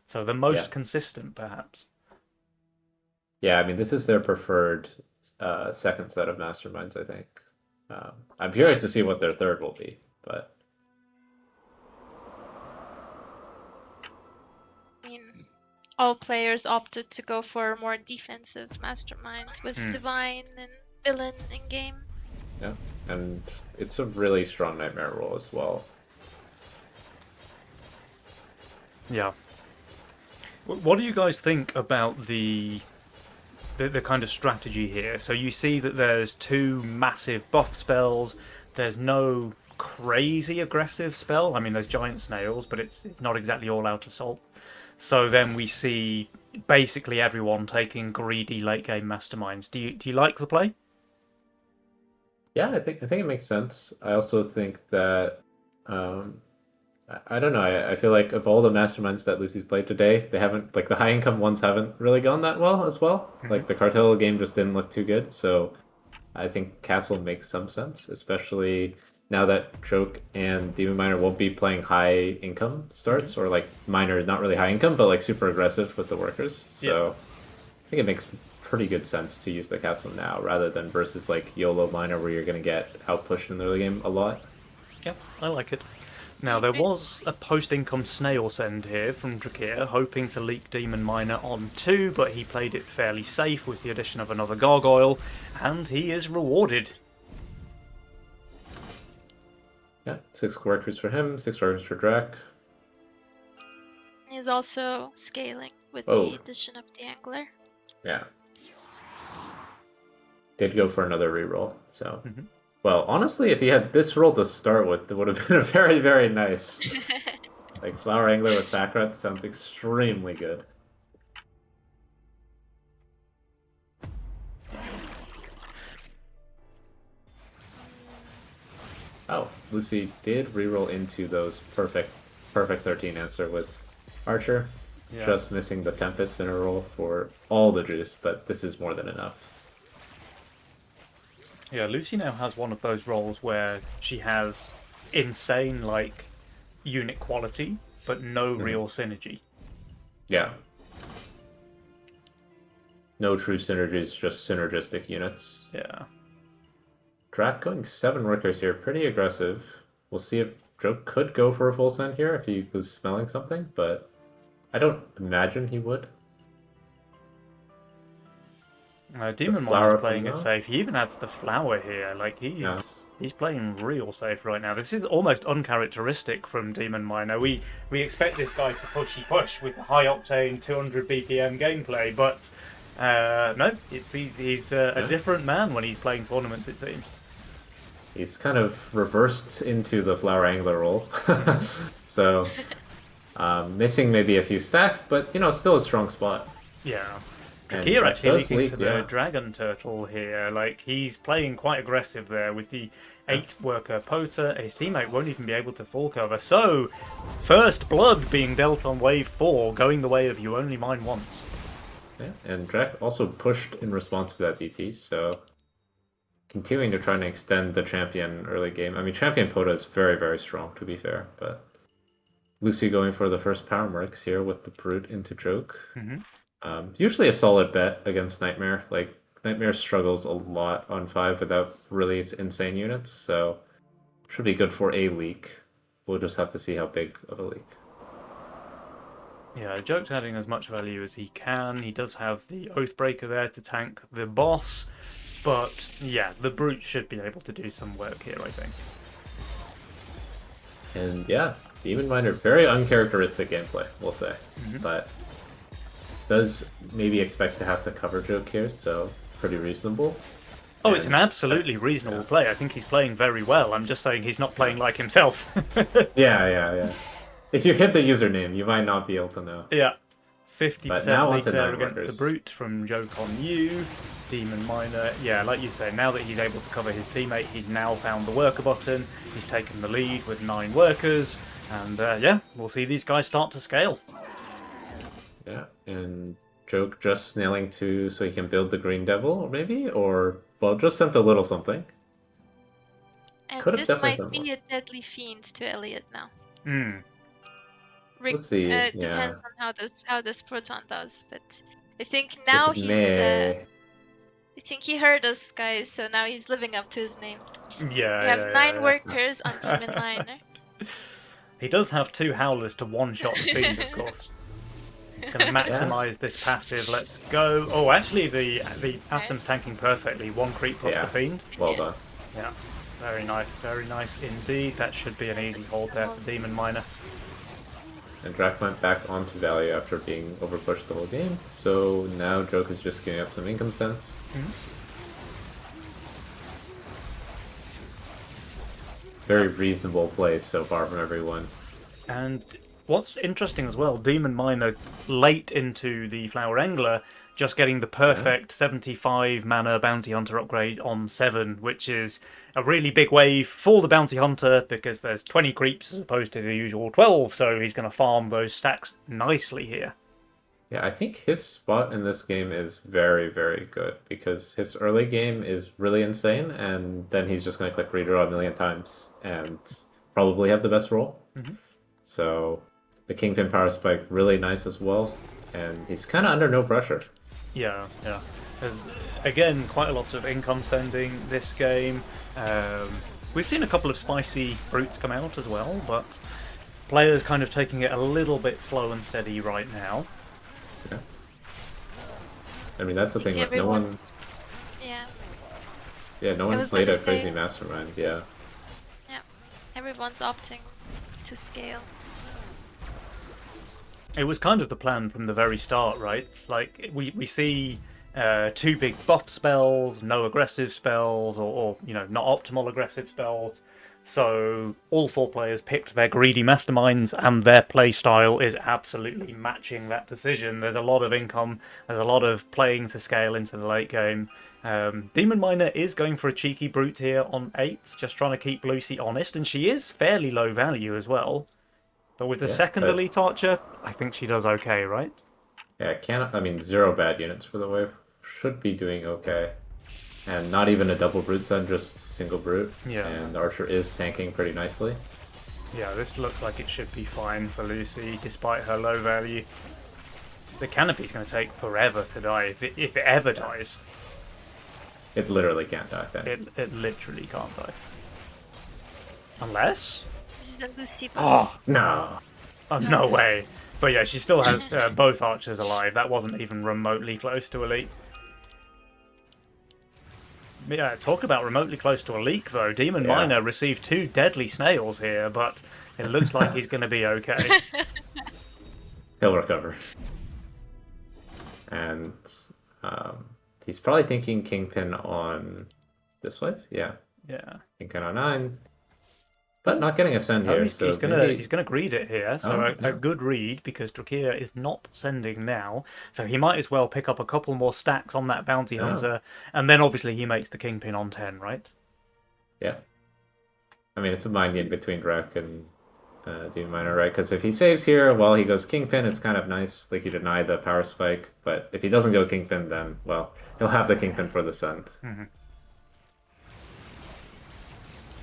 So the most Yeah. consistent, perhaps. Yeah, I mean, this is their preferred second set of masterminds, I think. I'm curious to see what their third will be, but I mean, all players opted to go for more defensive masterminds with Divine and Villain in game. yeah, and it's a really strong nightmare role as well. Yeah. What do you guys think about the kind of strategy here? So you see that there's two massive buff spells. There's no crazy aggressive spell. I mean, there's giant snails, but it's not exactly all out assault. So then we see basically everyone taking greedy late game masterminds. Do you like the play? Yeah, I think it makes sense. I also think that I don't know. I feel like of all the masterminds that Lucy's played today, they haven't, like, the high income ones haven't really gone that well as well. Like the Cartel game just didn't look too good. So I think Castle makes some sense, especially now that Choke and Demon Miner won't be playing high income starts, or like Miner is not really high income, but like super aggressive with the workers. So I think it makes pretty good sense to use the Castle now rather than versus like YOLO Miner where you're gonna get outpushed in the early game a lot. Yeah, I like it. Now, there was a post-income snail send here from Drakir, hoping to leak Demon Miner on 2, but he played it fairly safe with the addition of another Gargoyle, and he is rewarded. Yeah, 6 workers for him, 6 workers for Drak. He's also scaling with Oh. the addition of the Angler. Yeah. Did go for another reroll, so. Mhm. Well, honestly, if he had this roll to start with, it would have been a very, very nice. Like, Flower Angler with Backrat sounds extremely good. Oh, Lucy did reroll into those perfect 13 answer with Archer. Yeah. Just missing the Tempest in a roll for all the juice, but this is more than enough. Yeah, Lucy now has one of those roles where she has insane, like, unit quality, but no real synergy. Yeah. No true synergies, just synergistic units. Yeah. Drak going 7 workers here, pretty aggressive. We'll see if Joe could go for a full send here if he was smelling something, but I don't imagine he would. Demon flower Miner's playing it comes out. safe. He even adds the flower here. Like, he's playing real safe right now. This is almost uncharacteristic from Demon Miner. We expect this guy to push with high octane 200 BPM gameplay, but no, he's a different man when he's playing tournaments, it seems. He's kind of reversed into the Flower Angler role. So, missing maybe a few stacks, but, you know, still a strong spot. Yeah. And Drakir that actually does leaking leak, to the yeah. Dragon Turtle here. Like, he's playing quite aggressive there with the 8-worker Pota. His teammate won't even be able to full cover. So, first blood being dealt on wave 4, going the way of you only mine once. Yeah, and Drak also pushed in response to that DT, so continuing to try and extend the champion early game. I mean, champion Pota is very, very strong, to be fair, but Lucy going for the first power marks here with the Brute into Joke. Hmm. Usually a solid bet against Nightmare. Like, Nightmare struggles a lot on 5 without really insane units, so should be good for a leak. We'll just have to see how big of a leak. Yeah, Joke's adding as much value as he can. He does have the Oathbreaker there to tank the boss. But yeah, the Brute should be able to do some work here, I think. And yeah, Demon Miner, very uncharacteristic gameplay, we'll say. Mhm. But does maybe expect to have to cover Joke here, so pretty reasonable. Oh, it's an And absolutely reasonable play. I think he's playing very well. I'm just saying he's not playing like himself. yeah. If you hit the username, you might not be able to know. Yeah. But 50% now lead onto there Nine against Workers. the Brute from Joke on you. Demon Miner. Yeah, like you say, now that he's able to cover his teammate, he's now found the worker button. He's taken the lead with 9 workers. And yeah, we'll see these guys start to scale. Yeah, and Joke just snailing to so he can build the Green Devil, maybe? Or, well, just sent a little something. And Could have this definitely might sent more. be a deadly fiend to Elliot now. Hmm. We'll see, yeah. Depends on how this Proton does, but I think now It may. I think he heard us, guys, so now he's living up to his name. Yeah, We have yeah, 9 yeah. workers on Demon Miner. He does have 2 Howlers to one-shot the Fiend, of course. Gonna maximize this passive. Let's go. Oh, actually, the Atom's tanking perfectly. 1 creep plus Yeah. the Fiend. Well Yeah. done. Yeah, very nice indeed. That should be an easy hold there for Demon Miner. And Drac went back onto value after being overpushed the whole game, so now Joke is just giving up some income sense. Very reasonable play so far from everyone. And what's interesting as well, Demon Miner late into the Flower Angler, just getting the perfect 75 mana Bounty Hunter upgrade on 7, which is a really big wave for the Bounty Hunter because there's 20 creeps as opposed to the usual 12, so he's going to farm those stacks nicely here. Yeah, I think his spot in this game is very, very good because his early game is really insane, and then he's just going to click redraw a million times and probably have the best roll. Mhm. So the Kingpin Power Spike, really nice as well, and he's kind of under no pressure. Yeah. There's, again, quite a lot of income sending this game. We've seen a couple of spicy brutes come out as well, but players kind of taking it a little bit slow and steady right now. Yeah. I mean, that's the thing, like, no one, Everyone's- no I one was played gonna a Crazy say- Mastermind, yeah. Everyone's opting to scale. It was kind of the plan from the very start, right? Like we see 2 big buff spells, no aggressive spells, or not optimal aggressive spells. So all 4 players picked their greedy masterminds, and their play style is absolutely matching that decision. There's a lot of income, there's a lot of playing to scale into the late game. Demon Miner is going for a cheeky brute here on 8, just trying to keep Lucy honest, and she is fairly low value as well. But with the Yeah, second but- Elite Archer, I think she does okay, right? Yeah, I mean, 0 bad units for the wave. Should be doing okay. And not even a double brute send, just single brute. Yeah. And the Archer is tanking pretty nicely. Yeah, this looks like it should be fine for Lucy, despite her low value. The Canopy's going to take forever to die, if it ever dies. It literally can't die then. It literally can't die. Unless? This is the Lucy buff. Oh, No. no way. But yeah, she still has both archers alive. That wasn't even remotely close to elite. Yeah, talk about remotely close to a leak, though. Demon Yeah. Miner received 2 deadly snails here, but it looks like he's going to be okay. He'll recover. And he's probably thinking Kingpin on this wave. Yeah, Yeah. Kingpin on 9. But not getting a send Oh, here. he's so gonna maybe- he's gonna greed it here, so Oh, a yeah. good read because Drakir is not sending now, so he might as well pick up a couple more stacks on that bounty Oh. hunter, and then obviously he makes the Kingpin on 10, right? Yeah. I mean, it's a mind game between Drac and Demon Miner, right? Because if he saves here while he goes Kingpin, it's kind of nice. Like, you deny the power spike. But if he doesn't go Kingpin, then, well, he'll have the Kingpin for the send.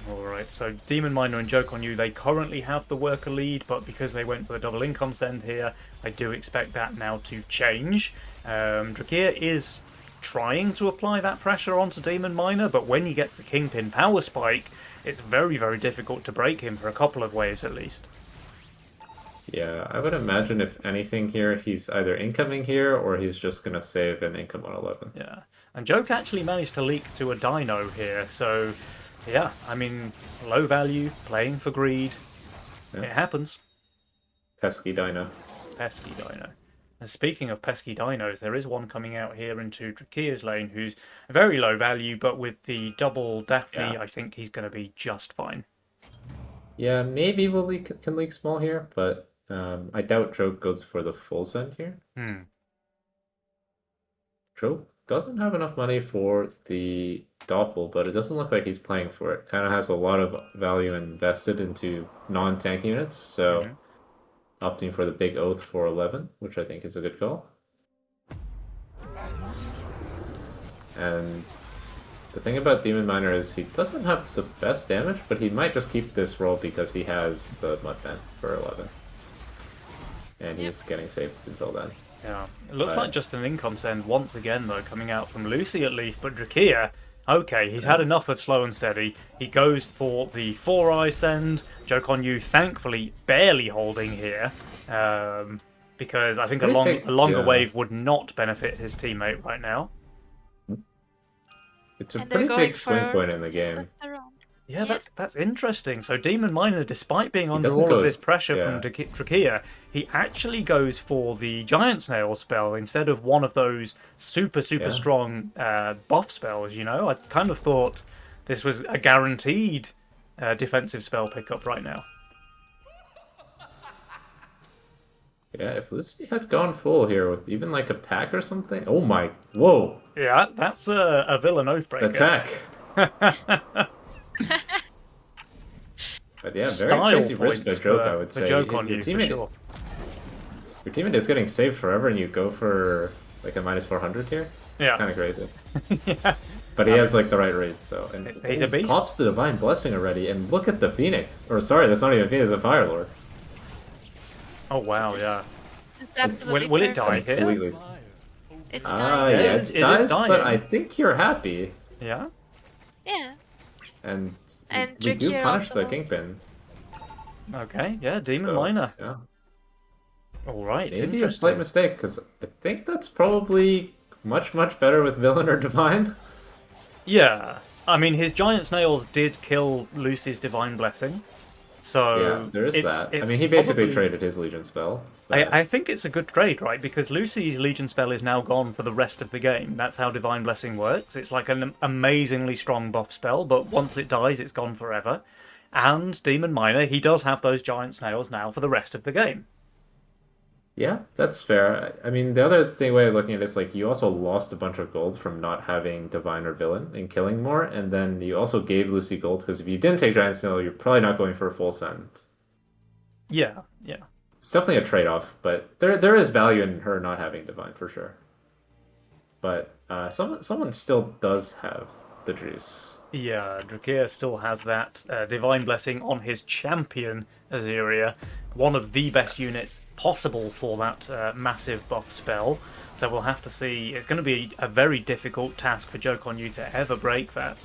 Alright, so Demon Miner and Joke on You, they currently have the worker lead, but because they went for the double income send here, I do expect that now to change. Drakir is trying to apply that pressure onto Demon Miner, but when he gets the Kingpin power spike, it's very, very difficult to break him for a couple of waves at least. Yeah, I would imagine if anything here, he's either incoming here or he's just going to save and income on 11. Yeah, and Joke actually managed to leak to a Dino here, so yeah, I mean, low value, playing for greed, Yeah. it happens. Pesky Dino. Pesky Dino. And speaking of pesky dinos, there is one coming out here into Drakir's lane who's very low value, but with the double Daphne, Yeah. I think he's going to be just fine. Yeah, maybe can leak small here, but I doubt Joke goes for the full send here. Joke doesn't have enough money for the Doppel, but it doesn't look like he's playing for it. Kind of has a lot of value invested into non-tank units, so opting for the big Oath for 11, which I think is a good call. And the thing about Demon Miner is he doesn't have the best damage, but he might just keep this roll because he has the Mudman for 11. And he's getting saved until then. Yeah, it looks like just an income send once again, though, coming out from Lucy at least. But Drakir, okay, he's had enough of slow and steady. He goes for the 4-eye send. Joke on You, thankfully, barely holding here. Because I think a longer wave would not benefit his teammate right now. It's a pretty big swing point in the game. Yeah, that's interesting. So Demon Miner, despite being under all of this pressure from Drakir, he actually goes for the Giant Snail spell instead of one of those super strong buff spells, you know? I kind of thought this was a guaranteed defensive spell pickup right now. Yeah, if Lucy had gone full here with even like a pack or something... Oh my... Whoa! Yeah, that's a villain Oathbreaker. Attack! But yeah, very crazy risk by Joke, I would say. Joke on You, for sure. Your teammate is getting saved forever and you go for like a minus 400 here? Yeah. It's kind of crazy. Yeah. But he has like the right rate, so... And he's a beast. Pops the Divine Blessing already, and look at the Phoenix. Or sorry, that's not even Phoenix, it's a Fire Lord. Oh wow, yeah. Will it die here? Completely. It's dying. Yeah, it dies, is dying. but I think you're happy. Yeah? Yeah. And we do Drakir punish also the Kingpin. Okay, yeah, Demon So, Miner. Yeah. Alright, Maybe a slight mistake, because I think that's probably much better with Villain or Divine. Yeah, I mean, his Giant Snails did kill Lucy's Divine Blessing. So Yeah, there is that. I mean, he basically traded his Legion spell. I think it's a good trade, right? Because Lucy's Legion spell is now gone for the rest of the game. That's how Divine Blessing works. It's like an amazingly strong buff spell, but once it dies, it's gone forever. And Demon Miner, he does have those Giant Snails now for the rest of the game. Yeah, that's fair. I mean, the other way of looking at it is like you also lost a bunch of gold from not having Divine or Villain and killing more, and then you also gave Lucy gold because if you didn't take Giant Snail, you're probably not going for a full send. Yeah, yeah. It's definitely a trade-off, but there is value in her not having Divine for sure. But someone still does have the juice. Yeah, Drakir still has that Divine Blessing on his champion, Azeria. One of the best units possible for that massive buff spell. So we'll have to see. It's going to be a very difficult task for Joke on You to ever break that.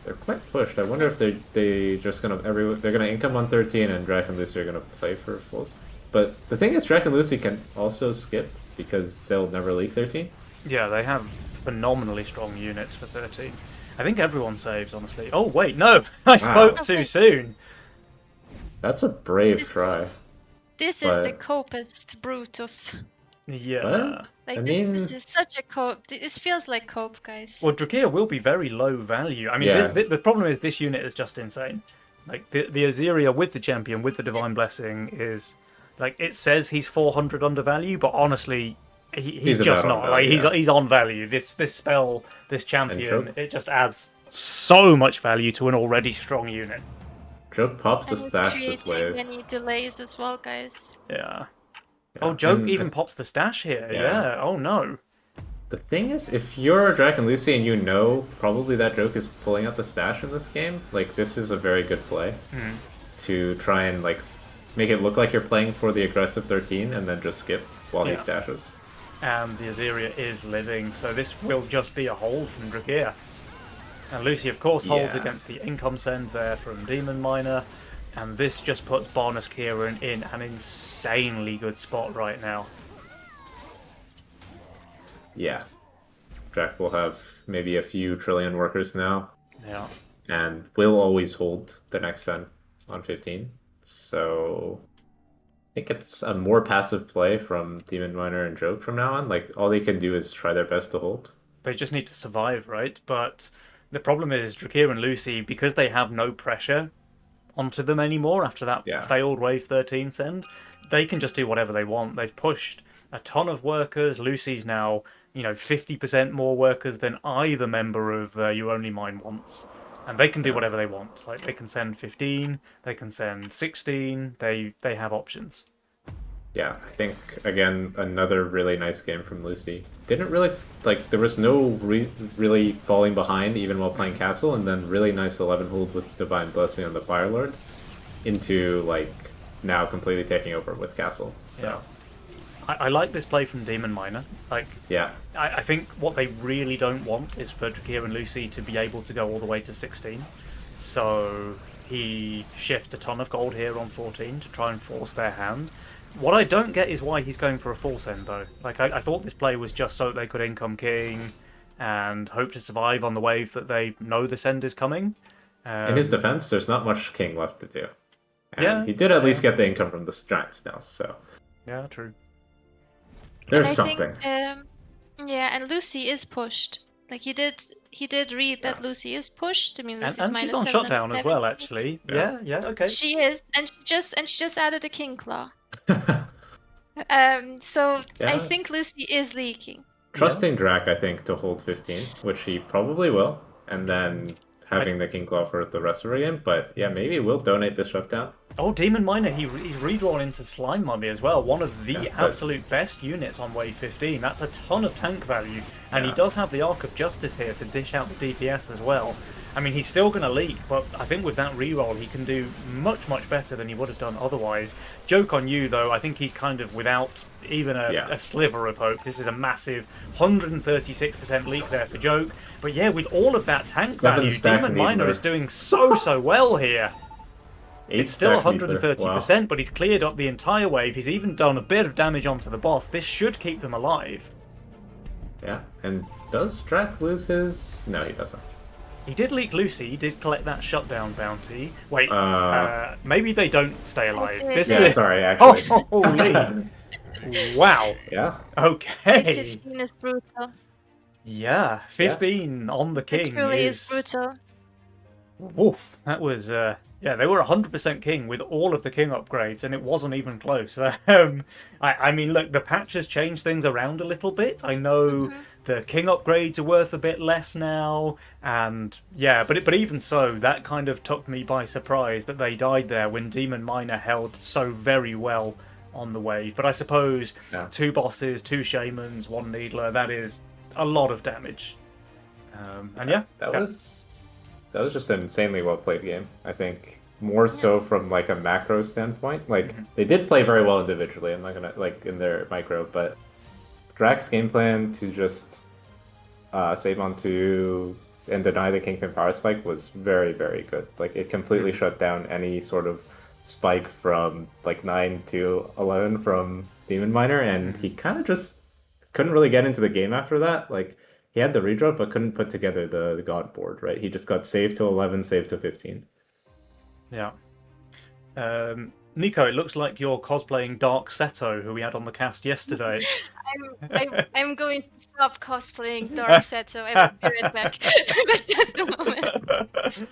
They're quite pushed. I wonder if they just gonna they're gonna income on 13 and Drac and Lucy are gonna play for fulls. But the thing is, Drac and Lucy can also skip because they'll never leak 13. Yeah, they have phenomenally strong units for 13. I think everyone saves, honestly. Oh wait, no, I spoke too soon. That's a brave try. This is the copest Brutus. Yeah. Like this is such a cope. This feels like cope, guys. Well, Drakir will be very low value. I mean, the problem is this unit is just insane. Like the Azeria with the champion with the Divine Blessing is like it says he's 400 undervalue, but honestly, he's just not. Like he's on value. This spell, this champion, it just adds so much value to an already strong unit. Joke pops the stash this wave. Many delays as well, guys. Yeah. Oh, Joke even pops the stash here. Yeah. Oh no. The thing is, if you're Draken Lucy and you know probably that joke is pulling out the stash in this game, like this is a very good play to try and like make it look like you're playing for the aggressive 13 and then just skip while he Yeah. stashes. And the Azeria is living, so this will just be a hold from Drakir. And Lucy, of course, holds Yeah. against the income send there from Demon Miner, and this just puts Barnes Kieran in an insanely good spot right now. Yeah. Drac will have maybe a few trillion workers now, Yeah. and will always hold the next send on 15. So I think it's a more passive play from Demon Miner and Joke from now on. Like all they can do is try their best to hold. They just need to survive, right? But the problem is Drakir and Lucy, because they have no pressure onto them anymore after that Yeah. failed Wave 13 send, they can just do whatever they want. They've pushed a ton of workers. Lucy's now, 50% more workers than either member of You Only Mine wants. And they can do whatever they want. Like, they can send 15, they can send 16, they have options. Yeah, I think again another really nice game from Lucy. Didn't really like there was no really falling behind even while playing Castle, and then really nice 11 hold with Divine Blessing on the Fire Lord into like now completely taking over with Castle. So Yeah. I like this play from Demon Miner. Like, yeah, I think what they really don't want is for Drakir and Lucy to be able to go all the way to 16. So he shifts a ton of gold here on 14 to try and force their hand. What I don't get is why he's going for a full send, though. Like, I thought this play was just so they could income king and hope to survive on the wave that they know the send is coming. in his defense, there's not much King left to do. And Yeah, he did at least yeah. get the income from the strats now, so Yeah, true. there's And I something. think, yeah, and Lucy is pushed. Like he did read that Yeah. Lucy is pushed. I mean, Lucy's And she's minus on shutdown as well, 770. actually. Yeah. Yeah, okay. She is, and she just added a king claw. So I Yeah. think Lucy is leaking. Trusting Drac, I think, to hold 15, which he probably will, and then having the King Claw for the rest of the game. But yeah, maybe we'll donate the shutdown. Oh, Demon Miner, he's redrawn into Slime Mummy as well. One of the Yeah, but- absolute best units on Wave 15. That's a ton of tank value. And he Yeah. does have the Arc of Justice here to dish out the DPS as well. I mean, he's still going to leak, but I think with that reroll, he can do much, much better than he would have done otherwise. Joke on you, though. I think he's kind of without even a sliver of hope. This is a massive 136% leak there for Joke. But yeah, with all of that tank value, stack Demon Miner Needler. is doing so well here. It's still 8-stack Needler. 130%, but he's cleared up the entire wave. He's even done a bit of damage onto the boss. This should keep them alive. Wow. Yeah, and does Drac lose his? No, he doesn't. He did leak Lucy. He did collect that shutdown bounty. Wait, Uh, maybe they don't stay alive. did. This Yeah, is sorry, actually. holy. Wow. Yeah, Okay. 15 is brutal. Yeah, 15 on the king. It truly is brutal. Woof. That was yeah, they were 100% king with all of the king upgrades, and it wasn't even close. I mean, look, the patch has changed things around a little bit. I know the king upgrades are worth a bit less now, and yeah, but even so, that kind of took me by surprise that they died there when Demon Miner held so very well on the wave. But I suppose Yeah. 2 bosses, 2 shamans, 1 needler, that is a lot of damage. And yeah, that was just an insanely well played game. I think more so from like a macro standpoint. Like they did play very well individually. I'm not gonna like in their micro, but Drac's game plan to just save on 2 and deny the Kingpin power spike was very, very good. Like it completely shut down any sort of spike from like 9 to 11 from Demon Miner, and he kind of just couldn't really get into the game after that. Like he had the redraw, but couldn't put together the god board. Right, he just got saved to 11, saved to 15. yeah. Nico, it looks like you're cosplaying Dark Seto, who we had on the cast yesterday. I'm going to stop cosplaying Dark Seto. I will be right back. But just a moment.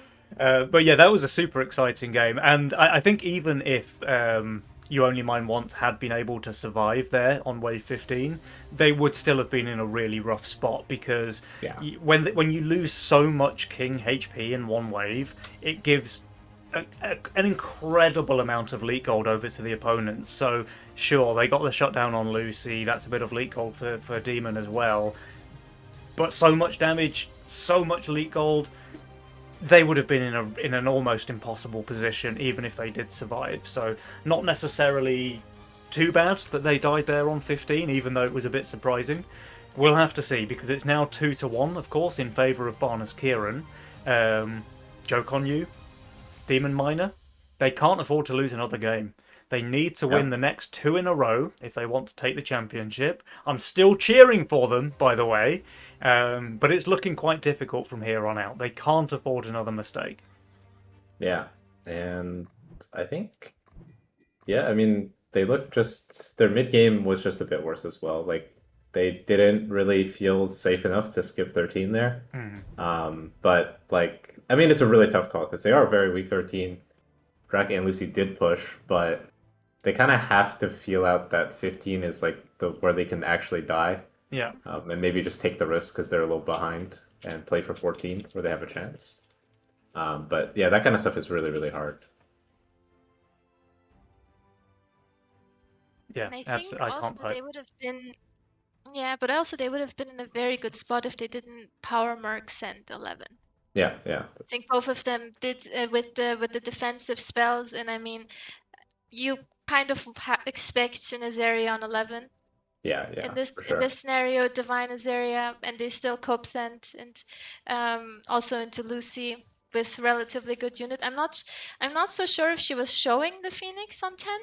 But yeah, that was a super exciting game, and I think even if You Only Mine Once had been able to survive there on wave 15, they would still have been in a really rough spot, because Yeah. when you lose so much king HP in one wave, it gives an incredible amount of leak gold over to the opponents. So sure, they got the shutdown on Lucy, that's a bit of leak gold for Demon as well, but so much damage, so much leak gold, they would have been in an almost impossible position even if they did survive. So not necessarily too bad that they died there on 15, even though it was a bit surprising. We'll have to see, because it's now 2-1, of course, in favour of Barnes Kieran. Joe Konyu, Demon Miner, they can't afford to lose another game. They need to win the next 2 in a row if they want to take the championship. I'm still cheering for them, by the way, but it's looking quite difficult from here on out. They can't afford another mistake. Yeah, and I think, I mean, they look their mid game was just a bit worse as well. Like, they didn't really feel safe enough to skip 13 there. But, like, I mean, it's a really tough call because they are very weak 13. Drac and Lucy did push, but they kind of have to feel out that 15 is like where they can actually die. Yeah. And maybe just take the risk because they're a little behind and play for 14 where they have a chance. But yeah, that kind of stuff is really, really hard. Yeah, And I think absolutely. I also can't they would have been, but also they would have been in a very good spot if they didn't power Merc send 11. Yeah. I think both of them did with the defensive spells, and I mean, you kind of expect Nazaria on 11. Yeah. In this for sure. in this scenario, Divine Azaria, and they still cope sent, and also into Lucy with relatively good unit. I'm not so sure if she was showing the Phoenix on 10.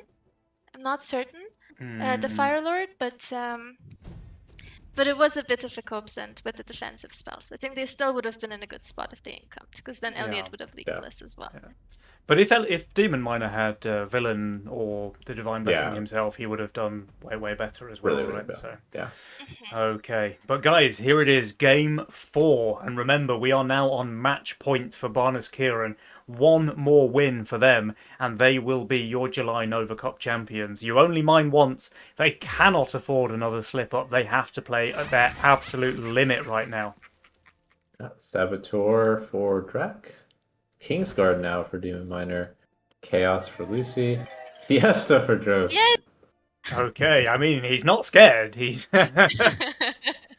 I'm not certain. The Fire Lord, but it was a bit of a cope sent with the defensive spells. I think they still would have been in a good spot if they incomed, because then Elliot would have leaked less as well. Yeah. But if Demon Miner had Villain or the Divine Blessing himself, he would have done way better as well, really, right? Really so yeah. Okay, but guys, here it is, game 4, and remember, we are now on match point for Barnes Kieran. 1 more win for them, and they will be your July Nova Cup champions. You only mine once. They cannot afford another slip up. They have to play at their absolute limit right now. Saboteur for Drac. Kingsguard now for Demon Miner. Chaos for Lucy. Fiesta for Joe. Yeah. Okay, I mean, he's not scared. He's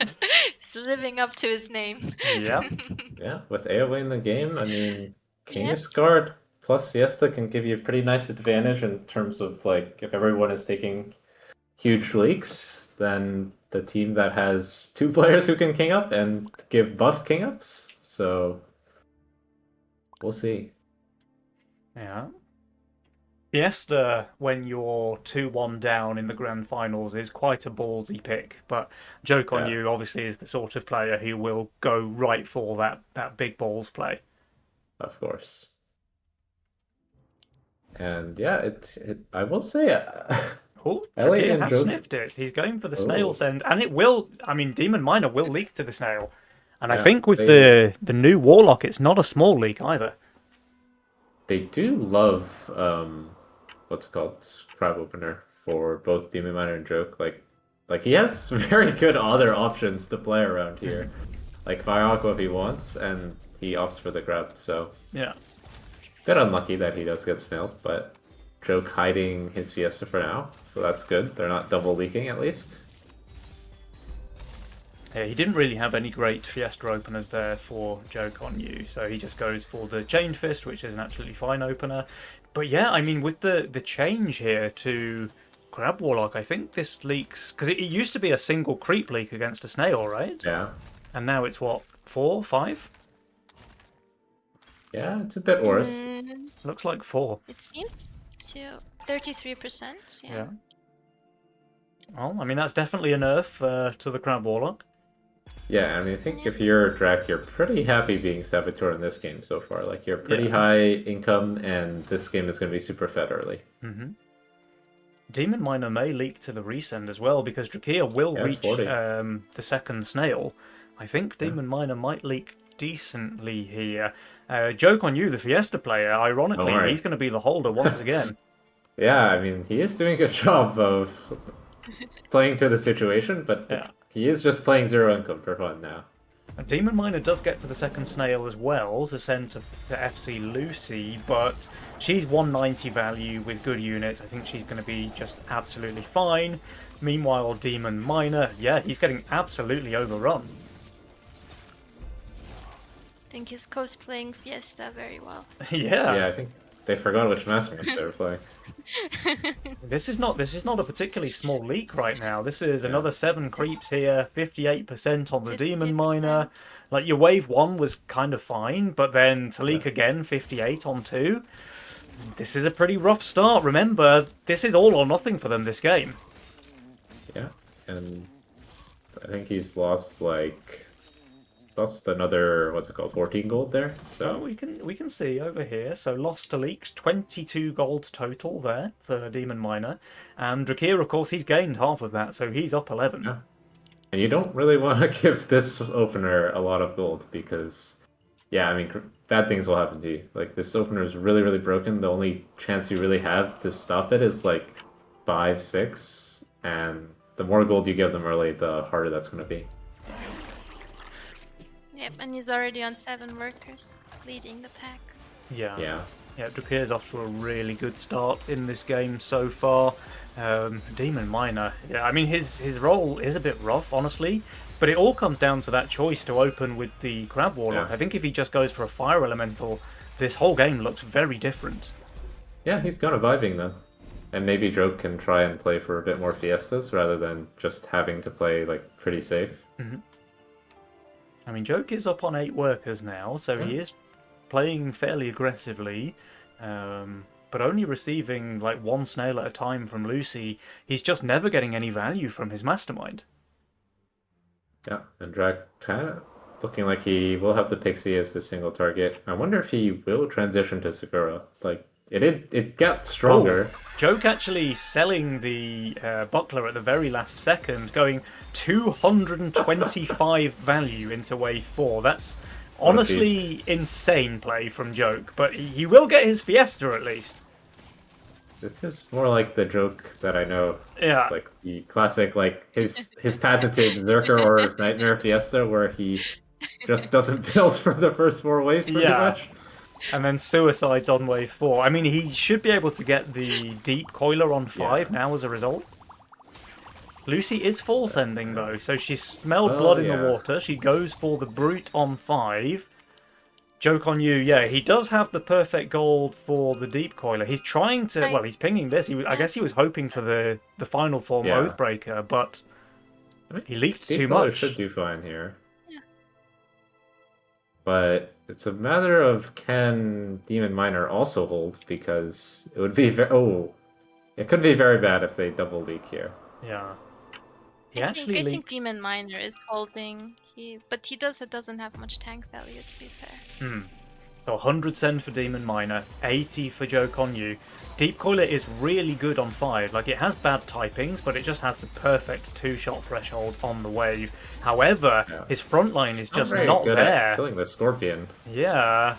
He's living up to his name. Yeah, with AoE in the game, I mean, Kingsguard plus Fiesta can give you a pretty nice advantage in terms of, like, if everyone is taking huge leaks, then the team that has 2 players who can king up and give buffed king ups. So we'll see. Yeah. Fiesta, when you're 2-1 down in the grand finals, is quite a ballsy pick. But Joe Konyu obviously is the sort of player who will go right for that big balls play. Of course. And yeah, I will say, Elliot has sniffed it. He's going for the snail send, and it will. I mean, Demon Miner will leak to the snail, and I think with the new Warlock, it's not a small leak either. They do love what's it called, Crab Opener for both Demon Miner and Joke. Like he has very good other options to play around here, like Fire Aqua if he wants, and he opts for the grab. So yeah, bit unlucky that he does get snailed, but Joke hiding his Fiesta for now, so that's good. They're not double leaking at least. Yeah, he didn't really have any great Fiesta openers there for Joe Konyu, so he just goes for the Chain Fist, which is an absolutely fine opener. But yeah, I mean, with the change here to Crab Warlock, I think this leaks, because it used to be a single creep leak against a snail, right? Yeah. And now it's what, 4, 5? Yeah, it's a bit worse. Looks like 4. It seems to 33%. Yeah. Well, I mean, that's definitely a nerf to the Crab Warlock. Yeah, I mean, I think if you're Drac, you're pretty happy being Saboteur in this game so far. Like, you're pretty high income, and this game is going to be super fed early. Demon Miner may leak to the resend as well, because Drakia will reach the second snail. I think Demon Miner might leak decently here. Joke on you, the Fiesta player, ironically, he's going to be the holder once again. Yeah, I mean, he is doing a good job of playing to the situation, but he is just playing zero income for fun now. And Demon Miner does get to the second snail as well to send to FC Lucy, but she's 190 value with good units. I think she's going to be just absolutely fine. Meanwhile, Demon Miner, he's getting absolutely overrun. think he's cosplaying Fiesta very well. Yeah, I think they forgot which Master Mix they were playing. This is not a particularly small leak right now. This is another 7 creeps here, 58% on the Demon 58%. Miner. Like your wave 1 was kind of fine, but then to leak again, 58 on 2. This is a pretty rough start. Remember, this is all or nothing for them this game. Yeah, and I think he's lost another, what's it called, 14 gold there. So So we can see over here. So lost to leaks, 22 gold total there for Demon Miner, and Drakir, of course, he's gained half of that, so he's up 11. yeah. And you don't really want to give this opener a lot of gold because, yeah, I mean, bad things will happen to you. Like, this opener is really, really broken. The only chance you really have to stop it is like 5, 6, and the more gold you give them early, the harder that's going to be. Yep, and he's already on 7 workers, leading the pack. Yeah. Yeah. Yeah, Drakir's off to a really good start in this game so far. Demon Miner, yeah, I mean his role is a bit rough, honestly, but it all comes down to that choice to open with the Crab Warlock. Yeah. I think if he just goes for a Fire Elemental, this whole game looks very different. Yeah, he's kind of vibing though. And maybe Droke can try and play for a bit more Fiestas rather than just having to play like pretty safe. I mean, Joke is up on 8 workers now, so he is playing fairly aggressively, but only receiving like 1 snail at a time from Lucy. He's just never getting any value from his Mastermind. Yeah, and Drag kind of looking like he will have the Pixie as the single target. I wonder if he will transition to Sakura. Like, it got stronger. Joke actually selling the Buckler at the very last second, going 225 value into wave 4. That's honestly insane play from Joke, but he will get his Fiesta at least. This is more like the joke that I know. Yeah. Like the classic, like his patented Zerker or Nightmare Fiesta, where he just doesn't build for the first 4 waves pretty much. And then Suicide's on wave 4. I mean, he should be able to get the Deep Coiler on 5 now as a result. Lucy is full sending though, so she's smelled blood in the water. She goes for the Brute on 5. Joke on you, yeah, he does have the perfect gold for the Deep Coiler. He's trying to, well, he's pinging this. I guess he was hoping for the final form Oathbreaker, but he leaked too much. Should do fine here. Yeah. But it's a matter of can Demon Miner also hold, because it would be it could be very bad if they double leak here. Yeah. I think Demon Miner is holding, but he doesn't have much tank value, to be fair. So 100 send for Demon Miner, 80 for Joke on you. Deep Coiler is really good on 5. Like, it has bad typings, but it just has the perfect 2-shot threshold on the wave. However, his front line is just not good there. At killing the Scorpion. Yeah.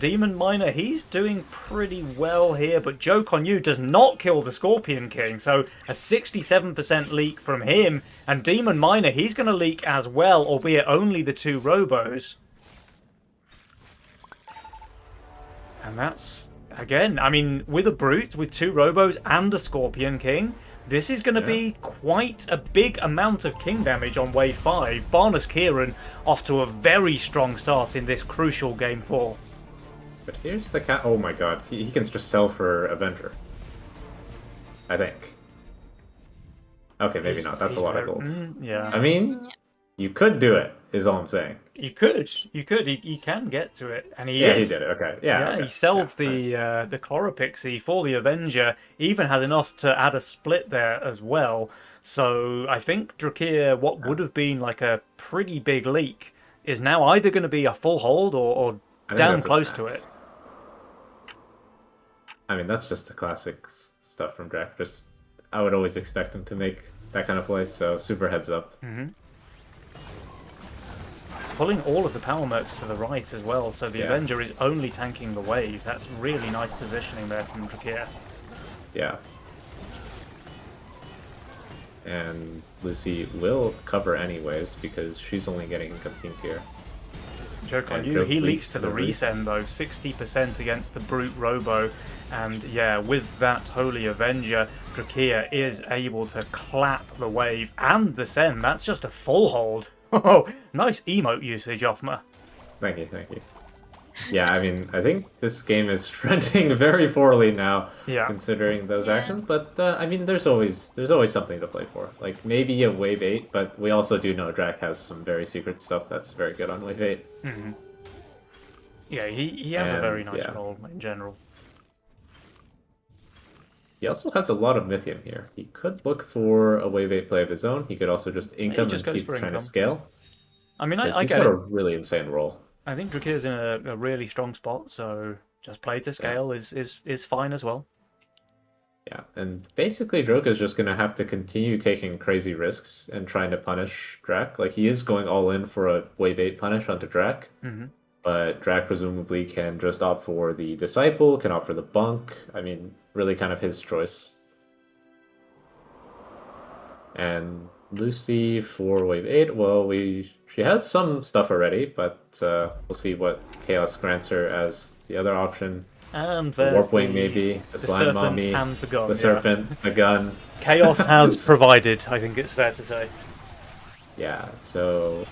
Demon Miner, he's doing pretty well here, but Joke on you does not kill the Scorpion King, so a 67% leak from him, and Demon Miner, he's going to leak as well, albeit only the 2 Robos. And that's, again, I mean, with a Brute, with 2 Robos and a Scorpion King, this is going to be quite a big amount of King damage on wave 5. Barnes Kieran off to a very strong start in this crucial game 4. But here's the cat. Oh my god, he can just sell for Avenger. I think. Okay, maybe not. That's a lot of gold. Yeah. I mean, you could do it, is all I'm saying. You could. He can get to it, and he Yeah, is. he did it. Okay. Yeah. Okay. He sells the Chloropixie for the Avenger. Even has enough to add a split there as well. So I think Drakir, what would have been like a pretty big leak, is now either going to be a full hold or down close to it. I mean, that's just the classic stuff from Drak. Just, I would always expect him to make that kind of play. So super heads up. Pulling all of the power mercs to the right as well, so the Avenger is only tanking the wave. That's really nice positioning there from Drakir. Yeah. And Lucy will cover anyways, because she's only getting Pink here. Joke on you, he leaks to the resend though, 60% against the Brute Robo, and yeah, with that Holy Avenger, Drakir is able to clap the wave and the send. That's just a full hold. Oh, nice emote usage, Offma. Thank you, thank you. Yeah, I mean, I think this game is trending very poorly now, Yeah. considering those Yeah. actions. But I mean, there's always something to play for. Like maybe a wave 8, but we also do know Drac has some very secret stuff that's very good on wave 8. Hmm. Yeah, he has a very And nice yeah, role in general. he also has a lot of Mythium here. He could look for a wave 8 play of his own. He could also just He income just and goes keep for trying to income. scale. I mean, Because I he's get got a it. really insane role. I think Drakir's in a really strong spot, so just play to scale is fine as well. Yeah, and basically Droke is just gonna have to continue taking crazy risks and trying to punish Drac. Like he is going all in for a wave 8 punish onto Drac, Hmm. but Drac presumably can just opt for the Disciple, can opt for the Bunk. I mean, really kind of his choice. And Lucy for wave 8, well, she has some stuff already, but we'll see what Chaos grants her as the other option. And The there's Warp Wing, maybe, the Slime serpent Mommy, and the gun. the Yeah. Serpent, the gun. Chaos has provided, I think it's fair to say. Yeah, so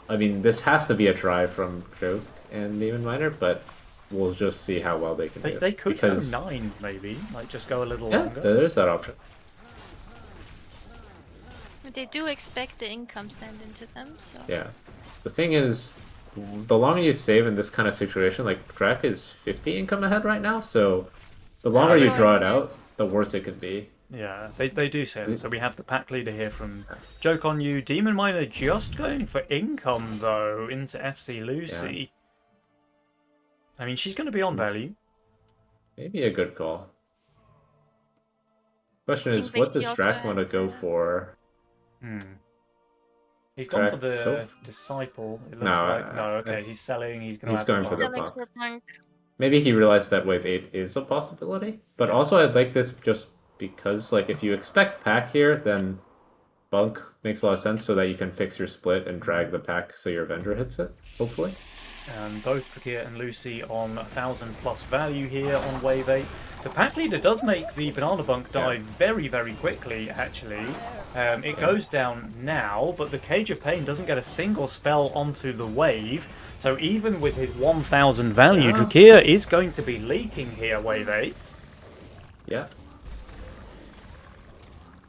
I mean, this has to be a try from Joke and Demon Miner, but we'll just see how well they can do. They could because, go 9, maybe. Like, just go a little yeah, longer. there's that option. They do expect the income sent into them, so. Yeah, the thing is, the longer you save in this kind of situation, like Drac is 50 income ahead right now, so the longer you Oh, draw it yeah. out, the worse it can be. Yeah, they do say that. So we have the pack leader here from Joke on You. Demon Miner just going for income, though, into FC Lucy. I mean, she's going to be on value. Maybe a good call. Question is, Seems like what he does also Drac want to has, go for? He's gone for Drac, the so Disciple. It looks No, like. No, okay, he's selling. He's going to he's have going the for the bump. Selling Bunk. for Punk. Maybe he realized that wave 8 is a possibility. But also I'd like this just because, like, if you expect pack here, then Bunk makes a lot of sense so that you can fix your split and drag the pack so your Avenger hits it, hopefully. And both Drakir and Lucy on 1,000 plus value here on wave 8. The pack leader does make the Banana Bunk die very, very quickly, actually. It goes down now, but the Cage of Pain doesn't get a single spell onto the wave. So even with his 1,000 value, Drakir is going to be leaking here, wave 8. Yeah.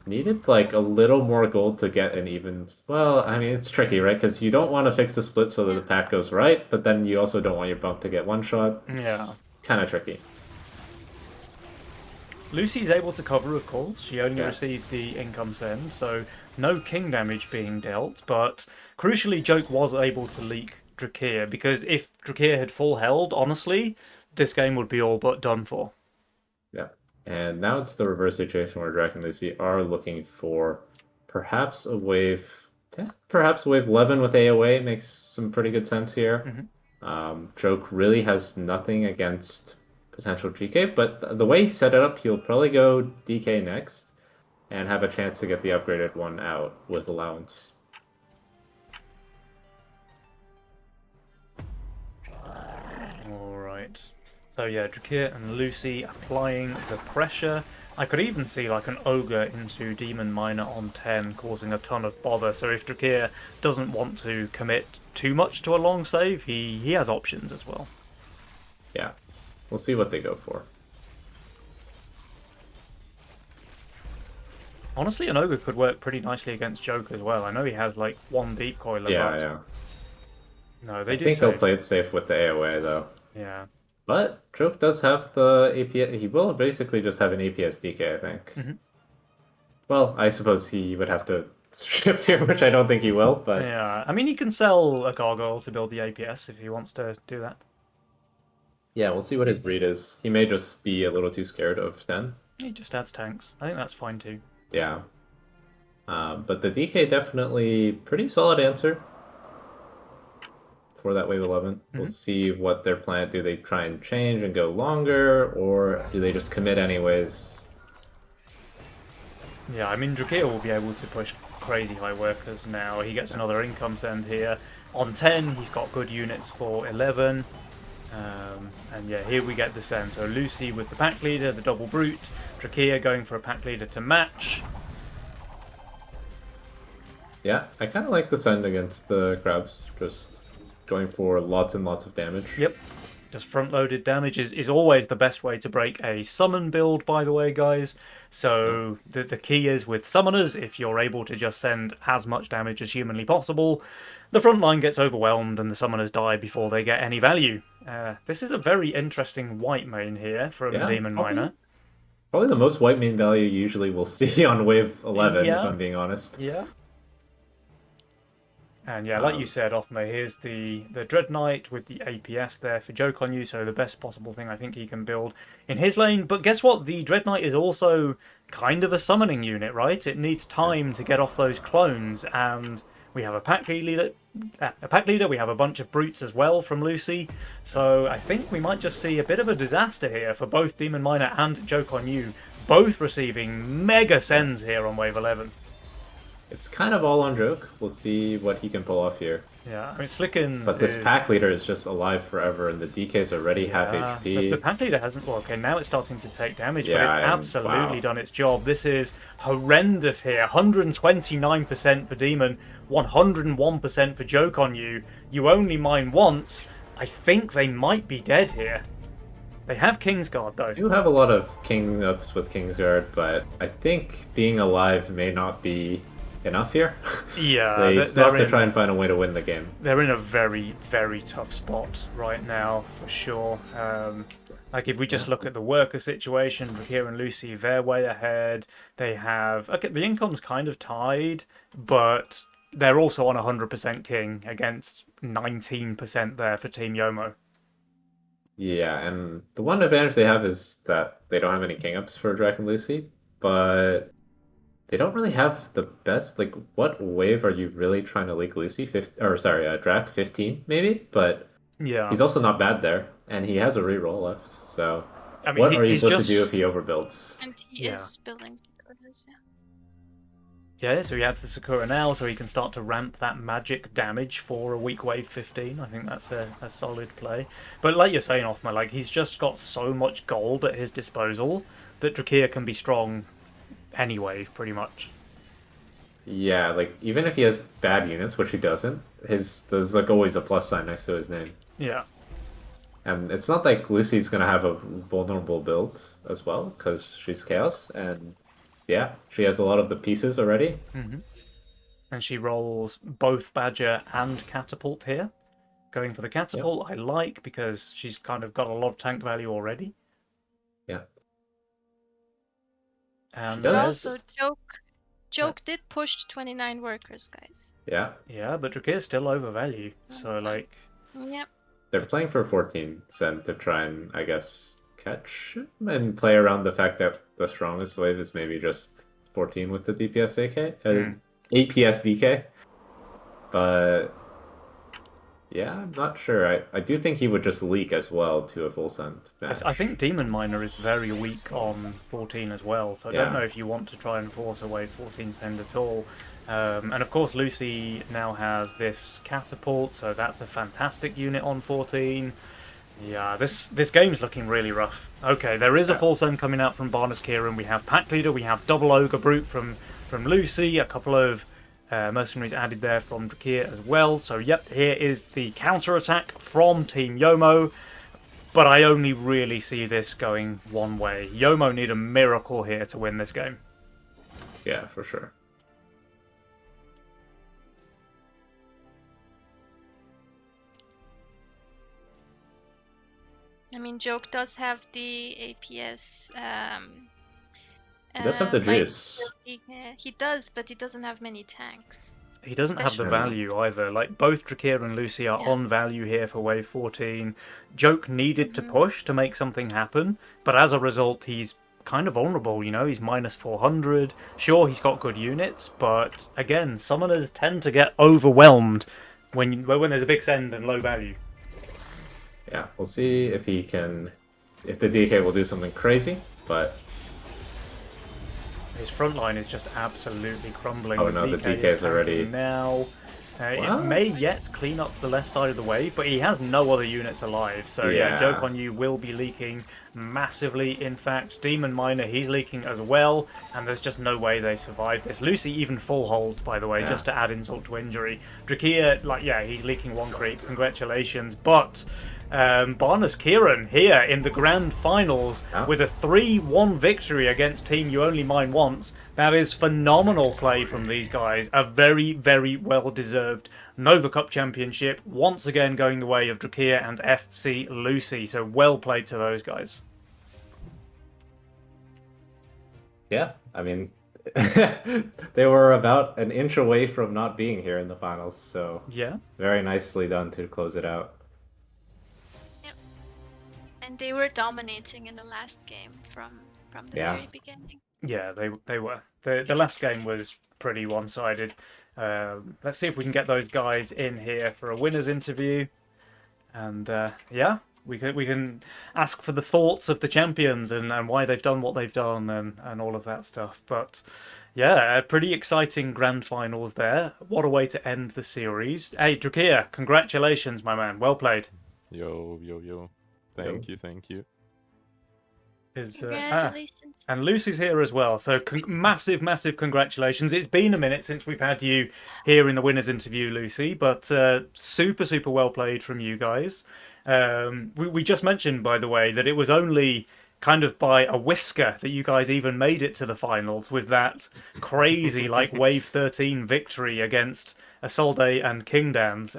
Needed, like, a little more gold to get an even... Well, I mean, it's tricky, right? Because you don't want to fix the split so that the pack goes right, but then you also don't want your Bunk to get one-shot. It's kind of tricky. Lucy's able to cover, of course. She only received the income send, so no king damage being dealt. But crucially, Joke was able to leak Drakir, because if Drakir had full held, honestly, this game would be all but done for. Yeah. And now it's the reverse situation where Drac and Lucy are looking for perhaps a wave... perhaps wave 11 with AOA makes some pretty good sense here. Joke really has nothing against potential GK, but the way he set it up, he'll probably go DK next and have a chance to get the upgraded one out with allowance. Alright. So yeah, Drakir and Lucy applying the pressure. I could even see like an Ogre into Demon Miner on 10 causing a ton of bother. So if Drakir doesn't want to commit too much to a long save, he has options as well. Yeah. We'll see what they go for. Honestly, an Ogre could work pretty nicely against Joke as well. I know he has like one deep coiler. Yeah. No, they I do think save. he'll play it safe with the AOA though. Yeah. But Joke does have the APS. He will basically just have an APS DK, I think. Well, I suppose he would have to shift here, which I don't think he will. But yeah, I mean, he can sell a Gargoyle to build the APS if he wants to do that. Yeah, we'll see what his breed is. He may just be a little too scared of 10. He just adds tanks. I think that's fine too. Yeah. But the DK definitely pretty solid answer for that wave 11. We'll see what their plan. Do they try and change and go longer, or do they just commit anyways? Yeah, I mean, Drakir will be able to push crazy high workers now. He gets another income send here. On 10, he's got good units for 11. And yeah, here we get the send. So Lucy with the pack leader, the double brute. Drakir going for a pack leader to match. Yeah, I kind of like the send against the crabs. Just going for lots and lots of damage. Yep. Just front-loaded damage is always the best way to break a summon build, by the way, guys. So the key is with summoners, if you're able to just send as much damage as humanly possible, the front line gets overwhelmed and the summoners die before they get any value. This is a very interesting white main here from Yeah, Demon Miner. Probably the most white main value usually we'll see on wave 11, if Yeah. I'm being honest. Yeah. And yeah, like you said, Offme, here's the Dread Knight with the APS there for Jokonyu, so the best possible thing I think he can build in his lane. But guess what? The Dread Knight is also kind of a summoning unit, right? It needs time to get off those clones, and we have a pack leader. We have a bunch of brutes as well from Lucy, so I think we might just see a bit of a disaster here for both Demon Miner and Jokonyu, both receiving mega sends here on wave 11. It's kind of all on Joke. We'll see what he can pull off here. Yeah, I mean, Slickens But this is... pack leader is just alive forever, and the DK's already half HP. The pack leader hasn't... Well, okay, now it's starting to take damage, but Yeah, it's and- absolutely wow. done its job. This is horrendous here. 129% for Demon, 101% for Jokonyu. You only mine once. I think they might be dead here. They have Kingsguard, though. I do have a lot of king ups with Kingsguard, but I think being alive may not be enough here. Yeah, They still have to in- try and find a way to win the game. They're in a very, very tough spot right now, for sure. Like, if we just look at the worker situation, Rakir and Lucy, they're way ahead. They have... Okay, the income's kind of tied, but they're also on 100% king against 19% there for Team Yomo. Yeah, and the one advantage they have is that they don't have any king ups for Drac and Lucy, but they don't really have the best. Like, what wave are you really trying to leak Lucy? Drac 15 maybe, but Yeah. he's also not bad there, and he has a reroll left. So, I mean, what are you he's supposed to do just- if he overbuilds? And he Yeah. is building Dakotas, yeah. Yeah, so he has the Sakura now, so he can start to ramp that magic damage for a weak wave 15. I think that's a solid play. But like you're saying, Offma, like, he's just got so much gold at his disposal that Drakir can be strong any wave, pretty much. Yeah, like even if he has bad units, which he doesn't, there's like always a plus sign next to his name. Yeah. And it's not like Lucy's gonna have a vulnerable build as well, because she's Chaos, and yeah, she has a lot of the pieces already. And she rolls both Badger and Catapult here. Going for the Catapult, I like, because she's kind of got a lot of tank value already. Yeah. And Does- But there's- also, Joke did push to 29 workers, guys. Yeah, yeah, but Drakir's still overvalue. So, like, Yep. they're playing for 14 cent to try and, I guess, catch him and play around the fact that the strongest wave is maybe just 14 with the DPS APS DK. But yeah, I'm not sure. I do think he would just leak as well to a full send match. I think Demon Miner is very weak on 14 as well, so I don't Yeah. know if you want to try and force away 14 send at all. And of course, Lucy now has this Catapult, so that's a fantastic unit on 14. Yeah, this game's looking really rough. Okay, there is a full send coming out from Barnes Kieran. We have Pack Leader, we have Double Ogre Brute from Lucy, a couple of mercenaries added there from Drakir as well. So yep, here is the counter-attack from Team Yomo. But I only really see this going one way. Yomo need a miracle here to win this game. Yeah, for sure. I mean, Joke does have the APS. He does have the like, juice. he does, but he doesn't have many tanks. He doesn't have the Especially- value either. Like, both Drakir and Lucy are Yeah. on value here for wave 14. Joke needed to push to make something happen, but as a result, he's kind of vulnerable, you know? He's minus 400. Sure, he's got good units, but again, summoners tend to get overwhelmed when there's a big send and low value. Yeah, we'll see if he can, if the DK will do something crazy, but His front line is just absolutely crumbling. Oh no, the DK is tanking already- now. Wow. It may yet clean up the left side of the wave, but he has no other units alive. So yeah, Joke on You will be leaking massively. In fact, Demon Miner, he's leaking as well, and there's just no way they survive this. Lucy even full hold, by the way, just to add insult to injury. Drakia, like, yeah, he's leaking one creep. Congratulations. But Barnes Kieran here in the grand finals with a 3-1 victory against Team You Only Mine Once. That is phenomenal play from these guys. A very, very well-deserved Nova Cup championship, once again going the way of Drakia and FC Lucy. So well played to those guys. Yeah, I mean, they were about an inch away from not being here in the finals, so yeah, very nicely done to close it out. Yep. And they were dominating in the last game from the very beginning. Yeah, they were. The last game was pretty one-sided. Let's see if we can get those guys in here for a winners interview, and yeah, we can ask for the thoughts of the champions and why they've done what they've done and all of that stuff. But yeah, pretty exciting grand finals there. What a way to end the series. Hey, Drakia, congratulations, my man. Well played. Yo. Thank you. Congratulations. And Lucy's here as well, so massive congratulations. It's been a minute since we've had you here in the winners interview, Lucy, but super well played from you guys. We just mentioned, by the way, that it was only kind of by a whisker that you guys even made it to the finals with that crazy like Wave 13 victory against Isolde and Kingdans.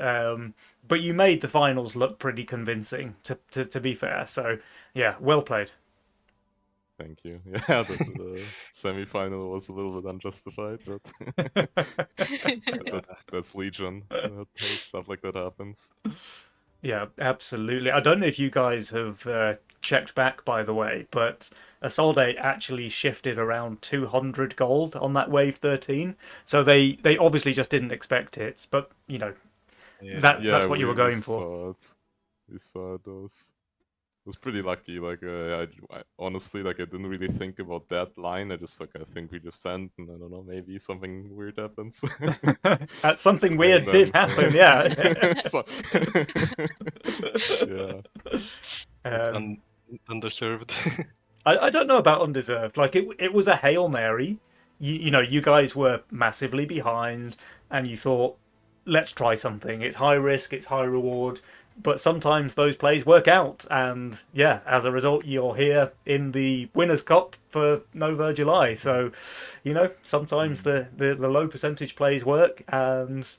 But you made the finals look pretty convincing, to be fair. So yeah, well played. Thank you. Yeah, the semi-final was a little bit unjustified, but that's Legion. Stuff like that happens. Yeah, absolutely. I don't know if you guys have checked back, by the way, but Isolde actually shifted around 200 gold on that Wave 13. So they obviously just didn't expect it, but, you know, that's what you were going for. We saw those. Was pretty lucky. Like, I honestly, like, I didn't really think about that line. I think we just sent, and I don't know, maybe something weird happens. Something weird did happen, yeah. Yeah. Undeserved. I don't know about undeserved. Like, it was a Hail Mary. You know, you guys were massively behind, and you thought, let's try something. It's high risk, it's high reward. But sometimes those plays work out, and yeah, as a result, you're here in the Winners' Cup for Nova July. So, you know, sometimes the low percentage plays work, and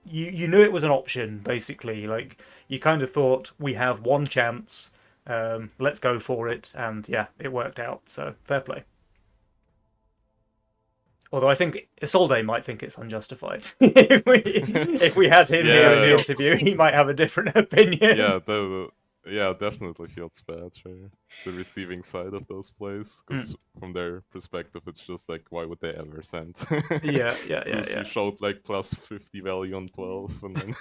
you knew it was an option, basically. Like, you kind of thought, we have one chance, let's go for it, and yeah, it worked out. So, fair play. Although I think Isolde might think it's unjustified. if we had him here in the interview, he might have a different opinion. Yeah, definitely feels bad for the receiving side of those plays, because from their perspective, it's just like, why would they ever send? Yeah. You showed like plus 50 value on 12, and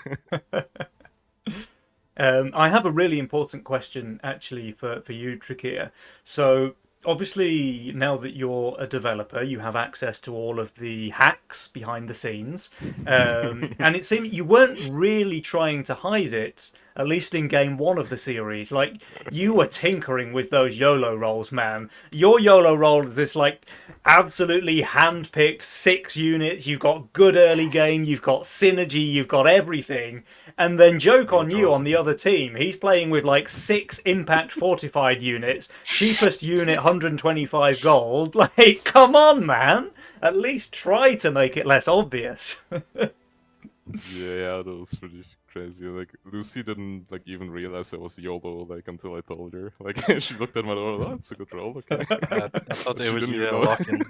then. I have a really important question actually for you, Drakia. So. Obviously, now that you're a developer, you have access to all of the hacks behind the scenes. And it seemed you weren't really trying to hide it, at least in game one of the series. Like, you were tinkering with those YOLO rolls, man. Your YOLO roll is this, like, absolutely hand-picked 6 units. You've got good early game, you've got synergy, you've got everything. And then Joke on You on the other team. He's playing with like 6 impact fortified units, cheapest unit 125 gold. Like, come on, man. At least try to make it less obvious. Yeah, that was pretty crazy. Like, Lucy didn't like even realize I was YOLO like until I told her. Like, she looked at my roll, oh, that's a good roll, okay. I thought it was lock-in.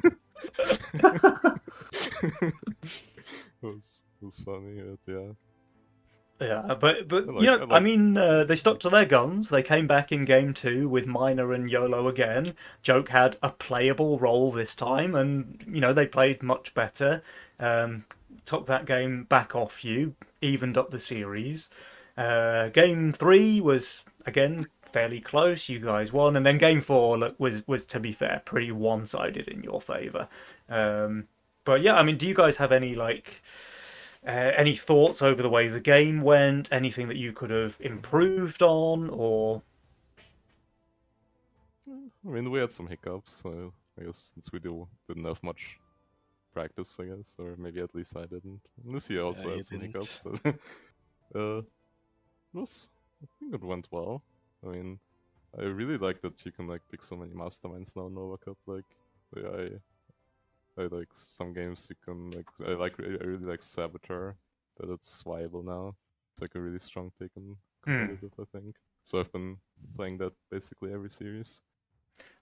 It was funny, yeah. Yeah, but you know, I mean, they stuck to their guns. They came back in game 2 with Miner and YOLO again. Joke had a playable role this time, and you know they played much better. Took that game back off you, evened up the series. Game 3 was again fairly close. You guys won, and then game 4 was to be fair pretty one-sided in your favour. But yeah, I mean, do you guys have any like Any thoughts over the way the game went? Anything that you could have improved on, or I mean, we had some hiccups, so I guess since we didn't have much practice, I guess, or maybe at least I didn't. Lucy also you had some didn't. hiccups, so it was. I think it went well. I mean, I really like that you can like pick so many masterminds now in Nova Cup. Like, I like some games you can like. I really like Saboteur, that it's viable now. It's like a really strong pick and competitive, I think. So I've been playing that basically every series.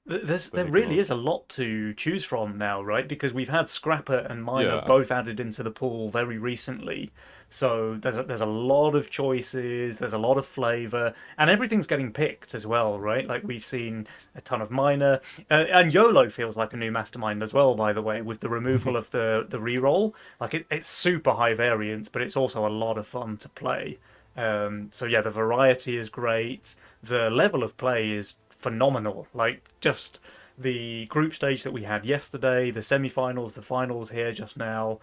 there Then you can really is also a lot to choose from now, right? Because we've had Scrapper and Miner yeah. both added into the pool very recently, so there's a lot of choices, there's a lot of flavor, and everything's getting picked as well, right? Like we've seen a ton of Miner, and YOLO feels like a new mastermind as well, by the way, with the removal of the reroll. Like it's super high variance, but it's also a lot of fun to play. So yeah, the variety is great. The level of play is phenomenal. Like just the group stage that we had yesterday, the semi-finals, the finals here just now.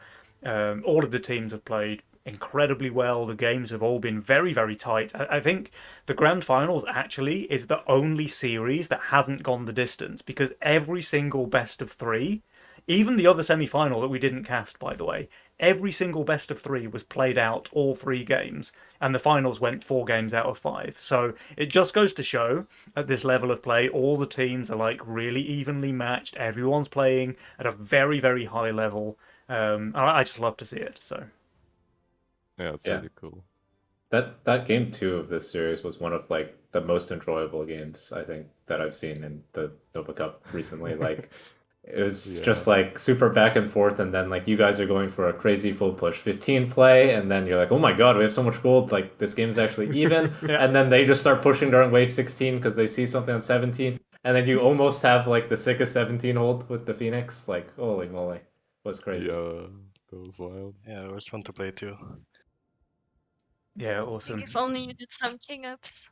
All of the teams have played incredibly well. The games have all been very, very tight. I think the grand finals actually is the only series that hasn't gone the distance because every single best of three, even the other semi-final that we didn't cast, by the way, every single best of three was played out all three games, and the finals went 4 games out of 5. So it just goes to show at this level of play, all the teams are like really evenly matched. Everyone's playing at a very, very high level. I just love to see it. So Yeah, it's Yeah. really cool. That game 2 of this series was one of like the most enjoyable games I think that I've seen in the Nova Cup recently. Like it was Yeah. just like super back and forth, and then like you guys are going for a crazy full push 15 play, and then you're like, oh my god, we have so much gold, like this game's actually even. yeah, And then they just start pushing during wave 16 because they see something on 17, and then you almost have like the sickest 17 hold with the Phoenix. Like holy moly, it was crazy. Yeah, that was wild. Yeah, it was fun to play too. yeah, Like awesome. if only you did some king ups.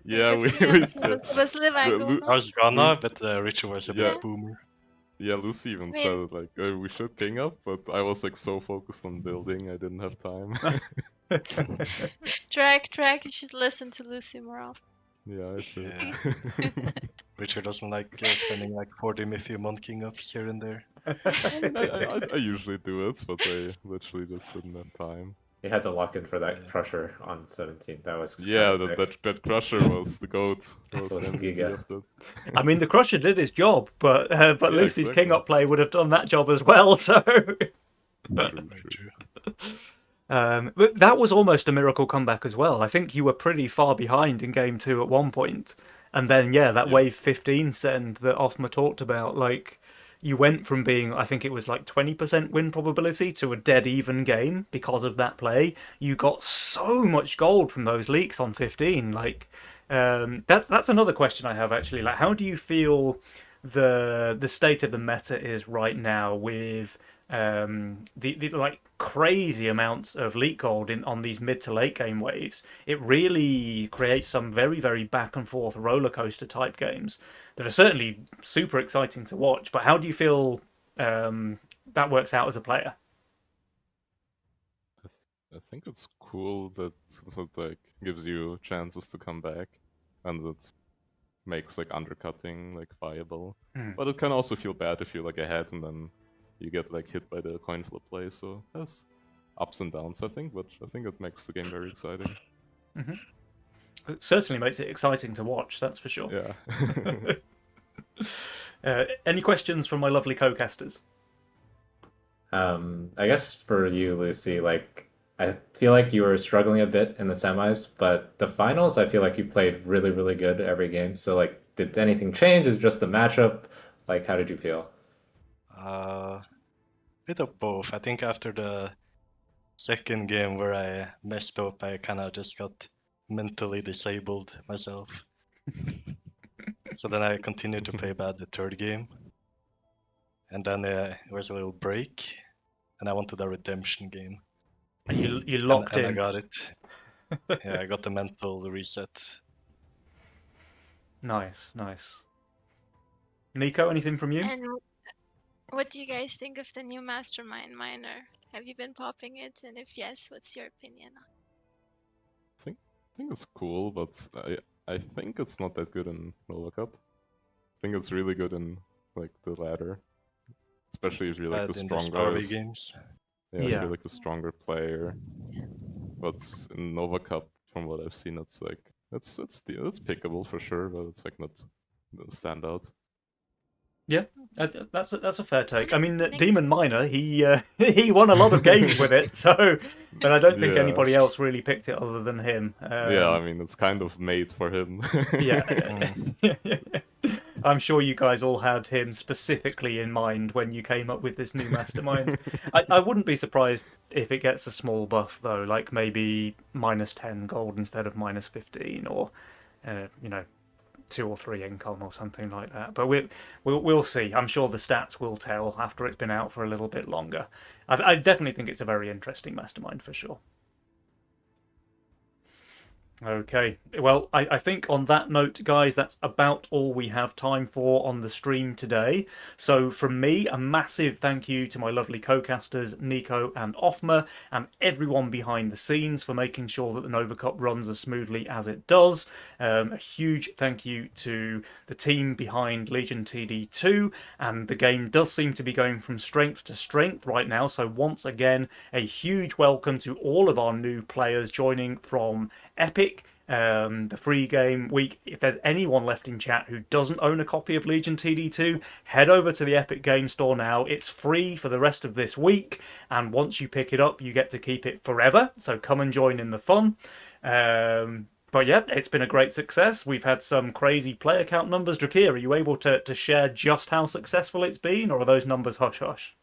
Yeah, Like we, 15 we ups, it was live Lu- angle, Lu- no? I was gonna, but Richard was a Yeah. bit boomer. yeah, Lucy even I said mean, it, like we should ping up, but I was like so focused on building, I didn't have time. track, you should listen to Lucy more often. yeah, I should. Yeah. Richard doesn't like spending like 40 Mithium on king ups here and there. I mean, I usually do it, but I literally just didn't have time. You had to lock in for that Yeah. crusher on 17. That was Yeah, kinda sick. that crusher was the goat. That was That was the MVP Giga. of that. I mean, the Crusher did his job, but Yeah, Lucy's exactly. king up play would have done that job as well. So. True, Very true. true. But that was almost a miracle comeback as well. I think you were pretty far behind in game 2 at one point, and then that Yeah. wave 15 send that Offma talked about, like you went from being, I think it was like 20% win probability to a dead even game because of that play. You got so much gold from those leaks on 15. Like that's another question I have actually. Like, how do you feel the state of the meta is right now with the like crazy amounts of leak gold on these mid to late game waves? It really creates some very, very back and forth roller coaster type games that are certainly super exciting to watch. But how do you feel that works out as a player? I think it's cool that it like gives you chances to come back, and that makes like undercutting like viable. But it can also feel bad if you're like ahead and then you get like hit by the coin flip play. So it has ups and downs, I think, but I think it makes the game very exciting. It certainly makes it exciting to watch, that's for sure. Yeah. Any questions from my lovely co-casters? I guess for you, Lucy, like I feel like you were struggling a bit in the semis, but the finals, I feel like you played really, really good every game. So like, did anything change? Is it just the matchup? Like, how did you feel? Bit of both. I think after the second game where I messed up, I kind of just got mentally disabled myself. So then I continued to play bad the third game. And then there was a little break, and I wanted a redemption game. And you locked and in. I got it. Yeah, I got the mental reset. Nice. Nico, anything from you? And What do you guys think of the new Mastermind Miner? Have you been popping it? And if yes, what's your opinion on I think it's cool, but I think it's not that good in Nova Cup. I think it's really good in like the ladder, especially if you're like the Bad in the story stronger. games? Yeah, if Yeah. you're like the stronger player. But in Nova Cup, from what I've seen, it's like it's pickable for sure, but it's like not the standout. Yeah, that's a fair take. I mean, Nick? Demon Miner, he he won a lot of games with it, so but I don't think Yeah. anybody else really picked it other than him. Yeah, I mean it's kind of made for him. Yeah. Mm. I'm sure you guys all had him specifically in mind when you came up with this new mastermind. I wouldn't be surprised if it gets a small buff though, like maybe -10 gold instead of -15, or you know, 2 or 3 income or something like that. But we'll see. I'm sure the stats will tell after it's been out for a little bit longer. I definitely think it's a very interesting mastermind for sure. Okay, well, I think on that note, guys, that's about all we have time for on the stream today. So from me, a massive thank you to my lovely co-casters, Nico and Offmer, and everyone behind the scenes for making sure that the Nova Cup runs as smoothly as it does. A huge thank you to the team behind Legion TD2, and the game does seem to be going from strength to strength right now, so once again, a huge welcome to all of our new players joining from Epic, the free game week. If there's anyone left in chat who doesn't own a copy of Legion TD2, head over to the Epic Game Store now. It's free for the rest of this week, and once you pick it up, you get to keep it forever. So come and join in the fun. But yeah, it's been a great success. We've had some crazy player count numbers. Drakir, are you able to share just how successful it's been, or are those numbers hush hush?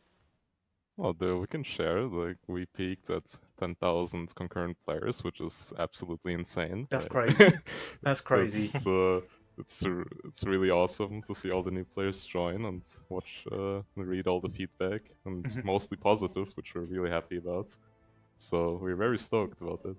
Well, we can share. Like we peaked at 10,000 concurrent players, which is absolutely insane. That's right? crazy. That's crazy. It's really awesome to see all the new players join and watch and read all the feedback, and Mhm. mostly positive, which we're really happy about. So we're very stoked about it.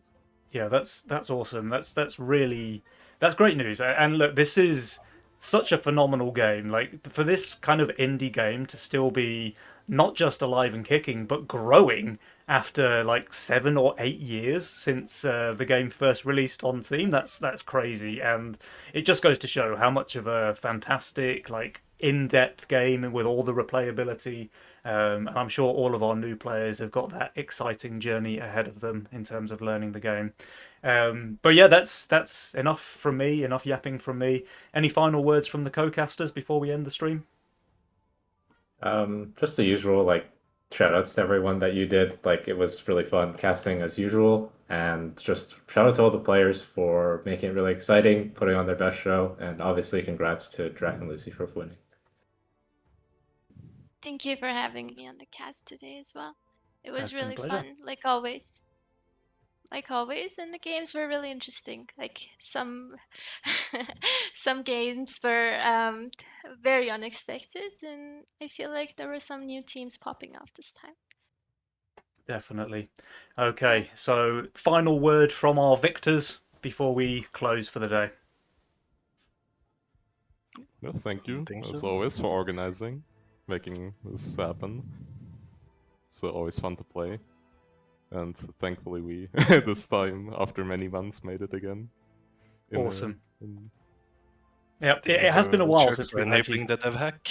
Yeah, that's awesome. That's great news. And look, this is such a phenomenal game. Like for this kind of indie game to still be not just alive and kicking, but growing after like 7 or 8 years since the game first released on Steam. That's crazy, and it just goes to show how much of a fantastic, like, in-depth game with all the replayability. And I'm sure all of our new players have got that exciting journey ahead of them in terms of learning the game. But yeah, that's enough from me. Enough yapping from me. Any final words from the co-casters before we end the stream? Just the usual, like, shout outs to everyone that you did. Like, it was really fun casting as usual. And just shout out to all the players for making it really exciting, putting on their best show. And obviously, congrats to Drac and Lucy for winning. Thank you for having me on the cast today as well. It was That's been a really pleasure. fun, like always. Like always, and the games were really interesting. Like some some games were very unexpected, and I feel like there were some new teams popping off this time. Definitely. Okay, so final word from our victors before we close for the day. No, thank you Think as so. always for organizing, making this happen. It's always fun to play, and thankfully we this time after many months made it again. Awesome. in- Yeah, it has been a while Cheers since for we've actually. enabling the dev hack.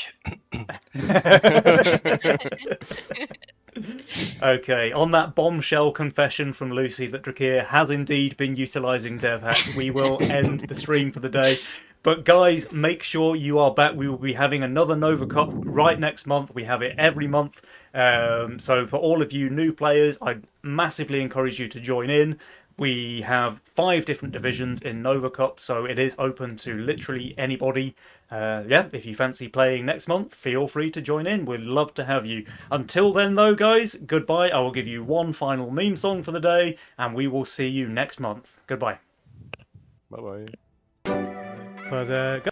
Okay, on that bombshell confession from Lucy that Drakir has indeed been utilising DevHack, we will end the stream for the day. But guys, make sure you are back. We will be having another Nova Cup right next month. We have it every month. So for all of you new players, I massively encourage you to join in. We have 5 different divisions in Nova Cup, so it is open to literally anybody. Yeah, if you fancy playing next month, feel free to join in. We'd love to have you. Until then, though, guys, goodbye. I will give you one final meme song for the day, and we will see you next month. Goodbye. Bye bye. But